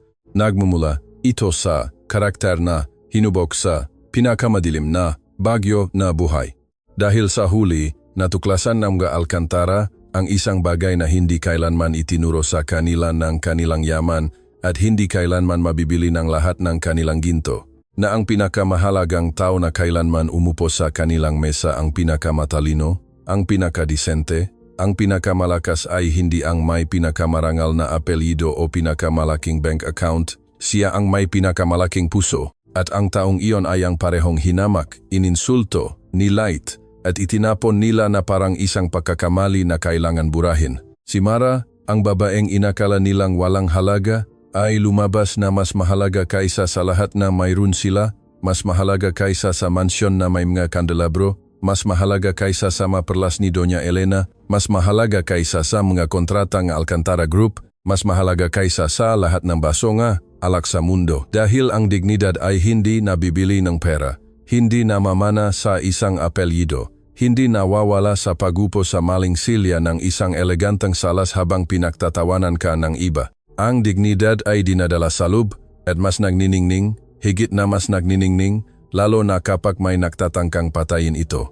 Nagmumula ito sa karakter na hinubok sa pinakamadilim na bagyo na buhay. Dahil sa huli, natuklasan ng mga Alcantara ang isang bagay na hindi kailanman itinuro sa kanila ng kanilang yaman at hindi kailanman mabibili ng lahat ng kanilang ginto, na ang pinakamahalagang tao na kailanman umupo sa kanilang mesa ang pinakamatalino, ang pinakadisente, ang pinakamalakas ay hindi ang may pinakamarangal na apelyido o pinakamalaking bank account, siya ang may pinakamalaking puso. At ang taong iyon ay ang parehong hinamak, ininsulto, nilait, at itinapon nila na parang isang pagkakamali na kailangan burahin. Si Mara, ang babaeng inakala nilang walang halaga, ay lumabas na mas mahalaga kaysa sa lahat na mayroon sila, mas mahalaga kaysa sa mansyon na may mga kandelabro, mas mahalaga kaysa sa maperlas ni Doña Elena, mas mahalaga kaysa sa mga kontrata ng Alcantara Group, mas mahalaga kaysa sa lahat ng basonga, alak sa mundo. Dahil ang dignidad ay hindi nabibili ng pera, hindi namamana sa isang apelyido, hindi nawawala sa pagupo sa maling silya ng isang eleganteng salas habang pinagtatawanan ka ng iba. Ang dignidad ay dinadala sa loob at mas nagniningning, higit na mas nagniningning, lalo na kapag may nagtatangkang patayin ito.